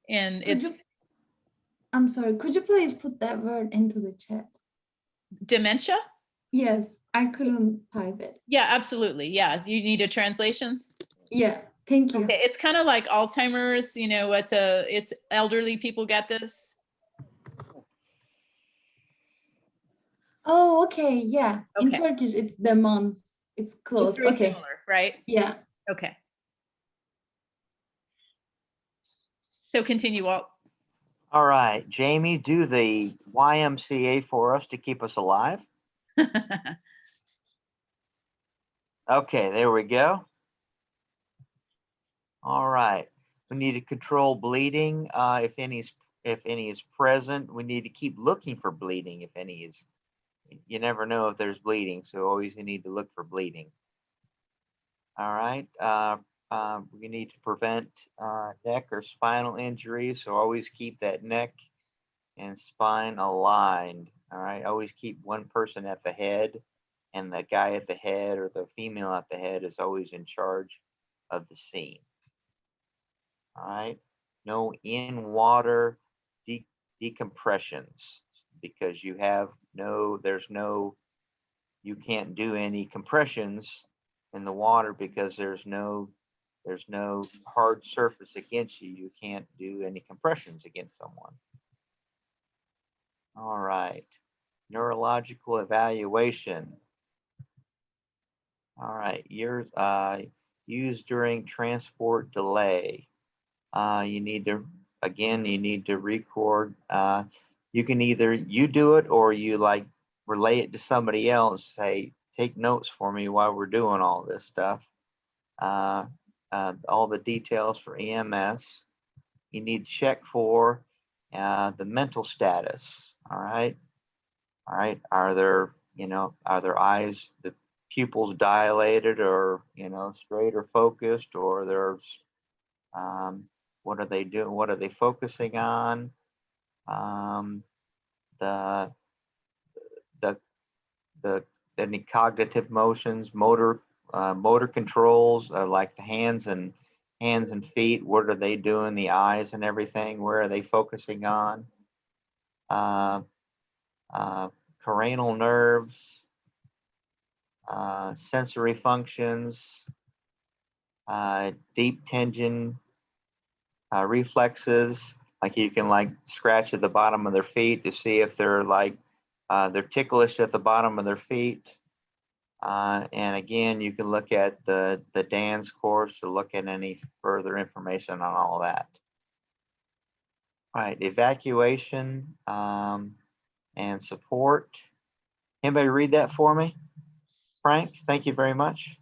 And I'm sorry, could you please put that word into the chat? Dementia? Yes, I couldn't type it. Yeah, absolutely. Yeah, you need a translation? Yeah, thank you. Okay, it's kind of like Alzheimer's, you know, it's elderly people get this. Oh, okay, yeah. In Okay. Turkish, it's the months. It's close. It's very Okay. similar, right? Yeah. Okay. So continue, Walt. All right, Jamie, do the YMCA for us to keep us alive. Okay, there we go. All right, we need to control bleeding. If any is present, we need to keep looking for bleeding. If any is, you never know if there's bleeding, so always you need to look for bleeding. All right, we need to prevent neck or spinal injuries, so always keep that neck and spine aligned. All right, always keep one person at the head, and the guy at the head or the female at the head is always in charge of the scene. All right, no in-water decompressions, because you can't do any compressions in the water because there's no hard surface against you. You can't do any compressions against someone. All right, neurological evaluation. All right, used during transport delay. You need to record. You can either you do it or you like relay it to somebody else. Say, take notes for me while we're doing all this stuff. All the details for EMS. You need to check for the mental status. All right. Are their eyes, the pupils dilated, or straight or focused, or there's what are they doing? What are they focusing on? Any cognitive motions, motor controls, like the hands and feet. What are they doing? The eyes and everything. Where are they focusing on? Cranial nerves, sensory functions, deep tension reflexes. Like you can like scratch at the bottom of their feet to see if they're they're ticklish at the bottom of their feet. And again, you can look at the DANS course to look at any further information on all that. All right, evacuation and support. Anybody read that for me? Frank, thank you very much.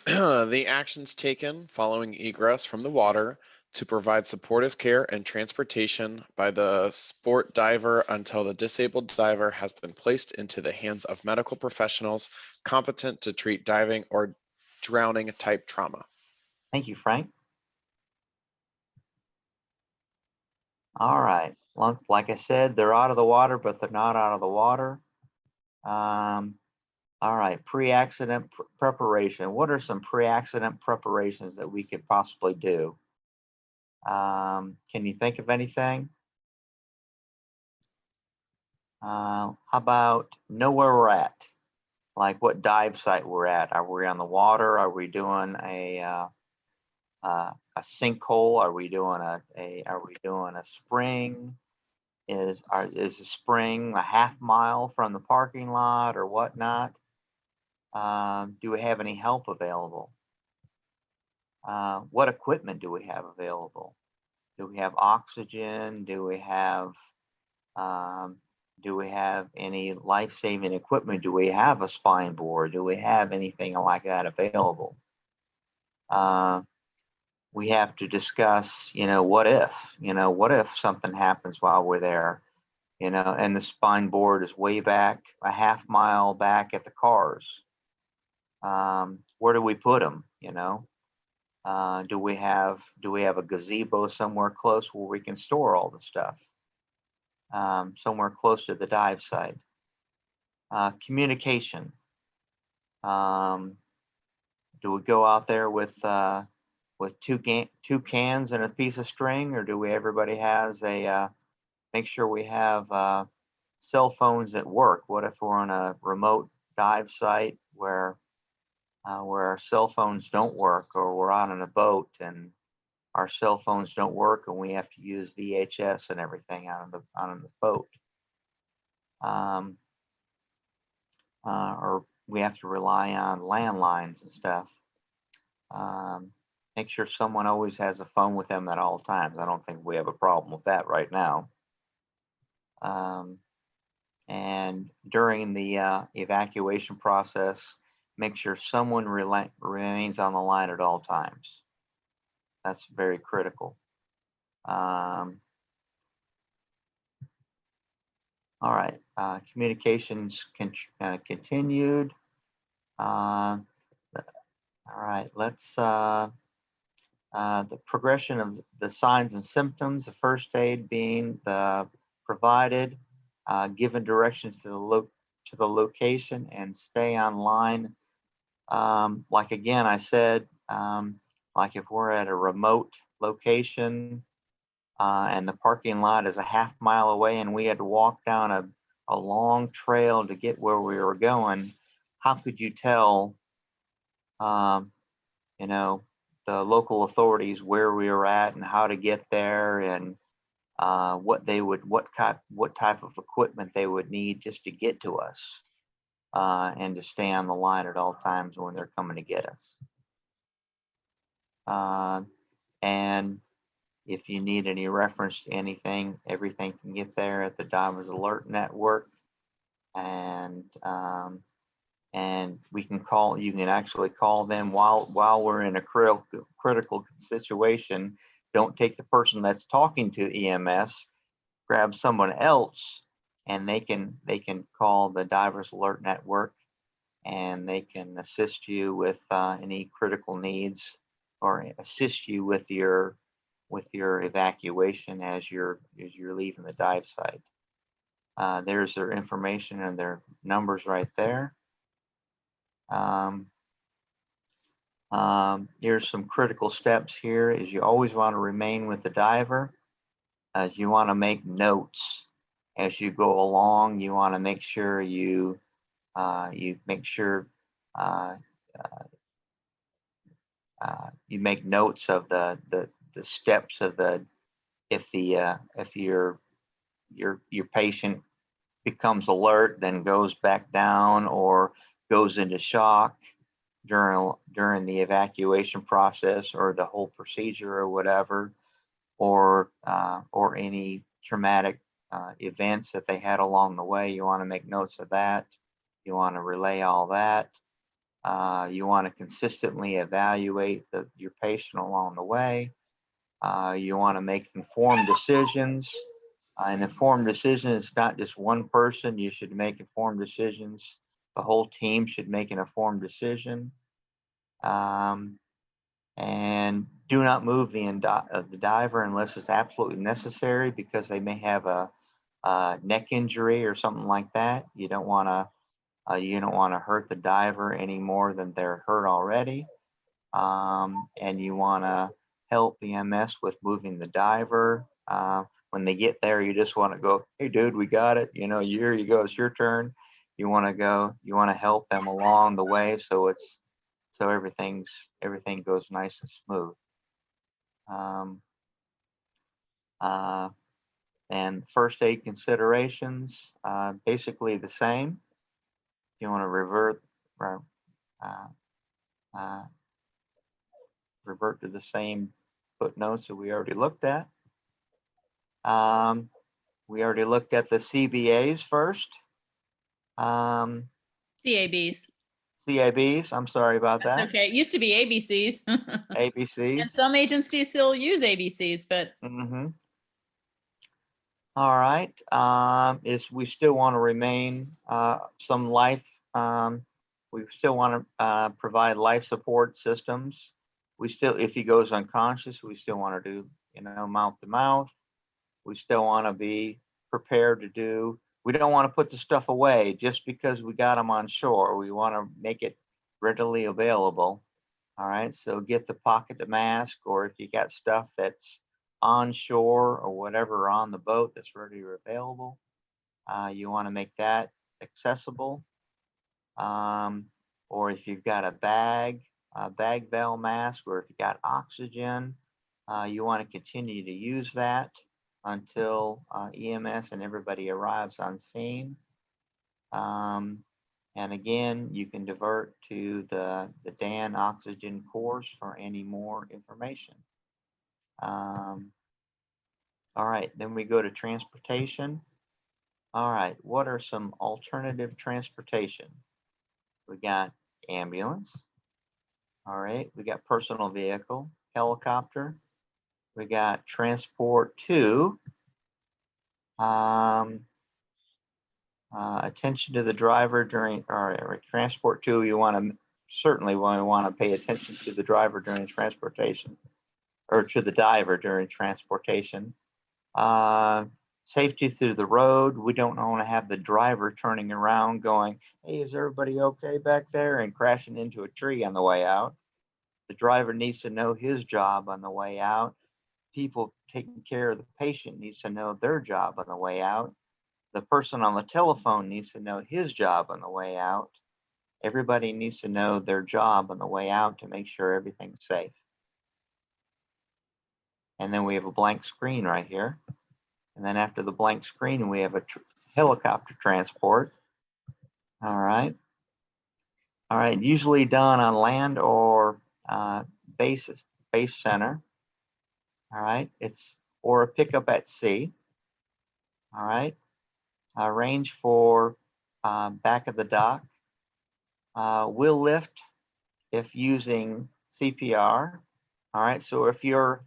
The actions taken following egress from the water to provide supportive care and transportation by the sport diver until the disabled diver has been placed into the hands of medical professionals competent to treat diving or drowning type trauma. Thank you, Frank. All right, like I said, they're out of the water, but they're not out of the water. All right, pre-accident preparation. What are some pre-accident preparations that we could possibly do? Can you think of anything? How about know where we're at? Like what dive site we're at? Are we on the water? Are we doing a sinkhole? Are we doing a spring? Is a spring a half mile from the parking lot or whatnot? Do we have any help available? What equipment do we have available? Do we have oxygen? Do we have any life-saving equipment? Do we have a spine board? Do we have anything like that available? We have to discuss, what if something happens while we're there, and the spine board is way back, a half mile back at the cars. Where do we put them? Do we have a gazebo somewhere close where we can store all the stuff? Somewhere close to the dive site. Communication. Do we go out there with two cans and a piece of string, or do everybody has a make sure we have cell phones that work? What if we're on a remote dive site where our cell phones don't work, or we're out on a boat and our cell phones don't work and we have to use VHS and everything out on the boat? Or we have to rely on landlines and stuff. Make sure someone always has a phone with them at all times. I don't think we have a problem with that right now. And during the evacuation process, make sure someone remains on the line at all times. That's very critical. All right, communications continued. All right, let's the progression of the signs and symptoms, the first aid being provided, given directions to the location and stay online. Like again, I said, like if we're at a remote location and the parking lot is a half-mile away and we had to walk down a long trail to get where we were going, how could you tell, you know, the local authorities where we were at and how to get there, and what type of equipment they would need just to get to us, and to stay on the line at all times when they're coming to get us. And if you need any reference to anything, everything can get there at the Divers Alert Network, and we can call. You can actually call them while we're in a critical situation. Don't take the person that's talking to EMS. Grab someone else, and they can call the Divers Alert Network, and they can assist you with any critical needs, or assist you with your evacuation as you're leaving the dive site. There's their information and their numbers right there. Here's some critical steps here. Is you always want to remain with the diver. You want to make notes as you go along. You want to make sure you make notes of the steps of if your patient becomes alert, then goes back down or goes into shock during the evacuation process or the whole procedure or whatever, or any traumatic events that they had along the way. You want to make notes of that. You want to relay all that. You want to consistently evaluate your patient along the way. You want to make informed decisions. An informed decision is not just one person. You should make informed decisions. The whole team should make an informed decision. And do not move the diver unless it's absolutely necessary, because they may have a neck injury or something like that. You don't want to hurt the diver any more than they're hurt already. And you want to help the EMS with moving the diver. When they get there, you just want to go, "Hey, dude, we got it. You know, here you go. It's your turn." You want to help them along the way, so everything goes nice and smooth. And first aid considerations, basically the same. You want to revert to the same footnotes that we already looked at. We already looked at the CBAs first. CABs. CABs, I'm sorry about that. That's okay. It used to be ABCs. ABCs. And some agencies still use ABCs, but. Mm-hmm. All right. We still want to remain some life. We still want to provide life support systems. We still, if he goes unconscious, we still want to do, you know, mouth to mouth. We still want to be prepared to do. We don't want to put the stuff away just because we got him on shore. We want to make it readily available. All right, so get the pocket to mask, or if you got stuff that's on shore or whatever on the boat that's ready or available, you want to make that accessible. Or if you've got a bag bell mask, or if you got oxygen, you want to continue to use that until EMS and everybody arrives on scene. And again, you can divert to the DAN oxygen course for any more information. All right, then we go to transportation. All right, what are some alternative transportation? We got ambulance. All right, we got personal vehicle, helicopter. We got transport to. Attention to the driver during, or transport to, you want to certainly want to pay attention to the driver during transportation, or to the diver during transportation. Safety through the road. We don't want to have the driver turning around going, hey, is everybody okay back there, and crashing into a tree on the way out. The driver needs to know his job on the way out. People taking care of the patient needs to know their job on the way out. The person on the telephone needs to know his job on the way out. Everybody needs to know their job on the way out to make sure everything's safe. And then we have a blank screen right here. And then after the blank screen, we have a helicopter transport. All right. All right, usually done on land or base center. All right, or a pickup at sea. All right, arrange for back of the dock. Will lift if using CPR. All right, so if you're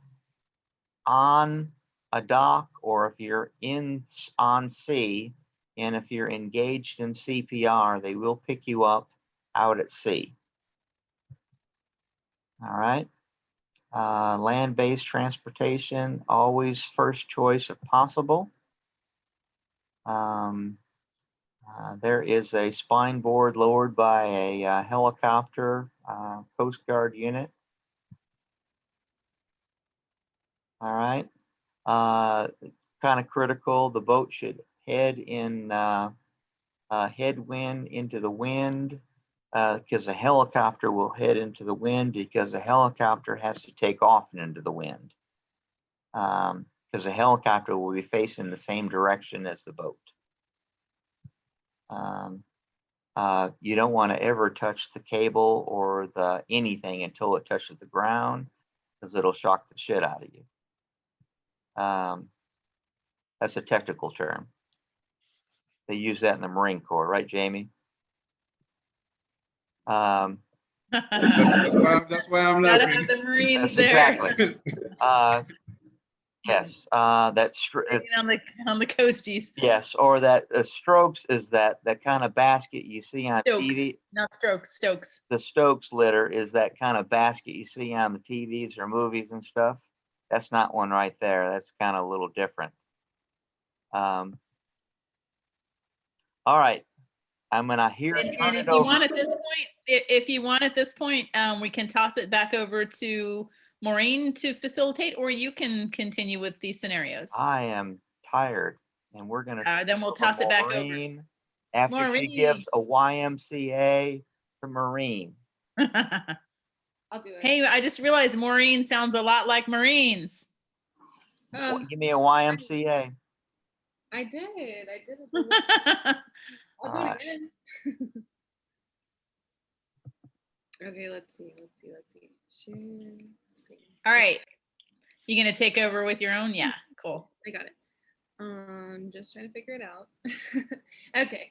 on a dock, or if you're on sea, and if you're engaged in CPR, they will pick you up out at sea. All right. Land-based transportation, always first choice if possible. There is a spine board lowered by a helicopter Coast Guard unit. All right. Kind of critical. The boat should head in headwind into the wind, because the helicopter will head into the wind, because the helicopter has to take off into the wind. Because the helicopter will be facing the same direction as the boat. You don't want to ever touch the cable or the anything until it touches the ground, because it'll shock the shit out of you. That's a technical term. They use that in the Marine Corps, right, Jaime? That's why I'm Gotta laughing. have the Marines That's there. exactly. Yes, that's on the coasties. yes, or that strokes is that kind of basket you see on Stokes, TV. not strokes, Stokes. The Stokes litter is that kind of basket you see on the TVs or movies and stuff. That's not one right there. That's kind of a little different. All right, I'm gonna And if you want at this point, we can toss it back over to Maureen to facilitate, or you can continue with these scenarios. I am tired, and we're gonna. Then we'll toss it back over. After Maureen. she gives a YMCA to Maureen. I'll do it. Hey, I just realized Maureen sounds a lot like Marines. Give me a YMCA. I did it. I'll do All it right. again. Okay, let's see. Share screen. All right. You gonna take over with your own? Yeah, cool. I got it. Just trying to figure it out. Okay.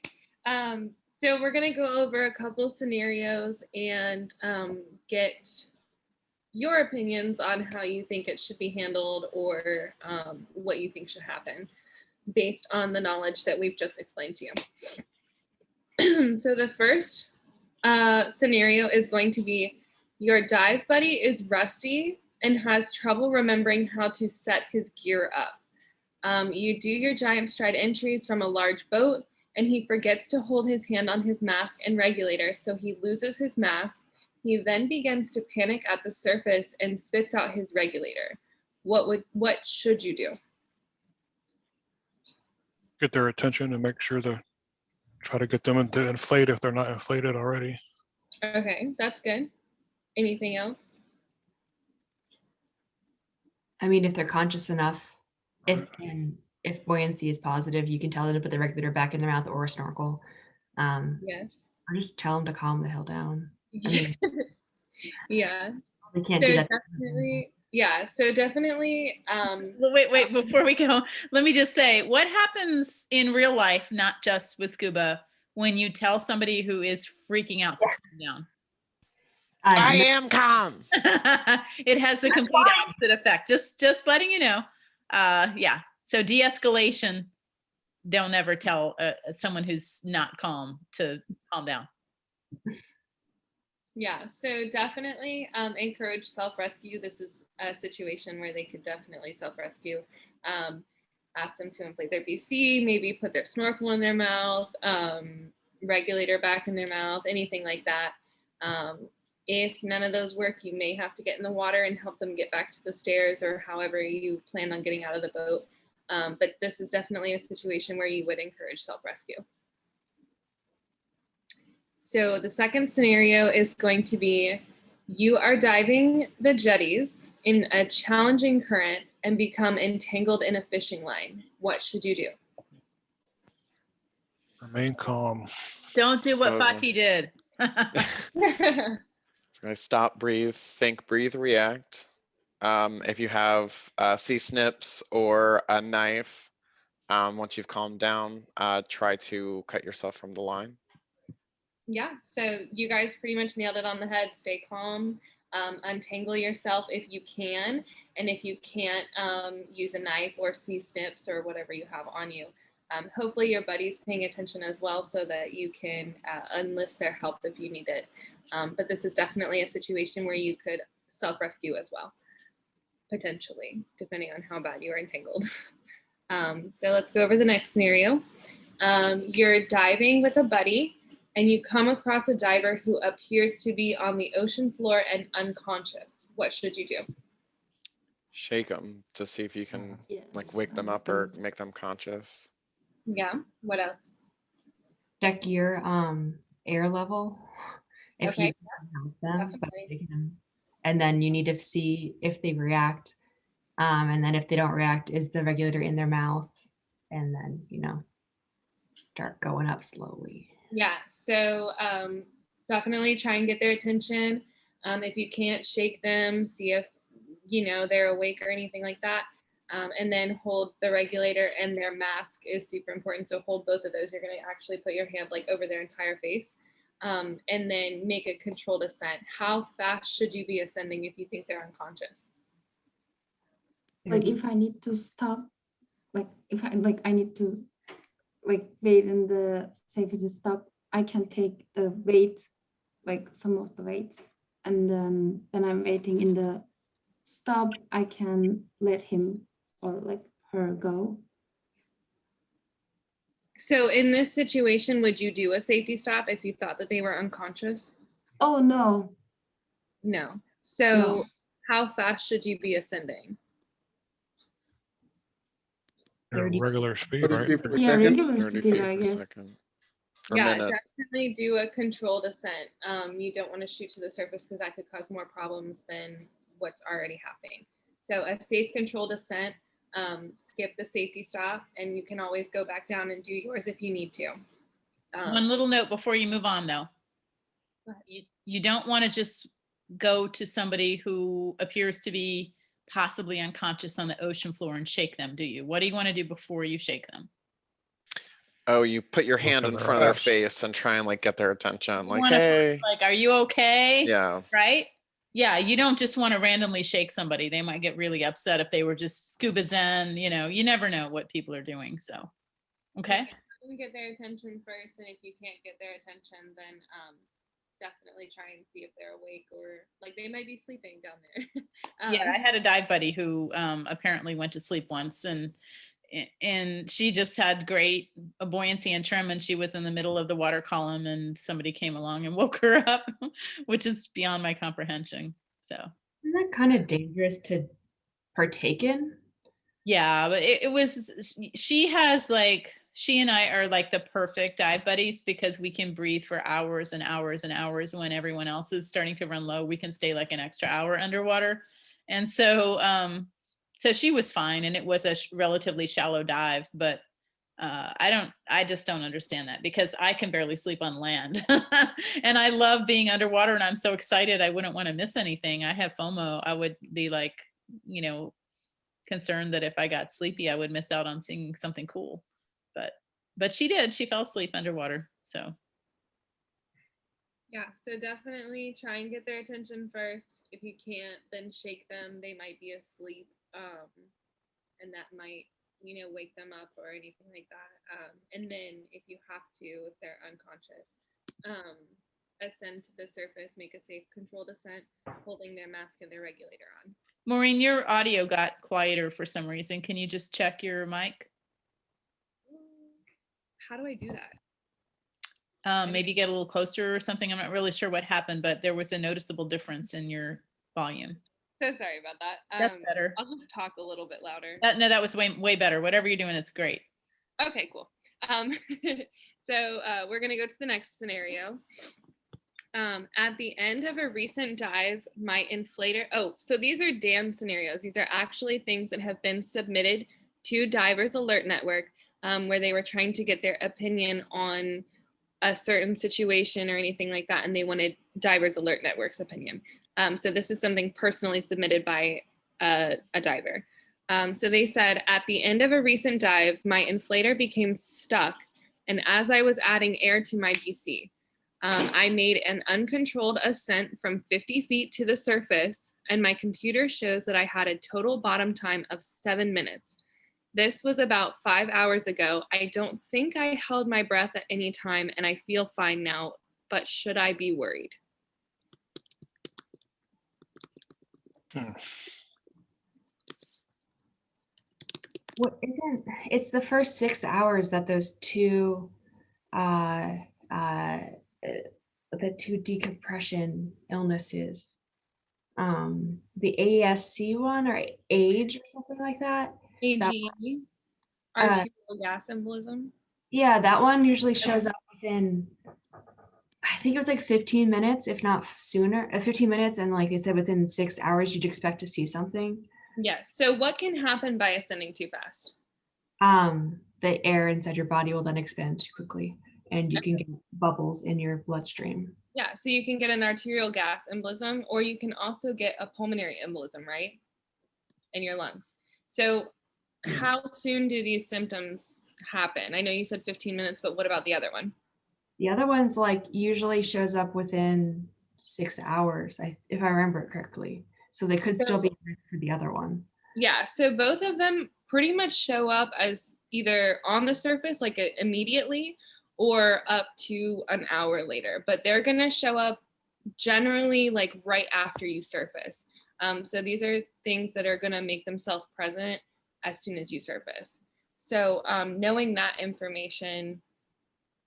So we're gonna go over a couple scenarios and get your opinions on how you think it should be handled, or what you think should happen based on the knowledge that we've just explained to you. So the first scenario is going to be Your dive buddy is rusty and has trouble remembering how to set his gear up. You do your giant stride entries from a large boat, and he forgets to hold his hand on his mask and regulator, so he loses his mask. He then begins to panic at the surface and spits out his regulator. What should you do? Get their attention and make sure to try to get them to inflate if they're not inflated already. Okay, that's good. Anything else? I mean, if they're conscious enough, if buoyancy is positive, you can tell them to put the regulator back in their mouth or a snorkel. Yes. Or just tell them to calm the hell down. I mean, Yeah. they can't do that. Definitely, yeah. So definitely. Well, wait, before we go, let me just say, what happens in real life, not just with scuba, when you tell somebody who is freaking out to calm down? I am calm. It has the complete opposite effect. Just letting you know. Yeah. So de-escalation. Don't ever tell someone who's not calm to calm down. Yeah, so definitely encourage self-rescue. This is a situation where they could definitely self-rescue. Ask them to inflate their BC, maybe put their snorkel in their mouth, regulator back in their mouth, anything like that. If none of those work, you may have to get in the water and help them get back to the stairs or however you plan on getting out of the boat. But this is definitely a situation where you would encourage self-rescue. So the second scenario is going to be, you are diving the jetties in a challenging current and become entangled in a fishing line. What should you do? Remain calm. Don't do what So- Fatih did. I stop, breathe, think, breathe, react. If you have sea snips or a knife, once you've calmed down, try to cut yourself from the line. Yeah, so you guys pretty much nailed it on the head. Stay calm, untangle yourself if you can, and if you can't, use a knife or sea snips or whatever you have on you. Hopefully your buddy's paying attention as well so that you can enlist their help if you need it. But this is definitely a situation where you could self-rescue as well, potentially, depending on how bad you are entangled. So let's go over the next scenario. You're diving with a buddy, and you come across a diver who appears to be on the ocean floor and unconscious. What should you do? Shake them to see if you can Yes, like wake them up or make them conscious. Yeah, what else? Check your air level if Okay, you can help them. But definitely. and then you need to see if they react. And then if they don't react, is the regulator in their mouth? And then, start going up slowly. Yeah, so definitely try and get their attention. If you can't, shake them, see if they're awake or anything like that. And then hold the regulator, and their mask is super important. So hold both of those. You're going to actually put your hand like over their entire face, and then make a controlled ascent. How fast should you be ascending if you think they're unconscious? Like if I need to stop, like if I need to wait in the safety stop, I can take the weight, like some of the weights, and then when I'm waiting in the stop, I can let him or her go. So in this situation, would you do a safety stop if you thought that they were unconscious? Oh no. No. So how fast should you be ascending? Your 30. regular speed, 30 right? feet per Yeah, second. regular 30 speed, feet I per guess. second. Per Yeah, minute. definitely do a controlled ascent. You don't want to shoot to the surface because that could cause more problems than what's already happening. So a safe controlled ascent, skip the safety stop, and you can always go back down and do yours if you need to. One little note before you move on, though. You don't want to just go to somebody who appears to be possibly unconscious on the ocean floor and shake them, do you? What do you want to do before you shake them? Oh, you put your hand in in their front of their eyes. face and try and like get their attention. You Like, wanna hey, Like, are you okay? yeah. Right? Yeah, you don't just want to randomly shake somebody. They might get really upset if they were just scuba zen. You never know what people are doing. So, okay. You can get their attention first, and if you can't get their attention, then definitely definitely try and see if they're awake or like they might be sleeping down there. Yeah, I had a dive buddy who apparently went to sleep once, and she just had great buoyancy and trim, and she was in the middle of the water column and somebody came along and woke her up, which is beyond my comprehension. So Isn't that kind of dangerous to partake in? yeah, but it was, she and I are like the perfect dive buddies because we can breathe for hours and hours and hours when everyone else is starting to run low. We can stay like an extra hour underwater. And so so she was fine, and it was a relatively shallow dive, but I just don't understand that because I can barely sleep on land. And I love being underwater, and I'm so excited. I wouldn't want to miss anything. I have FOMO. I would be like, concerned that if I got sleepy, I would miss out on seeing something cool. But she did. She fell asleep underwater. So Yeah, so definitely try and get their attention first. If you can't, then shake them. They might be asleep, and that might, wake them up or anything like that. And then if you have to, if they're unconscious, ascend to the surface, make a safe controlled ascent, holding their mask and their regulator on. Maureen, your audio got quieter for some reason. Can you just check your mic? How do I do that? Maybe get a little closer or something. I'm not really sure what happened, but there was a noticeable difference in your volume. So sorry about that. That's better. I'll just talk a little bit louder. No, that was way better. Whatever you're doing is great. Okay, cool. So we're gonna go to the next scenario. At the end of a recent dive, my inflator, so these are DAN scenarios. These are actually things that have been submitted to Divers Alert Network, where they were trying to get their opinion on a certain situation or anything like that, and they wanted Divers Alert Network's opinion. So this is something personally submitted by a diver. So they said, at the end of a recent dive, my inflator became stuck, and as I was adding air to my BC, I made an uncontrolled ascent from 50 feet to the surface, and my computer shows that I had a total bottom time of 7 minutes. This was about 5 hours ago. I don't think I held my breath at any time, and I feel fine now, but should I be worried? What isn't, it's the first 6 hours that those two the two decompression illnesses, the ASC one or age or something like that. AGE, arterial gas embolism. Yeah, that one usually shows up within, I think it was like 15 minutes, if not sooner, 15 minutes. And like they said, within 6 hours, you'd expect to see something. Yes. So what can happen by ascending too fast? The air inside your body will then expand too quickly, and you can get bubbles in your bloodstream. Yeah, so you can get an arterial gas embolism, or you can also get a pulmonary embolism, right? In your lungs. So how soon do these symptoms happen? I know you said 15 minutes, but what about the other one? The other one's like usually shows up within 6 hours, if I remember it correctly. So they could still be at risk for the other one. Yeah, so both of them pretty much show up as either on the surface, like immediately, or up to an hour later, but they're gonna show up generally like right after you surface. So these are things that are gonna make themselves present as soon as you surface. So knowing that information,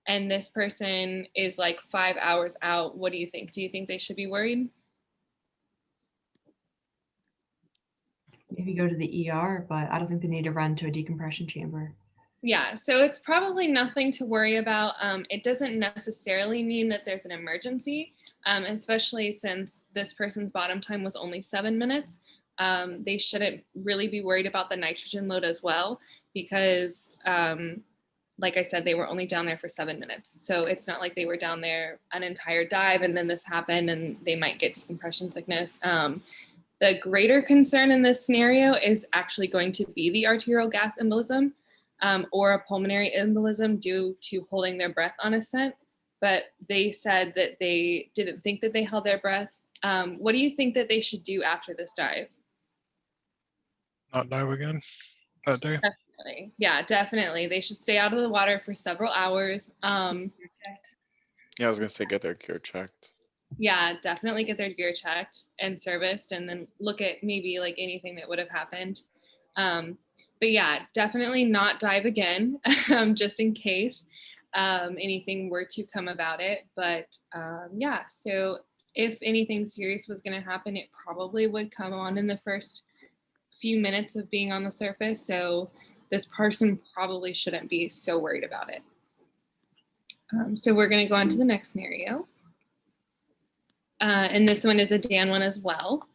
and this person is like 5 hours out, what do you think? Do you think they should be worried? Maybe go to the ER, but I don't think they need to run to a decompression chamber. Yeah, so it's probably nothing to worry about. It doesn't necessarily mean that there's an emergency, especially since this person's bottom time was only 7 minutes. They shouldn't really be worried about the nitrogen load as well, because like I said, they were only down there for 7 minutes. So it's not like they were down there an entire dive and then this happened and they might get decompression sickness. The greater concern in this scenario is actually going to be the arterial gas embolism, or a pulmonary embolism due to holding their breath on ascent. But they said that they didn't think that they held their breath. What do you think that they should do after this dive? Not dive again that day? Definitely. Yeah, definitely. They should stay out of the water for several hours. Yeah, I was gonna say get their gear checked. Yeah, definitely get their gear checked and serviced, and then look at maybe like anything that would have happened. But yeah, definitely not dive again, just in case anything were to come about it. But yeah, so if anything serious was going to happen, it probably would come on in the first few minutes of being on the surface. So this person probably shouldn't be so worried about it. So we're going to go on to the next scenario. And this one is a Dan one as well.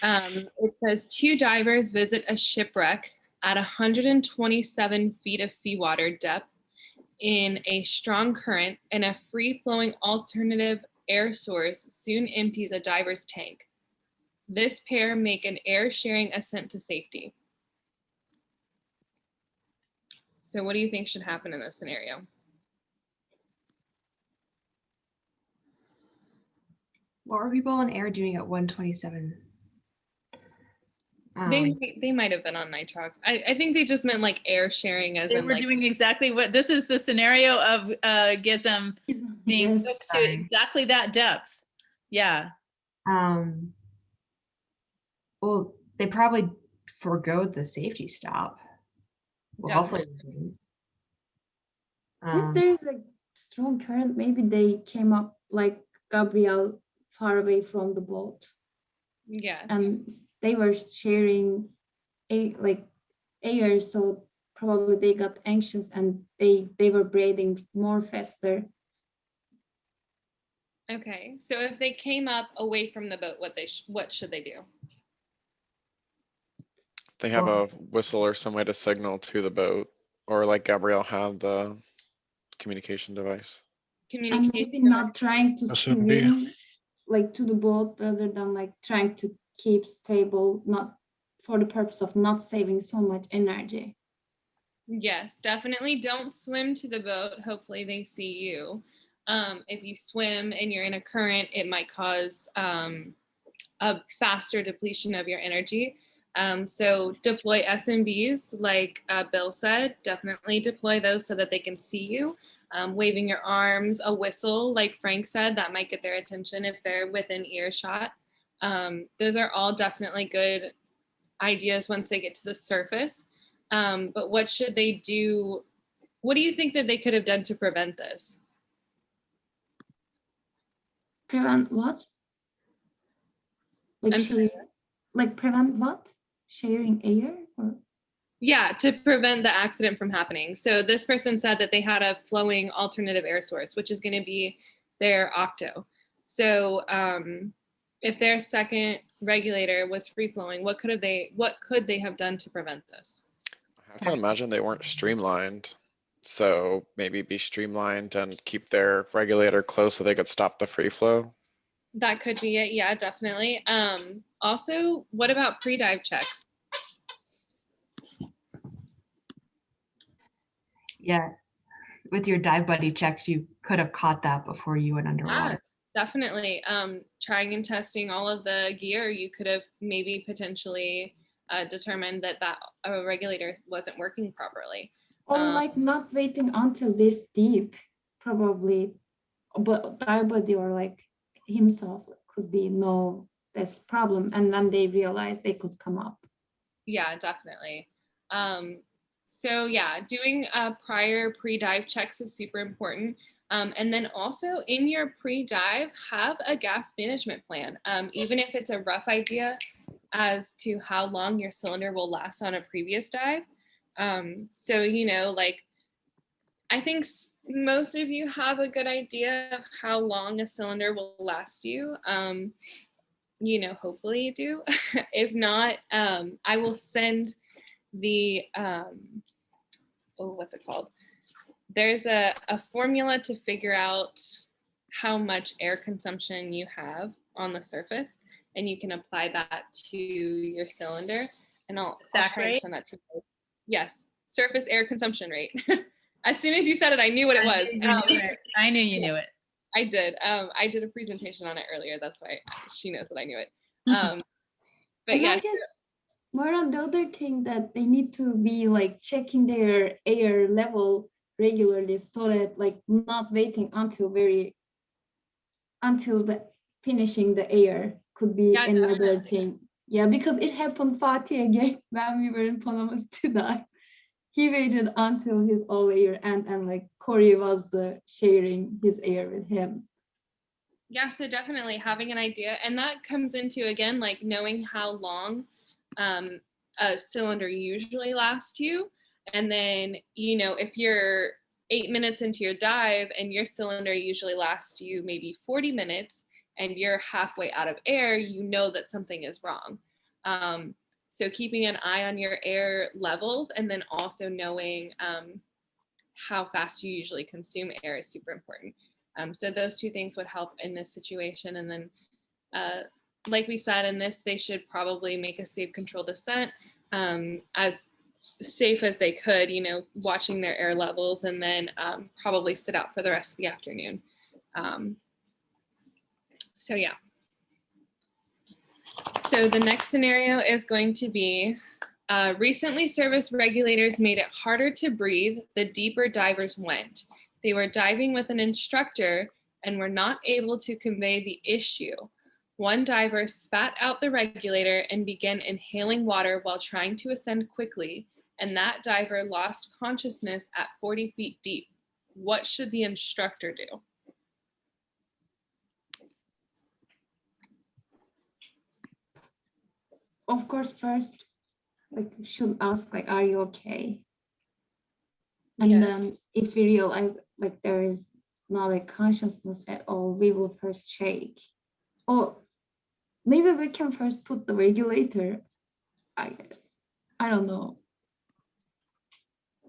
It says 2 divers visit a shipwreck at 127 feet of seawater depth in a strong current, and a free-flowing alternative air source soon empties a diver's tank. This pair make an air-sharing ascent to safety. So what do you think should happen in this scenario? What were people in air doing at 127? They might have been on nitrox. I think they just meant like air sharing, as They in were like doing exactly what this is the scenario of Gizem being Yes. hooked to exactly that depth. Yeah. Well, they probably forgo the safety stop. Well, hopefully. Since there's a strong current, maybe they came up like Gabrielle far away from the boat. Yes. And they were sharing air, so probably they got anxious and they were breathing more faster. Okay, so if they came up away from the boat, what should they do? They have a whistle or some way to signal to the boat, or like Gabrielle had the communication device. And maybe not trying to Shouldn't be. swim like to the boat rather than like trying to keep stable, not for the purpose of not saving so much energy. Yes, definitely don't swim to the boat. Hopefully they see you. If you swim and you're in a current, it might cause a faster depletion of your energy. So deploy SMBs, like Bill said, definitely deploy those so that they can see you. Waving your arms, a whistle, like Frank said, that might get their attention if they're within earshot. Those are all definitely good ideas once they get to the surface. But what should they do? What do you think that they could have done to prevent this? Prevent what? Like prevent what? Sharing air? Or? Yeah, to prevent the accident from happening. So this person said that they had a flowing alternative air source, which is going to be their octo. So if their second regulator was free flowing, what could they have done to prevent this? I have to imagine they weren't streamlined. So maybe be streamlined and keep their regulator close so they could stop the free flow. That could be it. Yeah, definitely. Also, what about pre-dive checks? Yeah, with your dive buddy checks, you could have caught that before you went underwater. Definitely. Trying and testing all of the gear, you could have maybe potentially determined that regulator wasn't working properly. Or like not waiting until this deep, probably, but dive buddy or like himself could be no this problem, and then they realized they could come up. Yeah, definitely. So yeah, doing prior pre-dive checks is super important. And then also in your pre-dive, have a gas management plan. Even if it's a rough idea as to how long your cylinder will last on a previous dive. So, like, I think most of you have a good idea of how long a cylinder will last you. Hopefully you do. If not, I will send the, what's it called? There's a formula to figure out how much air consumption you have on the surface, and you can apply that to your cylinder. And I'll try and send that to you. Yes, surface air consumption rate. As soon as you said it, I knew what it was. I knew you knew it. I did. I did a presentation on it earlier. That's why she knows that I knew it. But yeah. I guess more on the other thing that they need to be like checking their air level regularly, so that like not waiting until the finishing the air could be Yeah, another definitely. thing. Yeah, because it happened Fatih again when we were in Panama to dive. He waited until his all air and like Corey was the sharing his air with him. Yeah, so definitely having an idea, and that comes into, again, like knowing how long a cylinder usually lasts you. And then, you know, if you're 8 minutes into your dive and your cylinder usually lasts you maybe 40 minutes and you're halfway out of air, you know that something is wrong. So keeping an eye on your air levels, and then also knowing how fast you usually consume air is super important. So those two things would help in this situation. And then, like we said, in this, they should probably make a safe controlled descent, as safe as they could, you know, watching their air levels, and then probably sit out for the rest of the afternoon. So yeah. So the next scenario is going to be, recently service regulators made it harder to breathe the deeper divers went. They were diving with an instructor and were not able to convey the issue. One diver spat out the regulator and began inhaling water while trying to ascend quickly, and that diver lost consciousness at 40 feet deep. What should the instructor do? Of course, first, like, should ask, like, are you okay? And Yeah. then if we realize like there is not a consciousness at all, we will first shake. Or maybe we can first put the regulator, I guess. I don't know.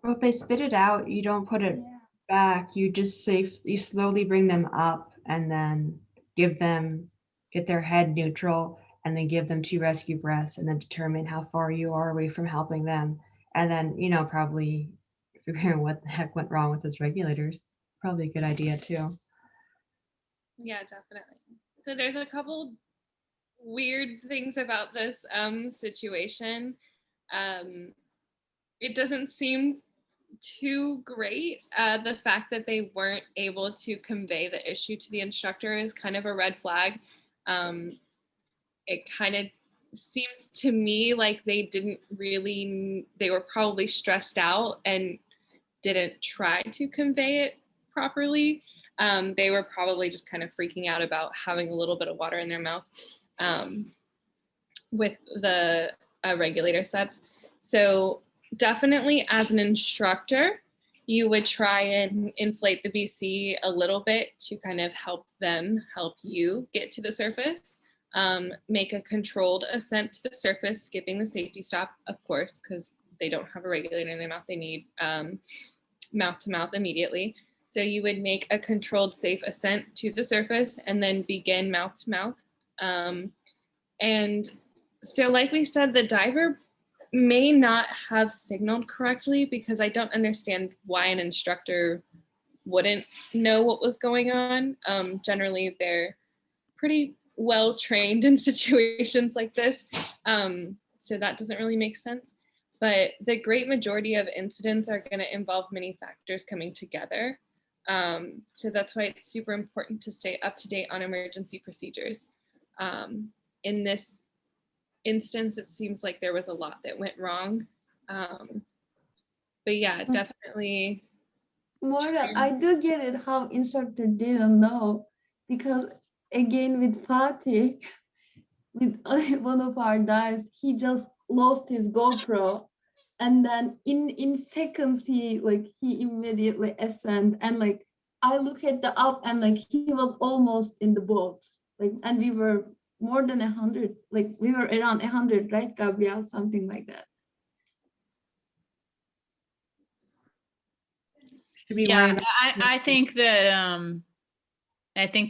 Well, if they spit it out, you don't put it back. You just you slowly bring them up and then get their head neutral, and then give them 2 rescue breaths, and then determine how far you are away from helping them. And then, you know, probably figuring what the heck went wrong with those regulators. Probably a good idea too. Yeah, definitely. So there's a couple weird things about this situation. It doesn't seem too great. The fact that they weren't able to convey the issue to the instructor is kind of a red flag. It kind of seems to me like they were probably stressed out and didn't try to convey it properly. They were probably just kind of freaking out about having a little bit of water in their mouth with the regulator sets. So definitely as an instructor, you would try and inflate the BC a little bit to kind of help you get to the surface. Make a controlled ascent to the surface, skipping the safety stop, of course, because they don't have a regulator in their mouth. They need mouth to mouth immediately. So you would make a controlled, safe ascent to the surface and then begin mouth to mouth. And so like we said, the diver may not have signaled correctly, because I don't understand why an instructor wouldn't know what was going on. Generally, they're pretty well trained in situations like this. So that doesn't really make sense. But the great majority of incidents are going to involve many factors coming together. So that's why it's super important to stay up to date on emergency procedures. In this instance, it seems like there was a lot that went wrong. But yeah, definitely. Moira, I do get it how instructor didn't know, because again with Fatih, with one of our dives, he just lost his GoPro, and then in seconds he immediately ascend, and like I look at the up and like he was almost in the boat, like, and we were more than 100, like we were around 100, right, Gabrielle, something like that. Yeah, I think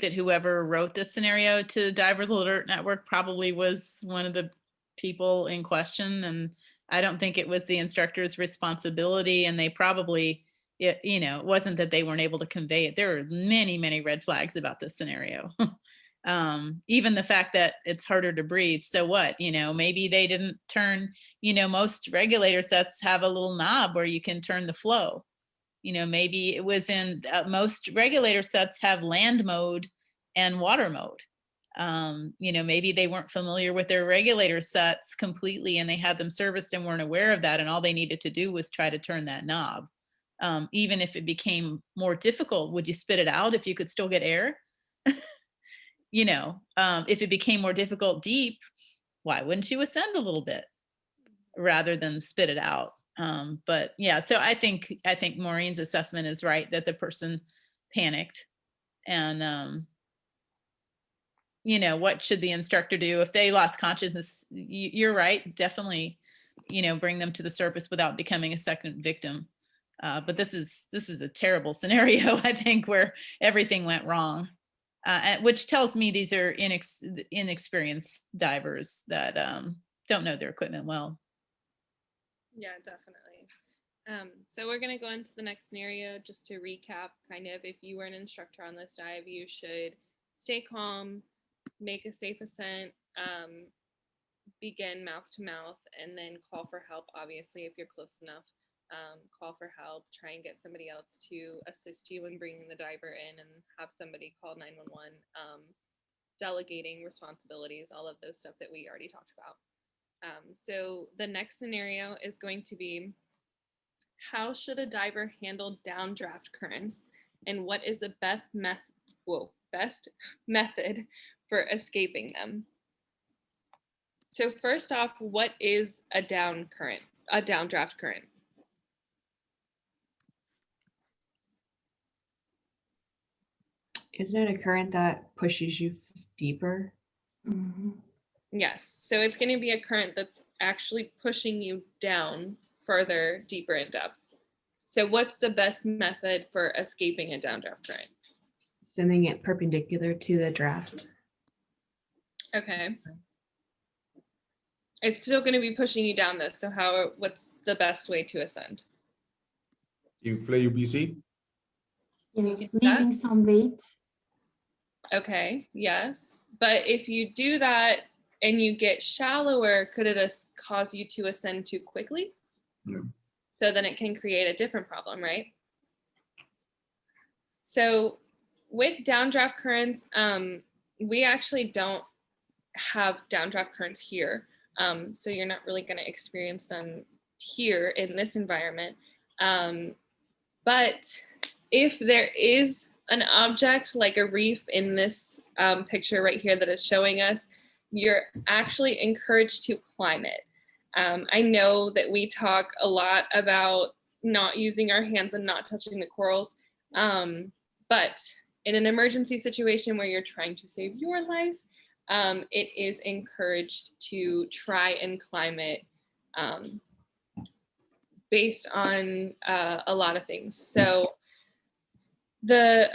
that whoever wrote this scenario to Divers Alert Network probably was one of the people in question, and I don't think it was the instructor's responsibility, and they probably, it wasn't that they weren't able to convey it. There are many red flags about this scenario. Even the fact that it's harder to breathe. So what, maybe they didn't turn, most regulator sets have a little knob where you can turn the flow. Maybe it was in most regulator sets have land mode and water mode. Maybe they weren't familiar with their regulator sets completely and they had them serviced and weren't aware of that. And all they needed to do was try to turn that knob. Even if it became more difficult, would you spit it out if you could still get air? If it became more difficult deep, why wouldn't you ascend a little bit rather than spit it out? But yeah, so I think Maureen's assessment is right, that the person panicked. And what should the instructor do if they lost consciousness? You're right, definitely, bring them to the surface without becoming a second victim. But this is a terrible scenario, I think, where everything went wrong, which tells me these are inexperienced divers that don't know their equipment well. Yeah, definitely. So we're going to go into the next scenario just to recap. Kind of, if you were an instructor on this dive, you should stay calm, make a safe ascent, begin mouth to mouth, and then call for help. Obviously, if you're close enough, call for help, try and get somebody else to assist you in bringing the diver in, and have somebody call 911, delegating responsibilities, all of those stuff that we already talked about. So the next scenario is going to be, how should a diver handle downdraft currents, and what is the best method for escaping them? So first off, what is a downdraft current? Isn't it a current that pushes you deeper? Mm-hmm. Yes, so it's going to be a current that's actually pushing you down further, deeper in depth. So what's the best method for escaping a downdraft current? Swimming it perpendicular to the draft. Okay. It's still going to be pushing you down though. So what's the best way to ascend? Inflate your BC. Leaving some weight. Okay, yes. But if you do that and you get shallower, could it cause you to ascend too quickly? No. So then it can create a different problem, right? So with downdraft currents, we actually don't have downdraft currents here. So you're not really going to experience them here in this environment. But if there is an object like a reef in this picture right here that is showing us, you're actually encouraged to climb it. I know that we talk a lot about not using our hands and not touching the corals, but in an emergency situation where you're trying to save your life, it is encouraged to try and climb it based on a lot of things. So the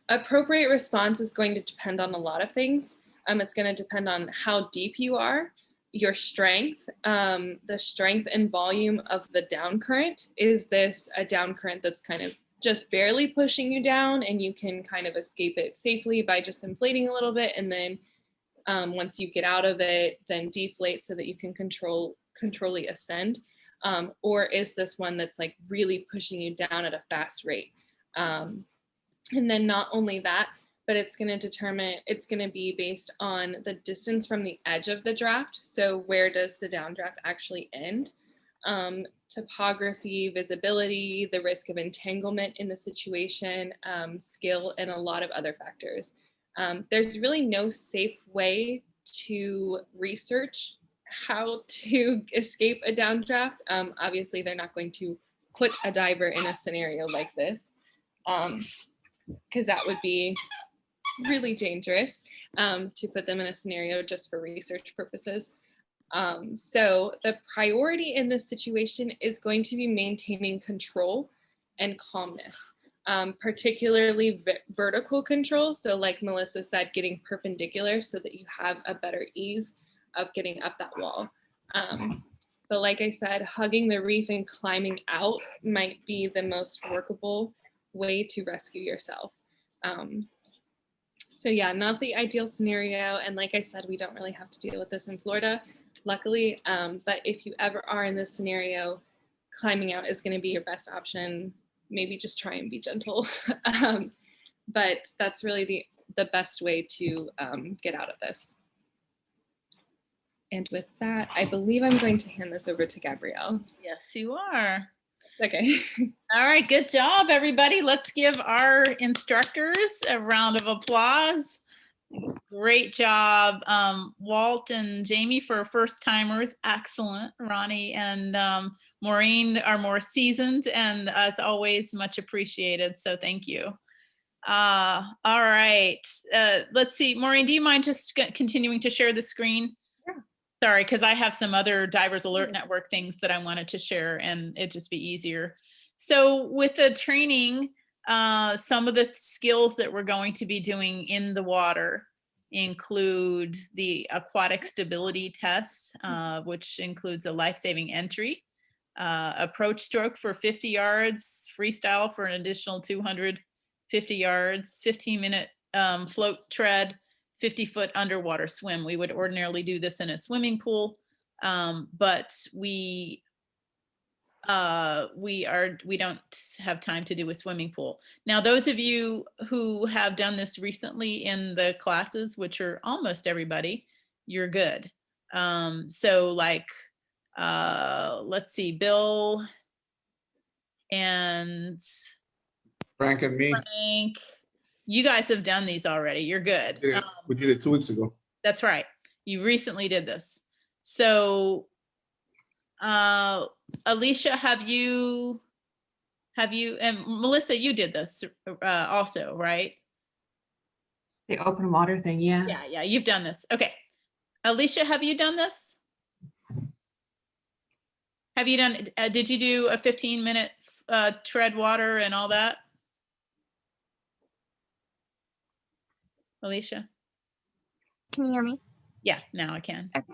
appropriate response is going to depend on a lot of things. It's going to depend on how deep you are, your strength, the strength and volume of the down current. Is this a down current that's kind of just barely pushing you down and you can kind of escape it safely by just inflating a little bit, and then once you get out of it, then deflate so that you can controlly ascend? Or is this one that's like really pushing you down at a fast rate? And then not only that, but it's going to be based on the distance from the edge of the draft. So where does the downdraft actually end? Topography, visibility, the risk of entanglement in the situation, skill, and a lot of other factors. There's really no safe way to research how to escape a downdraft. Obviously, they're not going to put a diver in a scenario like this, because that would be really dangerous to put them in a scenario just for research purposes. So the priority in this situation is going to be maintaining control and calmness, particularly vertical control. So like Melissa said, getting perpendicular so that you have a better ease of getting up that wall. But like I said, hugging the reef and climbing out might be the most workable way to rescue yourself. So yeah, not the ideal scenario. And like I said, we don't really have to deal with this in Florida, luckily. But if you ever are in this scenario, climbing out is going to be your best option. Maybe just try and be gentle. But that's really the best way to get out of this. And with that, I believe I'm going to hand this over to Gabrielle. Yes, you are. Okay. All right, good job, everybody. Let's give our instructors a round of applause. Great job, Walt and Jaime for first timers. Excellent. Ronny and Maureen are more seasoned, and as always, much appreciated. So thank you. All right. Let's see. Maureen, do you mind just continuing to share the screen? Yeah. Sorry, because I have some other Divers Alert Network things that I wanted to share, and it'd just be easier. So with the training, some of the skills that we're going to be doing in the water include the aquatic stability test, which includes a life-saving entry, approach stroke for 50 yards, freestyle for an additional 250 yards, 15-minute float tread, 50-foot underwater swim. We would ordinarily do this in a swimming pool, but we don't have time to do a swimming pool. Now, those of you who have done this recently in the classes, which are almost everybody, you're good. So like, let's see, Bill and Frank and me. Frank, you guys have done these already. You're good. We did it 2 weeks ago. That's right. You recently did this. So Alicia, have you, and Melissa, you did this also, right? The open water thing, yeah. Yeah, you've done this. Okay. Alicia, have you done this? Have you done, did you do a 15-minute tread water and all that? Alicia? Can you hear me? Yeah, now I can. Okay.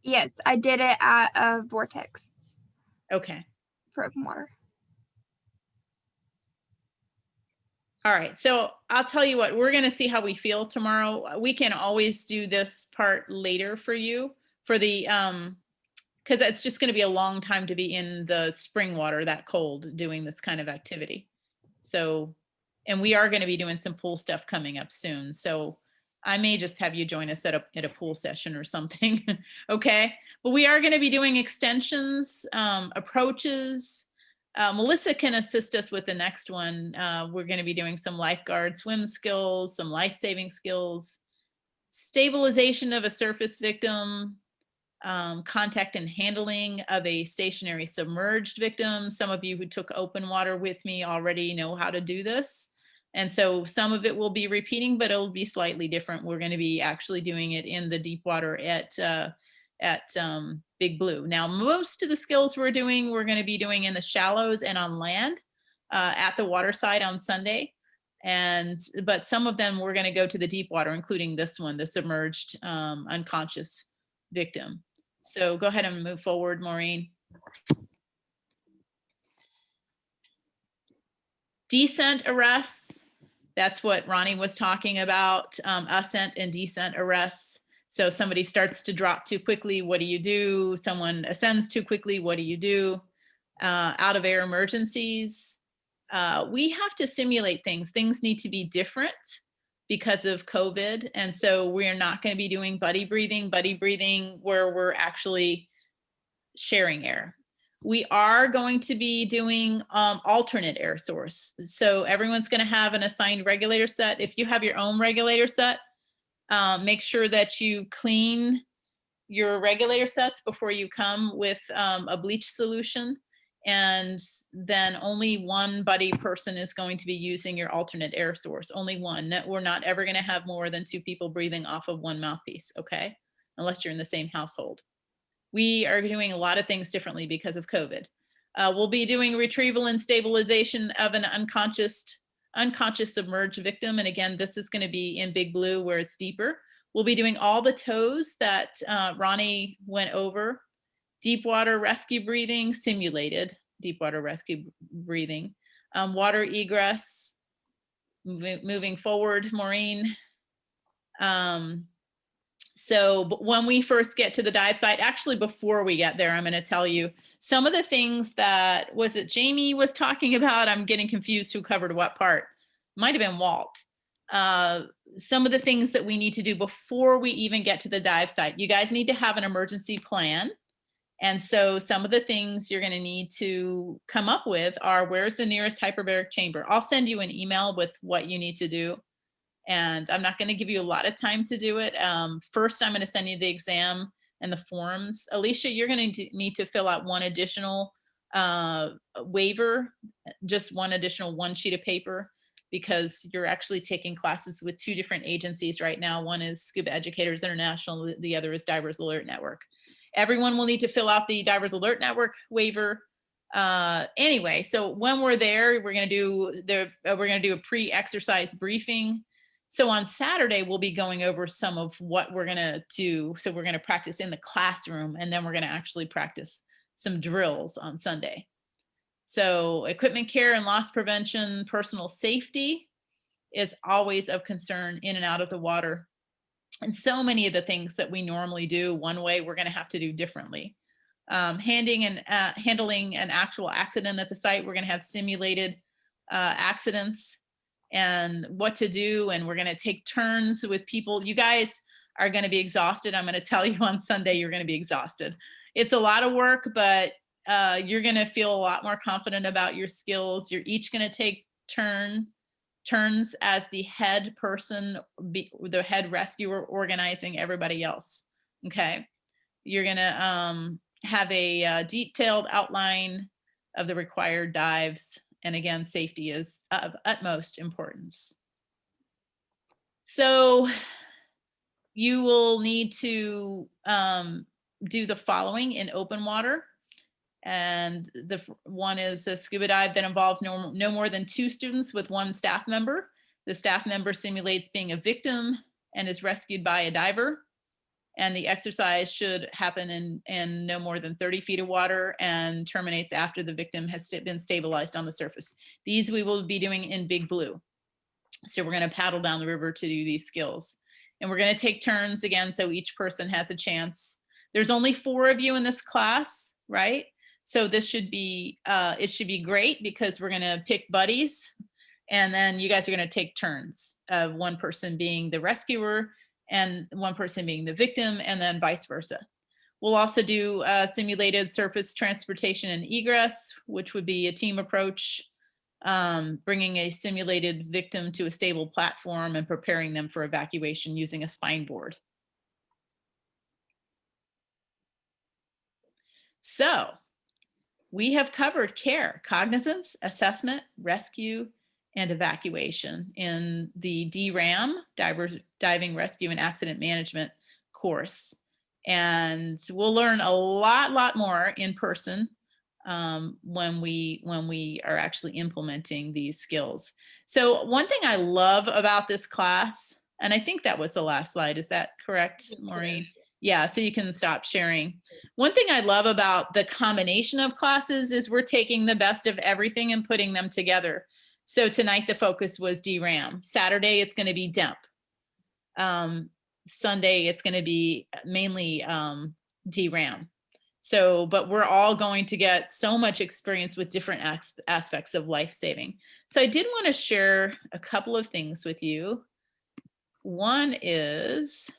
Yes, I did it at a Vortex. Okay. For open water. All right, so I'll tell you what, we're gonna see how we feel tomorrow. We can always do this part later for you for the, because it's just gonna be a long time to be in the spring water that cold doing this kind of activity. So, and we are gonna be doing some pool stuff coming up soon. So I may just have you join us at a pool session or something, okay? But we are gonna be doing extensions, approaches. Melissa can assist us with the next one. We're gonna be doing some lifeguard swim skills, some life-saving skills, stabilization of a surface victim, contact and handling of a stationary submerged victim. Some of you who took open water with me already know how to do this. And so some of it will be repeating, but it'll be slightly different. We're going to be actually doing it in the deep water at Big Blue. Now, most of the skills we're going to be doing in the shallows and on land at the waterside on Sunday. But some of them we're going to go to the deep water, including this one, the submerged unconscious victim. So go ahead and move forward, Maureen. Descent arrests, that's what Ronny was talking about, ascent and descent arrests. So if somebody starts to drop too quickly, what do you do? Someone ascends too quickly, what do you do? Out of air emergencies, we have to simulate things. Things need to be different because of COVID. And so we're not going to be doing buddy breathing where we're actually sharing air. We are going to be doing alternate air source. So everyone's going to have an assigned regulator set. If you have your own regulator set, make sure that you clean your regulator sets before you come with a bleach solution. And then only one buddy person is going to be using your alternate air source, only one. We're not ever going to have more than 2 people breathing off of one mouthpiece, okay? Unless you're in the same household. We are doing a lot of things differently because of COVID. We'll be doing retrieval and stabilization of an unconscious submerged victim. And again, this is going to be in Big Blue where it's deeper. We'll be doing all the toes that Ronny went over. Deep water rescue breathing, simulated deep water rescue breathing. Water egress, moving forward, Maureen. So when we first get to the dive site, actually before we get there, I'm going to tell you some of the things that, was it Jaime was talking about? I'm getting confused who covered what part. Might have been Walt. some of the things that we need to do before we even get to the dive site. You guys need to have an emergency plan. And so some of the things you're going to need to come up with are, where's the nearest hyperbaric chamber? I'll send you an email with what you need to do. And I'm not going to give you a lot of time to do it. First, I'm going to send you the exam and the forms. Alicia, you're going to need to fill out one additional waiver, just one additional one sheet of paper, because you're actually taking classes with two different agencies right now. One is Scuba Educators International, the other is Divers Alert Network. Everyone will need to fill out the Divers Alert Network waiver. Anyway, so when we're there, we're going to do a pre-exercise briefing. So on Saturday, we'll be going over some of what we're going to do. So we're going to practice in the classroom, and then we're going to actually practice some drills on Sunday. So equipment care and loss prevention, personal safety is always of concern in and out of the water. And so many of the things that we normally do one way, we're going to have to do differently. Handling an actual accident at the site, we're going to have simulated accidents and what to do. And we're going to take turns with people. You guys are going to be exhausted. I'm going to tell you on Sunday, you're going to be exhausted. It's a lot of work, but you're going to feel a lot more confident about your skills. You're each going to take turns as the head person, the head rescuer, organizing everybody else. Okay. You're going to have a detailed outline of the required dives. And again, safety is of utmost importance. So you will need to do the following in open water. And the one is a scuba dive that involves no more than 2 students with 1 staff member. The staff member simulates being a victim and is rescued by a diver. And the exercise should happen in no more than 30 feet of water and terminates after the victim has been stabilized on the surface. These we will be doing in Big Blue. So we're going to paddle down the river to do these skills. And we're going to take turns again, so each person has a chance. There's only 4 of you in this class, right? So this should be, it should be great because we're going to pick buddies, and then you guys are going to take turns of one person being the rescuer and one person being the victim, and then vice versa. We'll also do simulated surface transportation and egress, which would be a team approach, bringing a simulated victim to a stable platform and preparing them for evacuation using a spine board. So we have covered care, cognizance, assessment, rescue, and evacuation in the DRAM, Diving Rescue and Accident Management course. And we'll learn a lot more in person when we are actually implementing these skills. So one thing I love about this class, and I think that was the last slide, is that correct, Maureen? Yeah, so you can stop sharing. One thing I love about the combination of classes is we're taking the best of everything and putting them together. So tonight the focus was DRAM. Saturday it's going to be DEMP. Sunday it's going to be mainly DRAM. So, but we're all going to get so much experience with different aspects of life saving. So I did want to share a couple of things with you. One is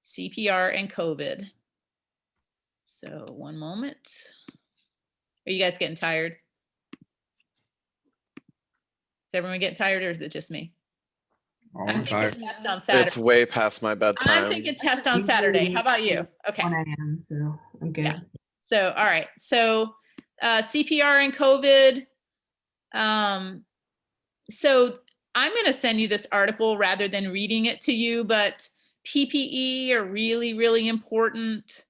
CPR and COVID. So one moment. Are you guys getting tired? Is everyone getting tired, or is it just me? Oh, I'm I'm tired. thinking test on Saturday. It's way past my bedtime. I'm thinking test on Saturday. How about you? Okay. 1 a.m., so I'm good. Yeah. So, all right. So CPR and COVID. So I'm going to send you this article rather than reading it to you, but PPE are really important.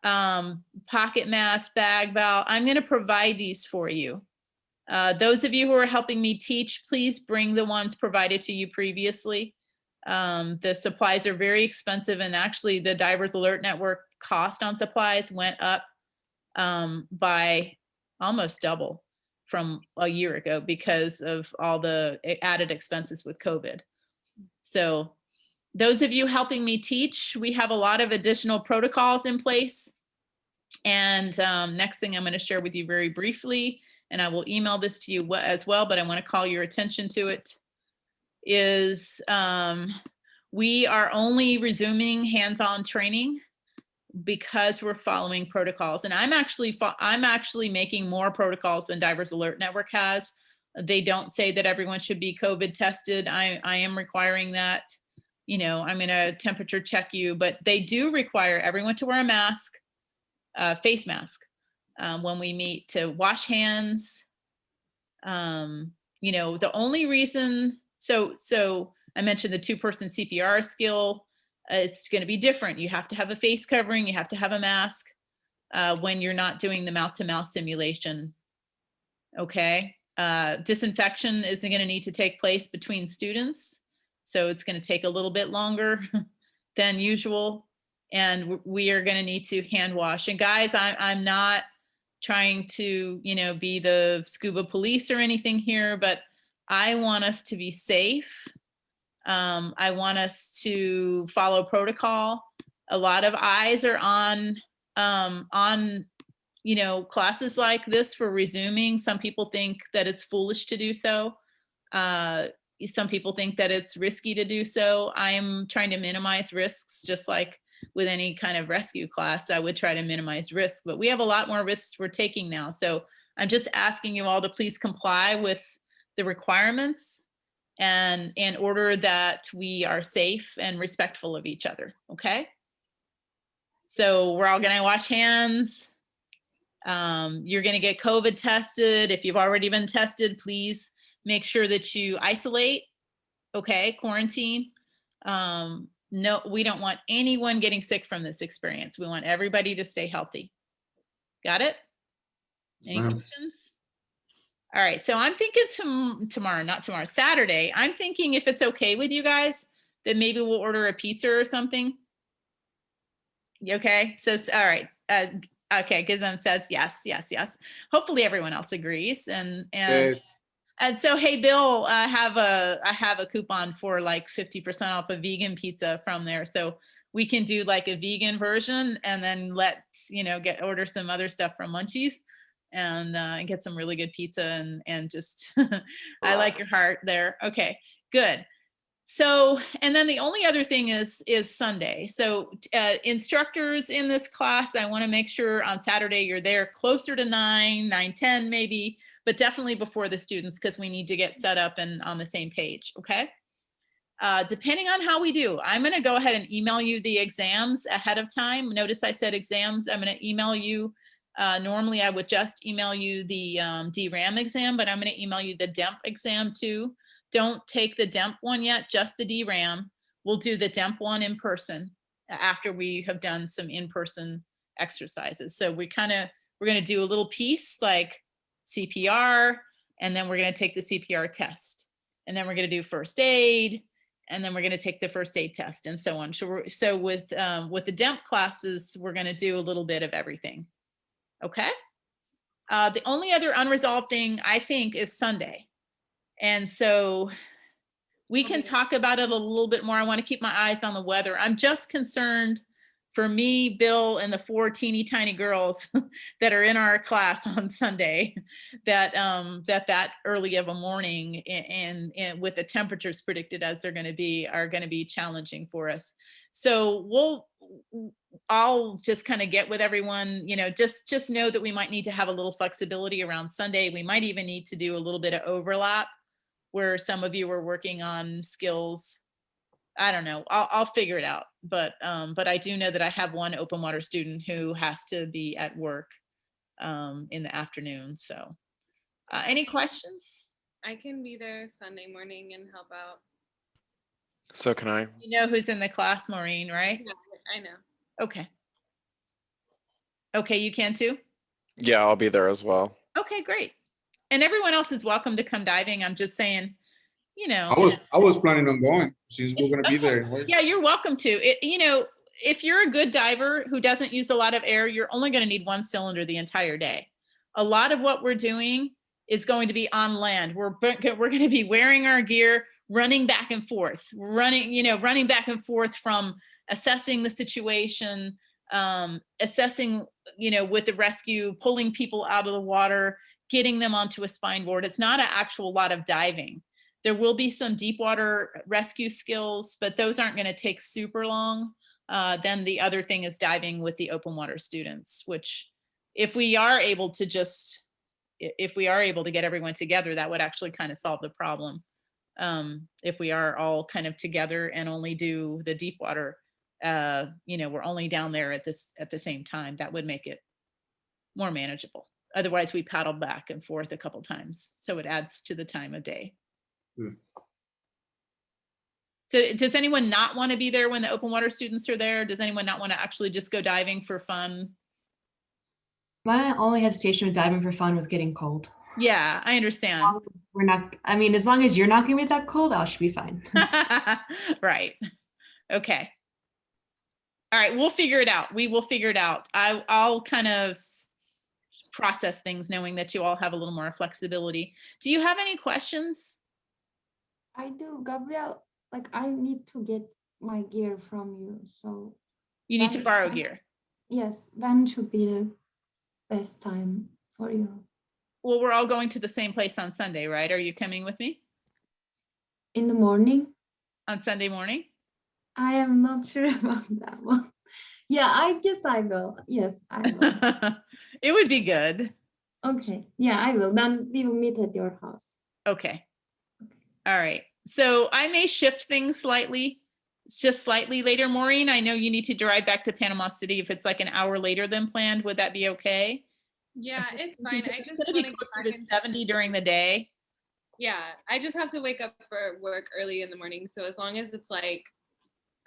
Pocket mask, bag valve. I'm going to provide these for you. Those of you who are helping me teach, please bring the ones provided to you previously. The supplies are very expensive, and actually the Divers Alert Network cost on supplies went up by almost double from a year ago because of all the added expenses with COVID. So those of you helping me teach, we have a lot of additional protocols in place. And next thing I'm going to share with you very briefly, and I will email this to you as well, but I want to call your attention to it, is we are only resuming hands-on training because we're following protocols. And I'm actually making more protocols than Divers Alert Network has. They don't say that everyone should be COVID tested. I am requiring that. You know, I'm gonna temperature check you, but they do require everyone to wear a mask, face mask, when we meet, to wash hands. You know, the only reason, so I mentioned the 2-person CPR skill. It's going to be different. You have to have a face covering. You have to have a mask when you're not doing the mouth-to-mouth simulation. Okay. Disinfection isn't going to need to take place between students. So it's going to take a little bit longer than usual. And we are going to need to hand wash. And guys, I'm not trying to, you know, be the scuba police or anything here, but I want us to be safe. I want us to follow protocol. A lot of eyes are on, you know, classes like this for resuming. Some people think that it's foolish to do so. Some people think that it's risky to do so. I'm trying to minimize risks, just like with any kind of rescue class. I would try to minimize risk, but we have a lot more risks we're taking now. So I'm just asking you all to please comply with the requirements, and in order that we are safe and respectful of each other, okay? So we're all gonna wash hands. You're gonna get COVID tested. If you've already been tested, please make sure that you isolate, okay, quarantine. No, we don't want anyone getting sick from this experience. We want everybody to stay healthy. Got it? Any questions? All right, so I'm thinking Saturday. I'm thinking, if it's okay with you guys, that maybe we'll order a pizza or something. You okay? Says, all right. Okay, Gizem says yes, yes, yes. Hopefully everyone else agrees. And Yes. and so, hey, Bill, I have a coupon for like 50% off a vegan pizza from there. So we can do like a vegan version, and then order some other stuff from Munchies, and get some really good pizza, and just, I like your heart there. Okay, good. So, and then the only other thing is Sunday. So instructors in this class, I want to make sure on Saturday you're there closer to 9:10 maybe, but definitely before the students, because we need to get set up and on the same page, okay? Depending on how we do, I'm going to go ahead and email you the exams ahead of time. Notice I said exams. I'm going to email you. Normally I would just email you the DRAM exam, but I'm going to email you the DEMP exam too. Don't take the DEMP one yet, just the DRAM. We'll do the DEMP one in person after we have done some in-person exercises. So we're going to do a little piece like CPR, and then we're going to take the CPR test, and then we're going to do first aid, and then we're going to take the first aid test, and so on. So with the DEMP classes, we're going to do a little bit of everything. Okay. The only other unresolved thing I think is Sunday. And so we can talk about it a little bit more. I want to keep my eyes on the weather. I'm just concerned for me, Bill, and the 4 teeny tiny girls that are in our class on Sunday, that that early of a morning and with the temperatures predicted as they're going to be challenging for us. So I'll just kind of get with everyone, just know that we might need to have a little flexibility around Sunday. We might even need to do a little bit of overlap where some of you are working on skills. I don't know. I'll figure it out. But I do know that I have one open water student who has to be at work in the afternoon. So any questions? I can be there Sunday morning and help out. So can I? You know who's in the class, Maureen, right? Yeah, I know. Okay. Okay, you can too? Yeah, I'll be there as well. Okay, great. And everyone else is welcome to come diving. I'm just saying, I was planning on going since we're going to be there anyways. Yeah, you're welcome to. If you're a good diver who doesn't use a lot of air, you're only going to need one cylinder the entire day. A lot of what we're doing is going to be on land. We're going to be wearing our gear, running back and forth, running back and forth from assessing the situation, assessing, with the rescue, pulling people out of the water, getting them onto a spine board. It's not an actual lot of diving. There will be some deep water rescue skills, but those aren't going to take super long. Then the other thing is diving with the open water students, which if we are able to get everyone together, that would actually kind of solve the problem. If we are all kind of together and only do the deep water, we're only down there at the same time, that would make it more manageable. Otherwise we paddle back and forth a couple times. So it adds to the time of day. So does anyone not want to be there when the open water students are there? Does anyone not want to actually just go diving for fun? My only hesitation with diving for fun was getting cold. Yeah, I understand. We're not, I mean, as long as you're not gonna be that cold, I should be fine. Right. Okay. All right, we'll figure it out. We will figure it out. I'll kind of process things knowing that you all have a little more flexibility. Do you have any questions? I do, Gabrielle. Like, I need to get my gear from you, so. You need to borrow gear. Yes, when should be the best time for you? Well, we're all going to the same place on Sunday, right? Are you coming with me? In the morning? On Sunday morning? I am not sure about that one. Yeah, I guess I will. Yes, I will. It would be good. Okay, yeah, I will. Then we will meet at your house. Okay. All right. So I may shift things slightly. It's just slightly later. Maureen, I know you need to drive back to Panama City. If it's like an hour later than planned, would that be okay? Yeah, it's fine. I just It's gonna be want to get closer back to in. 70 during the day. Yeah, I just have to wake up for work early in the morning. So as long as it's like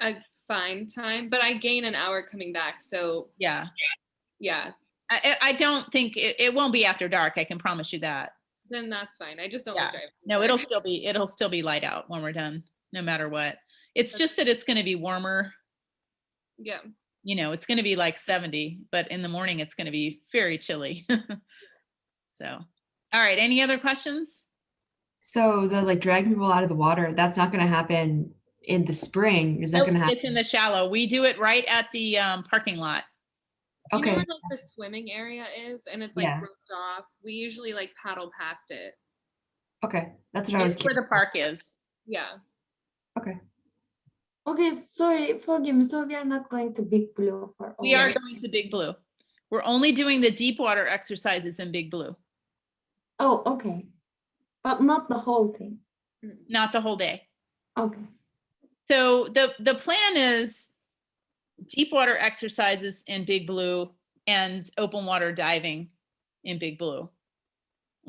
a fine time, but I gain an hour coming back. So Yeah. yeah, I don't think it won't be after dark. I can promise you that. then that's fine. I just don't Yeah. like driving. No, it'll still be light out when we're done, no matter what. It's just that it's going to be warmer. Yeah. It's going to be like 70, but in the morning it's going to be very chilly. So, all right. Any other questions? So the like dragging people out of the water, that's not gonna happen in the spring. Is that Nope, gonna happen? it's in the shallow. We do it right at the parking lot. Do you know Okay. where like the swimming area is? And it's like Yeah. roped off. We usually like paddle past it. Okay, that's what I was It's where the curious. park is. Yeah. Okay. Okay, sorry, forgive me. So we are not going to Big Blue for all. We are going to Big Blue. We're only doing the deep water exercises in Big Blue. Oh, okay. But not the whole thing. Not the whole day. Okay. So the plan is deep water exercises in Big Blue and open water diving in Big Blue.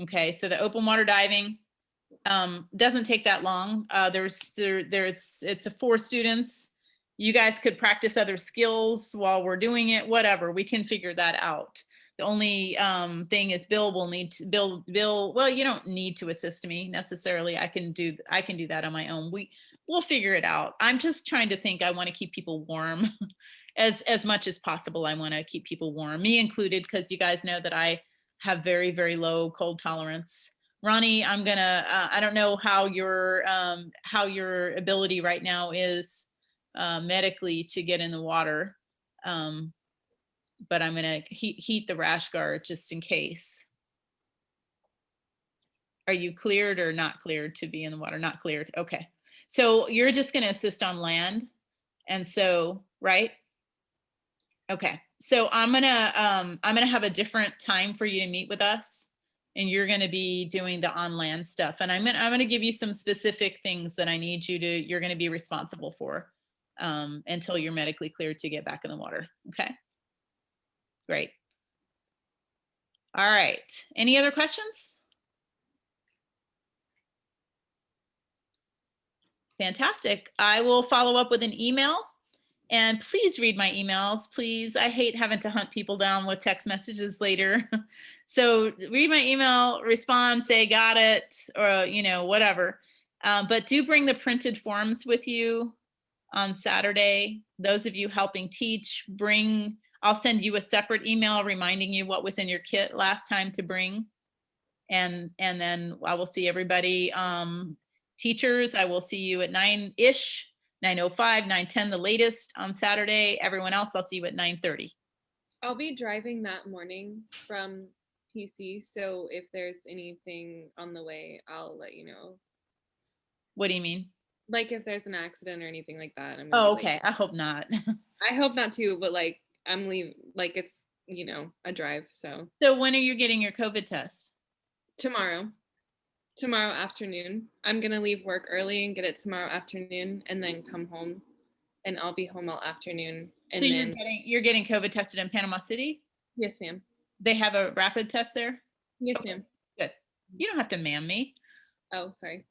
Okay, so the open water diving doesn't take that long. It's 4 students. You guys could practice other skills while we're doing it, whatever. We can figure that out. The only thing is Bill, well, you don't need to assist me necessarily. I can do that on my own. We'll figure it out. I'm just trying to think. I want to keep people warm as much as possible. I want to keep people warm, me included, because you guys know that I have very, very low cold tolerance. Ronny, I don't know how your ability right now is medically to get in the water. But I'm gonna heat the rash guard just in case. Are you cleared or not cleared to be in the water? Not cleared. Okay. So you're just gonna assist on land. And so, right? Okay. So I'm gonna have a different time for you to meet with us, and you're gonna be doing the on land stuff. And I'm gonna give you some specific things that you're gonna be responsible for until you're medically cleared to get back in the water. Okay. Great. All right. Any other questions? Fantastic. I will follow up with an email, and please read my emails, please. I hate having to hunt people down with text messages later. So read my email, respond, say got it, or whatever. But do bring the printed forms with you on Saturday. Those of you helping teach, I'll send you a separate email reminding you what was in your kit last time to bring. And then I will see everybody. Teachers, I will see you at 9-ish, 9:05, 9:10 the latest on Saturday. Everyone else, I'll see you at 9:30. I'll be driving that morning from PC. So if there's anything on the way, I'll let you know. What do you mean? Like if there's an accident or anything like that. I'm Oh, gonna be late. okay. I hope not. I hope not too, but like I'm leaving, like it's, a drive. So So when are you getting your COVID test? tomorrow afternoon, I'm gonna leave work early and get it tomorrow afternoon and then come home, and I'll be home all afternoon. And So then, you're getting COVID tested in Panama City? yes, ma'am. They have a rapid test there? Yes, ma'am. Good. You don't have to ma'am me. Oh, sorry.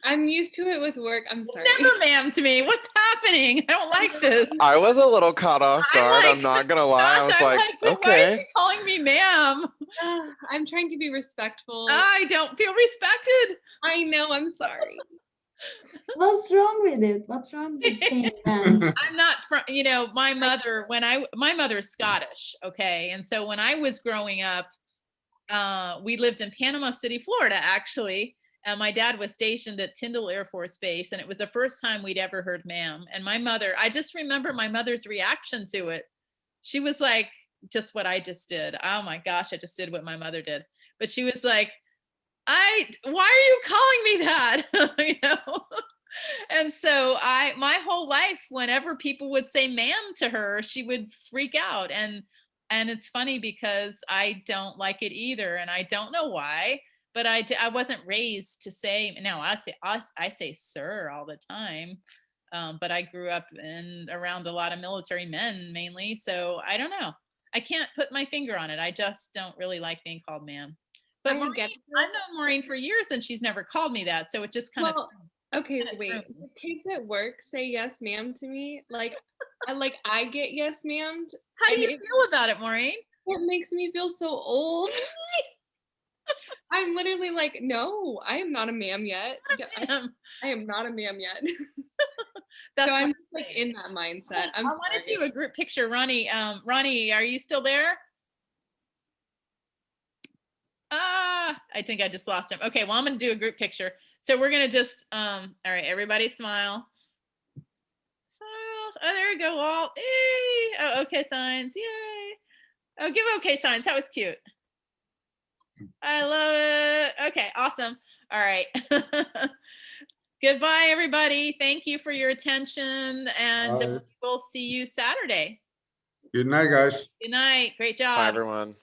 I'm used to it with work. I'm sorry. Never ma'am to me. What's happening? I don't like this. I was a little caught off guard. I'm like, not gonna lie. I was Gosh, I'm like, but why is okay. she calling me ma'am? I'm trying to be respectful. I don't feel respected. I know. I'm sorry. What's wrong with it? What's wrong with saying that? I'm not from, my mother, my mother is Scottish. Okay. And so when I was growing up, we lived in Panama City, Florida, actually. And my dad was stationed at Tyndall Air Force Base. And it was the first time we'd ever heard ma'am. And my mother, I just remember my mother's reaction to it. She was like, just what I just did. Oh my gosh, I just did what my mother did. But she was like, why are you calling me that? And so my whole life, whenever people would say ma'am to her, she would freak out. And it's funny because I don't like it either. And I don't know why, but I wasn't raised to say, no, I say sir all the time. But I grew up around a lot of military men mainly. So I don't know. I can't put my finger on it. I just don't really like being called ma'am. But Maureen, I've known Maureen for years and she's never called me that. So it just kind of. Okay, wait. The kids at work say yes, ma'am to me. Like, I get yes, ma'am. How do you feel about it, Maureen? It makes me feel so old. I'm literally like, no, I am not a ma'am yet. I am not a ma'am yet. That's so I'm just, like in that mindset. I wanted to do a group picture. Ronny, Ronny, are you still there? I think I just lost him. Okay, well, I'm going to do a group picture. So we're going to just, all right, everybody smile. Smile. Oh, there we go, Walt. Yay. Oh, okay signs. Yay. Oh, give okay signs. That was cute. I love it. Okay, awesome. All right. Goodbye, everybody. Thank you for your attention. And we'll see you Saturday. Good night, guys. Good night. Great job. Bye, everyone.